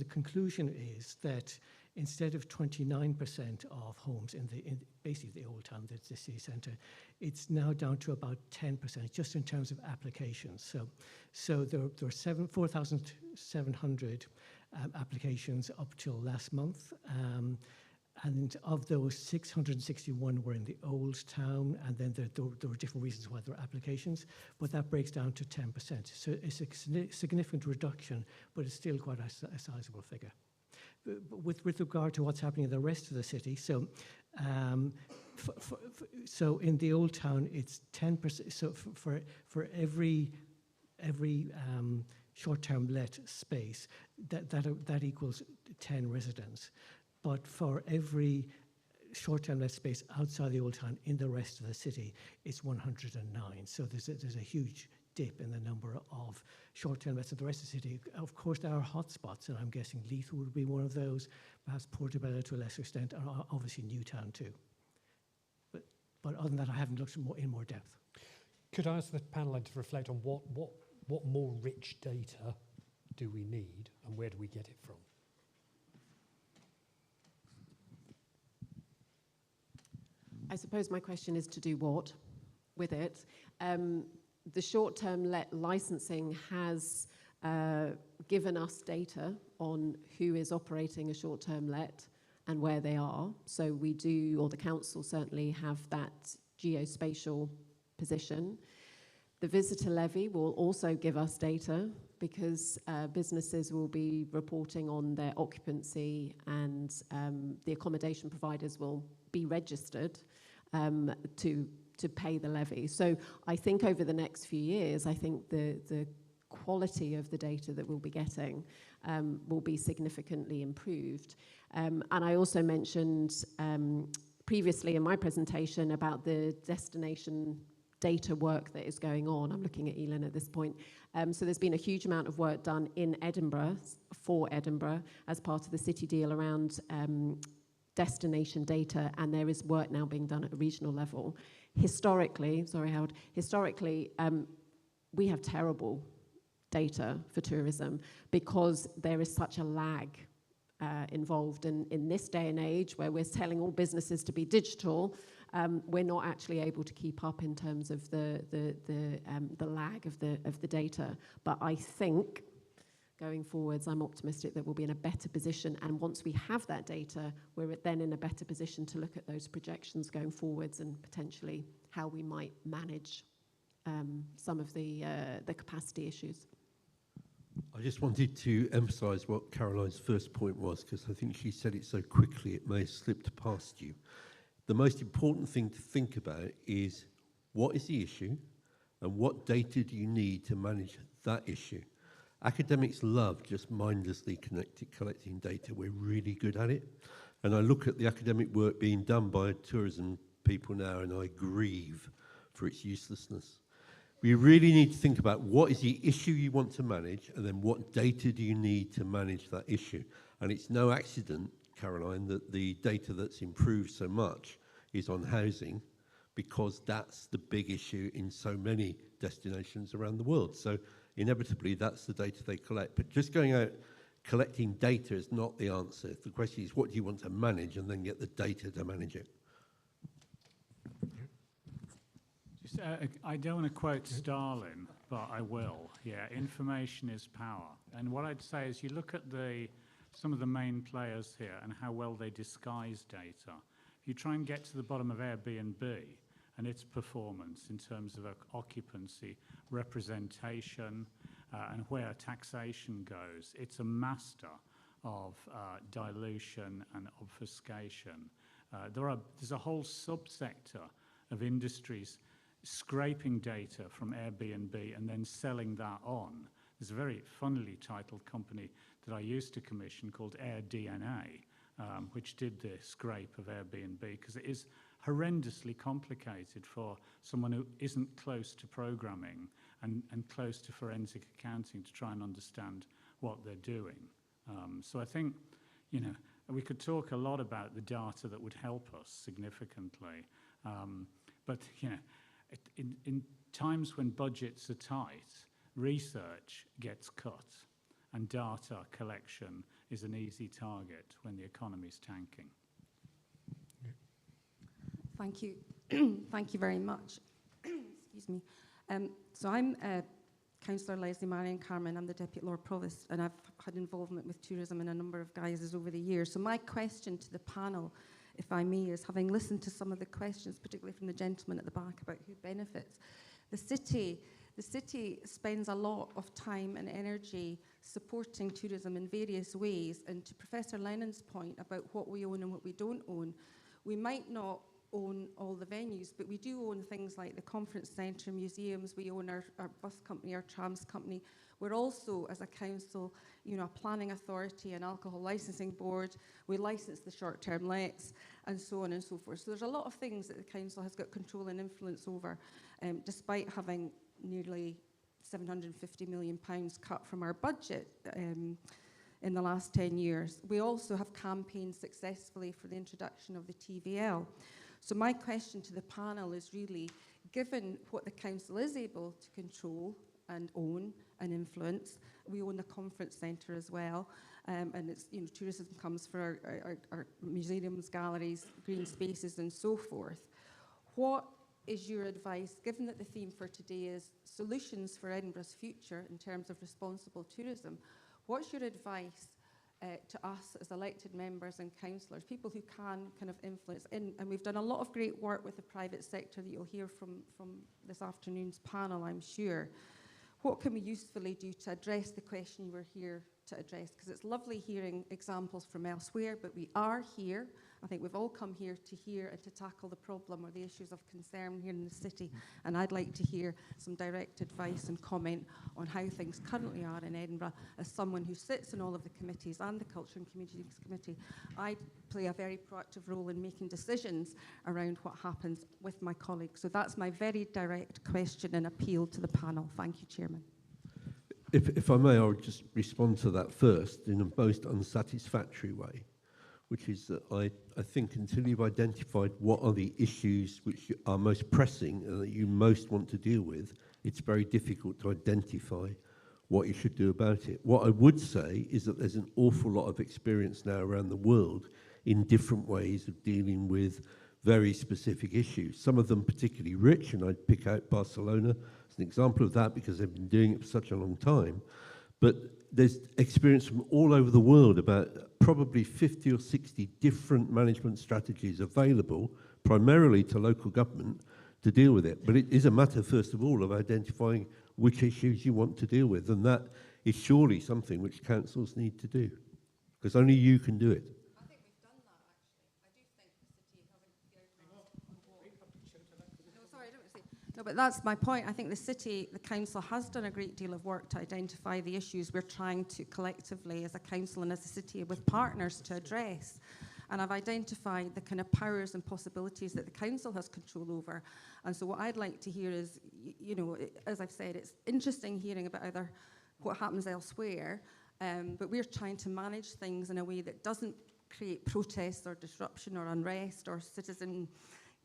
conclusion is that instead of 29% of homes in basically the old town, the city centre, it's now down to about 10%, just in terms of applications. So there were 4,700 applications up till last month. And of those, 661 were in the old town, and then there were different reasons why there were applications, but that breaks down to 10%. So it's a significant reduction, but it's still quite a sizable figure. With regard to what's happening in the rest of the city, so in the old town, it's 10%. So for every short-term let space, that equals 10 residents. But for every short-term let space outside the old town in the rest of the city, it's 109. So there's a huge dip in the number of short-term lets in the rest of the city. Of course, there are hotspots, and I'm guessing Leith would be one of those, perhaps Portobello to a lesser extent, and obviously Newtown too. But other than that, I haven't looked in more depth. Could I ask the panel to reflect on what more rich data do we need, and where do we get it from? I suppose my question is to do what with it? The short-term let licensing has given us data on who is operating a short-term let and where they are. So we do, or the council certainly, have that geospatial position. The visitor levy will also give us data, because businesses will be reporting on their occupancy, and the accommodation providers will be registered to pay the levy. So I think over the next few years, I think the quality of the data that we'll be getting will be significantly improved. And I also mentioned previously in my presentation about the destination data work that is going on. I'm looking at Elin at this point. So there's been a huge amount of work done in Edinburgh, for Edinburgh, as part of the city deal around destination data, and there is work now being done at a regional level. Historically, sorry Howard, historically we have terrible data for tourism because there is such a lag involved in this day and age where we're telling all businesses to be digital. We're not actually able to keep up in terms of the lag of the data. But I think going forwards, I'm optimistic that we'll be in a better position. And once we have that data, we're then in a better position to look at those projections going forwards and potentially how we might manage some of the capacity issues. I just wanted to emphasise what Caroline's first point was, because I think she said it so quickly it may have slipped past you. The most important thing to think about is what is the issue and what data do you need to manage that issue. Academics love just mindlessly collecting data. We're really good at it. And I look at the academic work being done by tourism people now and I grieve for its uselessness. We really need to think about what is the issue you want to manage and then what data do you need to manage that issue. And it's no accident, Caroline, that the data that's improved so much is on housing, because that's the big issue in so many destinations around the world. So inevitably that's the data they collect. But just going out collecting data is not the answer. The question is, what do you want to manage, and then get the data to manage it. I don't want to quote Stalin, but I will. Yeah, information is power. And what I'd say is you look at some of the main players here and how well they disguise data. If you try and get to the bottom of Airbnb and its performance in terms of occupancy, representation, and where taxation goes, it's a master of dilution and obfuscation. There's a whole subsector of industries scraping data from Airbnb and then selling that on. There's a very funnily titled company that I used to commission called AirDNA, which did the scrape of Airbnb, because it is horrendously complicated for someone who isn't close to programming and close to forensic accounting to try and understand what they're doing. So I think, we could talk a lot about the data that would help us significantly, but in times when budgets are tight, research gets cut and data collection is an easy target when the economy's tanking. Thank you. Thank you very much. Excuse me. So I'm Councillor Leslie Marion Carmen. I'm the Deputy Lord Provost, and I've had involvement with tourism in a number of guises over the years. So my question to the panel, if I may, is, having listened to some of the questions, particularly from the gentleman at the back about who benefits, the city spends a lot of time and energy supporting tourism in various ways. And to Professor Lennon's point about what we own and what we don't own, we might not own all the venues, but we do own things like the conference centre, museums. We own our bus company, our trams company. We're also, as a council, a planning authority, an alcohol licensing board. We license the short-term lets, and so on and so forth. So there's a lot of things that the council has got control and influence over, despite having nearly £750 million cut from our budget in the last 10 years. We also have campaigned successfully for the introduction of the TVL. So my question to the panel is really, given what the council is able to control and own and influence, we own the conference centre as well, and it's, tourism comes for our museums, galleries, green spaces and so forth. What is your advice, given that the theme for today is solutions for Edinburgh's future in terms of responsible tourism? What's your advice to us as elected members and councillors, people who can kind of influence. And we've done a lot of great work with the private sector that you'll hear from this afternoon's panel, I'm sure. What can we usefully do to address the question you were here to address? Because it's lovely hearing examples from elsewhere, but we are here. I think we've all come here to hear and to tackle the problem or the issues of concern here in the city. And I'd like to hear some direct advice and comment on how things currently are in Edinburgh. As someone who sits in all of the committees and the Culture and Communities Committee, I play a very proactive role in making decisions around what happens with my colleagues. So that's my very direct question and appeal to the panel. Thank you, Chairman. If I may, I'll just respond to that first in a most unsatisfactory way, which is that I think until you've identified what are the issues which are most pressing and that you most want to deal with, it's very difficult to identify what you should do about it. What I would say is that there's an awful lot of experience now around the world in different ways of dealing with very specific issues, some of them particularly rich, and I'd pick out Barcelona as an example of that because they've been doing it for such a long time. But there's experience from all over the world about probably 50 or 60 different management strategies available, primarily to local government, to deal with it. But it is a matter, first of all, of identifying which issues you want to deal with, and that is surely something which councils need to do, because only you can do it. I think we've done that, actually. I do think the city hasn't. No, sorry, I don't want to say. No, but that's my point. I think the city, the council has done a great deal of work to identify the issues we're trying to collectively, as a council and as a city, with partners to address. And I've identified the kind of powers and possibilities that the council has control over. And so what I'd like to hear is, you know, as I've said, it's interesting hearing about what happens elsewhere, but we're trying to manage things in a way that doesn't create protests or disruption or unrest or citizen,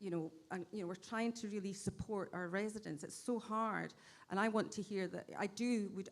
we're trying to really support our residents. It's so hard. And I want to hear that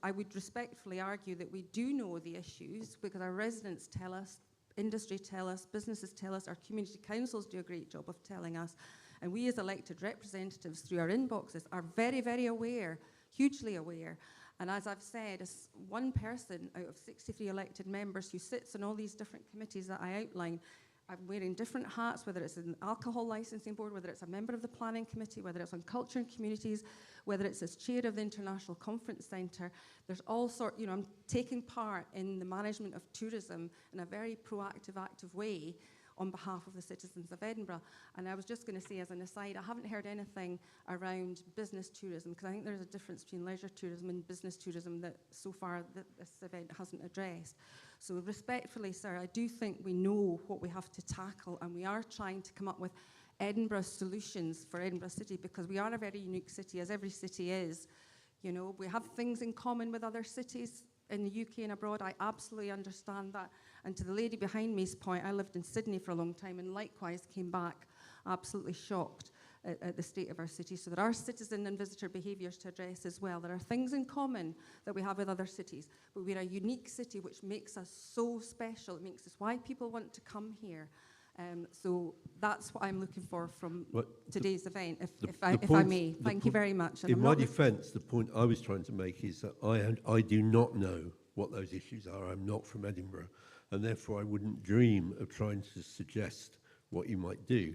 I would respectfully argue that we do know the issues because our residents tell us, industry tell us, businesses tell us, our community councils do a great job of telling us. And we as elected representatives through our inboxes are very, very aware, hugely aware. And as I've said, as one person out of 63 elected members who sits on all these different committees that I outlined, I'm wearing different hats, whether it's an alcohol licensing board, whether it's a member of the planning committee, whether it's on culture and communities, whether it's as chair of the International Conference Centre. There's all sorts, I'm taking part in the management of tourism in a very proactive, active way on behalf of the citizens of Edinburgh. And I was just going to say as an aside, I haven't heard anything around business tourism, because I think there's a difference between leisure tourism and business tourism that so far this event hasn't addressed. So respectfully, sir, I do think we know what we have to tackle, and we are trying to come up with Edinburgh solutions for Edinburgh City, because we are a very unique city, as every city is. We have things in common with other cities in the UK and abroad. I absolutely understand that. And to the lady behind me's point, I lived in Sydney for a long time and likewise came back absolutely shocked at the state of our city. So there are citizen and visitor behaviours to address as well. There are things in common that we have with other cities, but we're a unique city, which makes us so special. It makes us why people want to come here. So that's what I'm looking for from today's event, if I may. Thank you very much. And in my defence, the point I was trying to make is that I do not know what those issues are. I'm not from Edinburgh, and therefore I wouldn't dream of trying to suggest what you might do.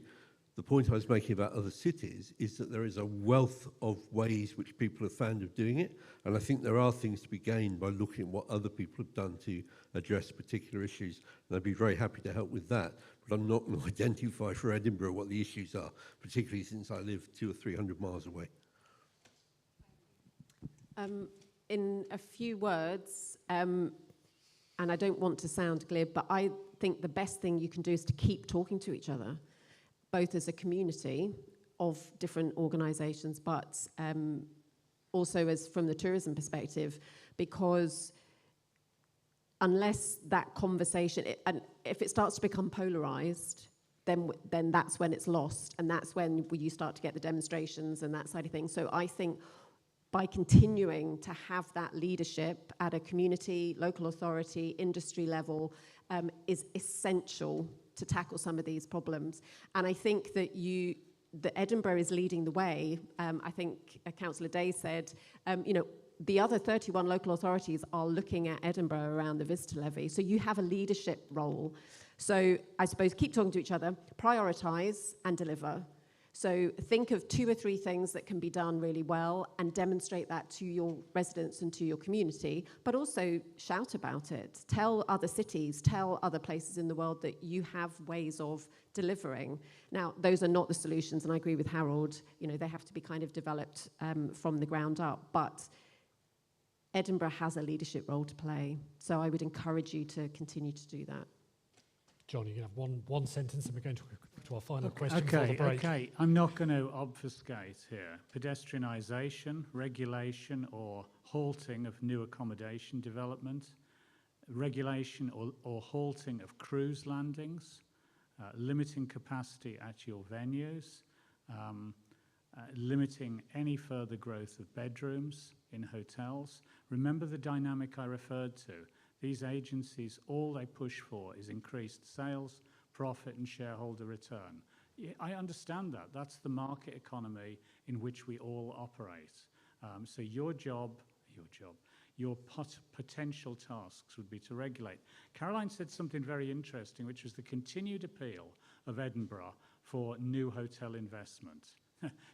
The point I was making about other cities is that there is a wealth of ways which people have found of doing it, and I think there are things to be gained by looking at what other people have done to address particular issues, and I'd be very happy to help with that. But I'm not going to identify for Edinburgh what the issues are, particularly since I live 200 or 300 miles away. In a few words, and I don't want to sound glib, but I think the best thing you can do is to keep talking to each other, both as a community of different organisations, but also as from the tourism perspective, because unless that conversation, and if it starts to become polarised, then that's when it's lost, and that's when you start to get the demonstrations and that side of things. So I think by continuing to have that leadership at a community, local authority, industry level is essential to tackle some of these problems. And I think that Edinburgh is leading the way. I think Councillor Day said, the other 31 local authorities are looking at Edinburgh around the visitor levy. So you have a leadership role. So I suppose keep talking to each other, prioritise and deliver. So think of 2 or 3 things that can be done really well and demonstrate that to your residents and to your community, but also shout about it. Tell other cities, tell other places in the world that you have ways of delivering. Now, those are not the solutions, and I agree with Harold, you know, they have to be kind of developed from the ground up, but Edinburgh has a leadership role to play. So I would encourage you to continue to do that. John, you can have one sentence and we're going to our final question before the break. Okay, I'm not going to obfuscate here. Pedestrianisation, regulation or halting of new accommodation development, regulation or halting of cruise landings, limiting capacity at your venues, limiting any further growth of bedrooms in hotels. Remember the dynamic I referred to. These agencies, all they push for is increased sales, profit and shareholder return. I understand that. That's the market economy in which we all operate. So your potential tasks would be to regulate. Caroline said something very interesting, which was the continued appeal of Edinburgh for new hotel investment.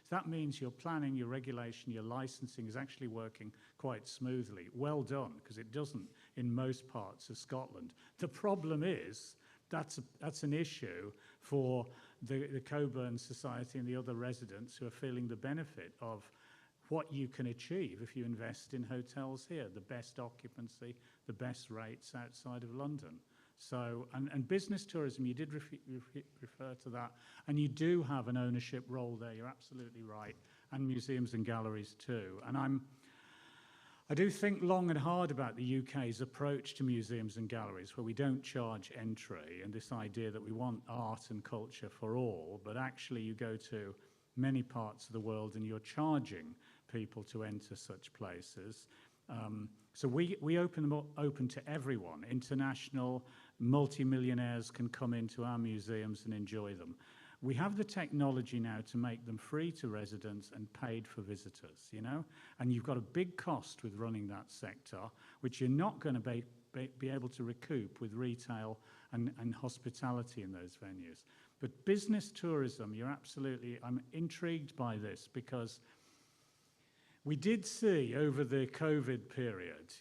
That means your planning, your regulation, your licensing is actually working quite smoothly. Well done, because it doesn't in most parts of Scotland. The problem is that's an issue for the Cockburn Society and the other residents who are feeling the benefit of what you can achieve if you invest in hotels here, the best occupancy, the best rates outside of London. So, and business tourism, you did refer to that, and you do have an ownership role there, you're absolutely right, and museums and galleries too. And I do think long and hard about the UK's approach to museums and galleries, where we don't charge entry, and this idea that we want art and culture for all, but actually you go to many parts of the world and you're charging people to enter such places. So we open them up open to everyone. International multi-millionaires can come into our museums and enjoy them. We have the technology now to make them free to residents and paid for visitors, you know? And you've got a big cost with running that sector, which you're not going to be able to recoup with retail and hospitality in those venues. But business tourism, I'm intrigued by this because we did see over the COVID period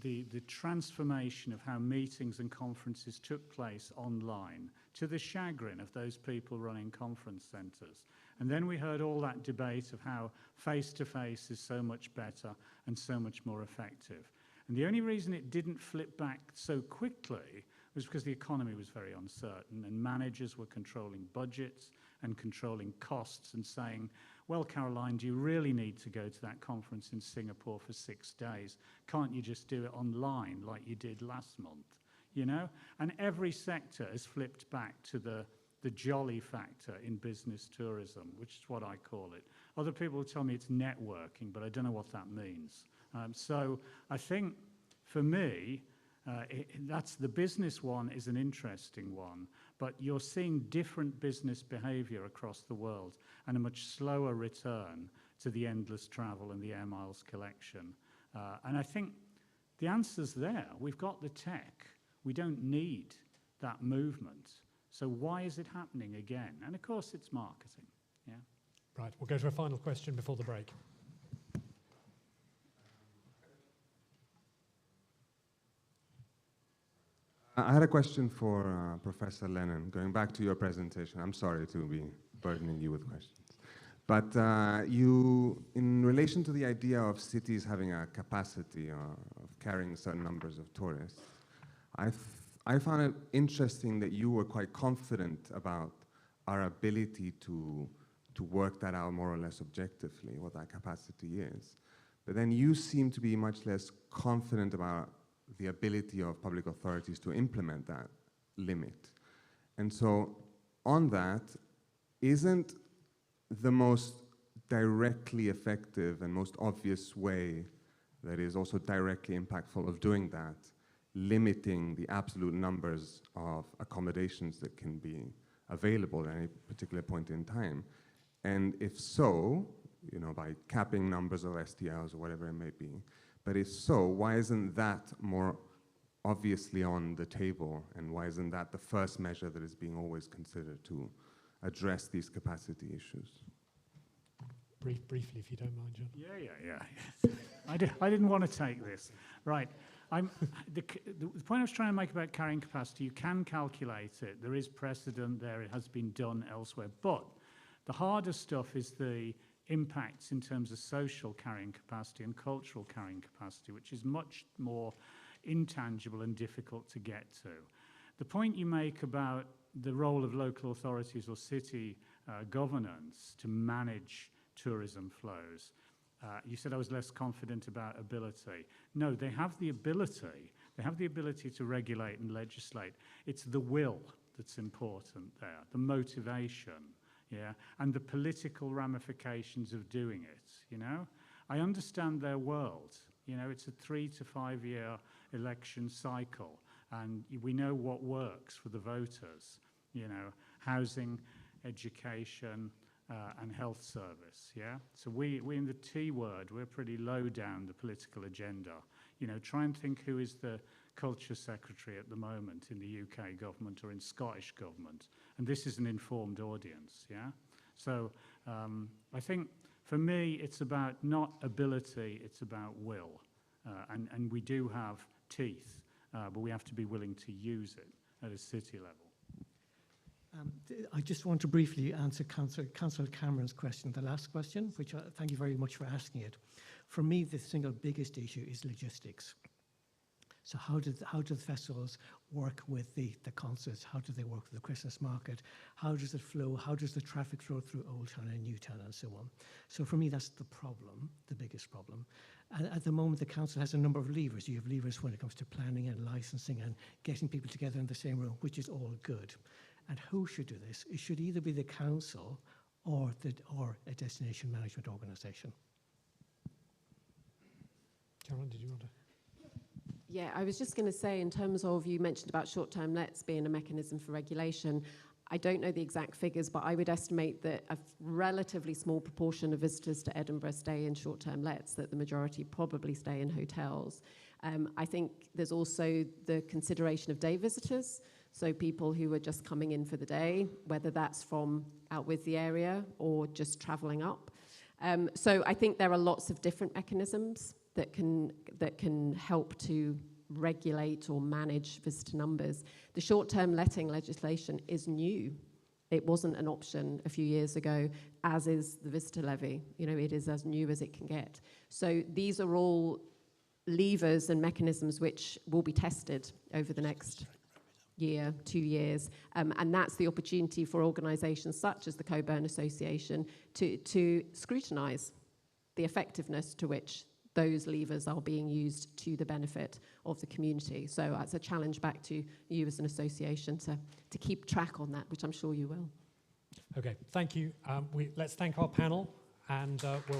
the transformation of how meetings and conferences took place online to the chagrin of those people running conference centres. And then we heard all that debate of how face-to-face is so much better and so much more effective. And the only reason it didn't flip back so quickly was because the economy was very uncertain and managers were controlling budgets and controlling costs and saying, well, Caroline, do you really need to go to that conference in Singapore for 6 days? Can't you just do it online like you did last month? You know? And every sector has flipped back to the jolly factor in business tourism, which is what I call it. Other people will tell me it's networking, but I don't know what that means. So I think for me, that's the business one is an interesting one, but you're seeing different business behavior across the world and a much slower return to the endless travel and the air miles collection. And I think the answer's there. We've got the tech. We don't need that movement. So why is it happening again? And of course, it's marketing. Yeah. Right, we'll go to a final question before the break. I had a question for Professor Lennon, going back to your presentation. I'm sorry to be burdening you with questions. But in relation to the idea of cities having a capacity of carrying certain numbers of tourists, I found it interesting that you were quite confident about our ability to work that out more or less objectively, what that capacity is. But then you seem to be much less confident about the ability of public authorities to implement that limit. And so on that, isn't the most directly effective and most obvious way that is also directly impactful of doing that, limiting the absolute numbers of accommodations that can be available at any particular point in time? And if so, you know, by capping numbers of STLs or whatever it may be, But if so, why isn't that more obviously on the table, and why isn't that the first measure that is being always considered to address these capacity issues? Briefly, if you don't mind, John. Yeah. I didn't want to take this. Right. The point I was trying to make about carrying capacity, you can calculate it. There is precedent there. It has been done elsewhere. But the harder stuff is the impacts in terms of social carrying capacity and cultural carrying capacity, which is much more intangible and difficult to get to. The point you make about the role of local authorities or city governance to manage tourism flows, you said I was less confident about ability. No, they have the ability. They have the ability to regulate and legislate. It's the will that's important there, the motivation, yeah, and the political ramifications of doing it, you know. I understand their world. You know, it's a 3 to 5 year election cycle, and we know what works for the voters, you know, housing, education, and health service, yeah? So we in the T word, we're pretty low down the political agenda. You know, try and think who is the culture secretary at the moment in the UK government or in Scottish government. And this is an informed audience, yeah? So I think for me, it's about not ability, it's about will. And we do have teeth, but we have to be willing to use it at a city level. I just want to briefly answer Councillor Cameron's question, the last question, which thank you very much for asking it. For me, the single biggest issue is logistics. So how do the festivals work with the concerts? How do they work with the Christmas market? How does it flow? How does the traffic flow through Old Town and New Town and so on? So for me, that's the problem, the biggest problem. And at the moment, the council has a number of levers. You have levers when it comes to planning and licensing and getting people together in the same room, which is all good. And who should do this? It should either be the council or a destination management organisation. Caroline, did you want to? Yeah, I was just going to say, in terms of, you mentioned about short-term lets being a mechanism for regulation. I don't know the exact figures, but I would estimate that a relatively small proportion of visitors to Edinburgh stay in short-term lets, that the majority probably stay in hotels. I think there's also the consideration of day visitors. So people who are just coming in for the day, whether that's from out with the area or just travelling up. So I think there are lots of different mechanisms that can help to regulate or manage visitor numbers. The short-term letting legislation is new. It wasn't an option a few years ago, as is the visitor levy. You know, it is as new as it can get. So these are all levers and mechanisms which will be tested over the next year, 2 years, and that's the opportunity for organisations such as the Cockburn Association to scrutinise the effectiveness to which those levers are being used to the benefit of the community. So that's a challenge back to you as an association to keep track on that, which I'm sure you will. Okay, thank you. Let's thank our panel, and we'll...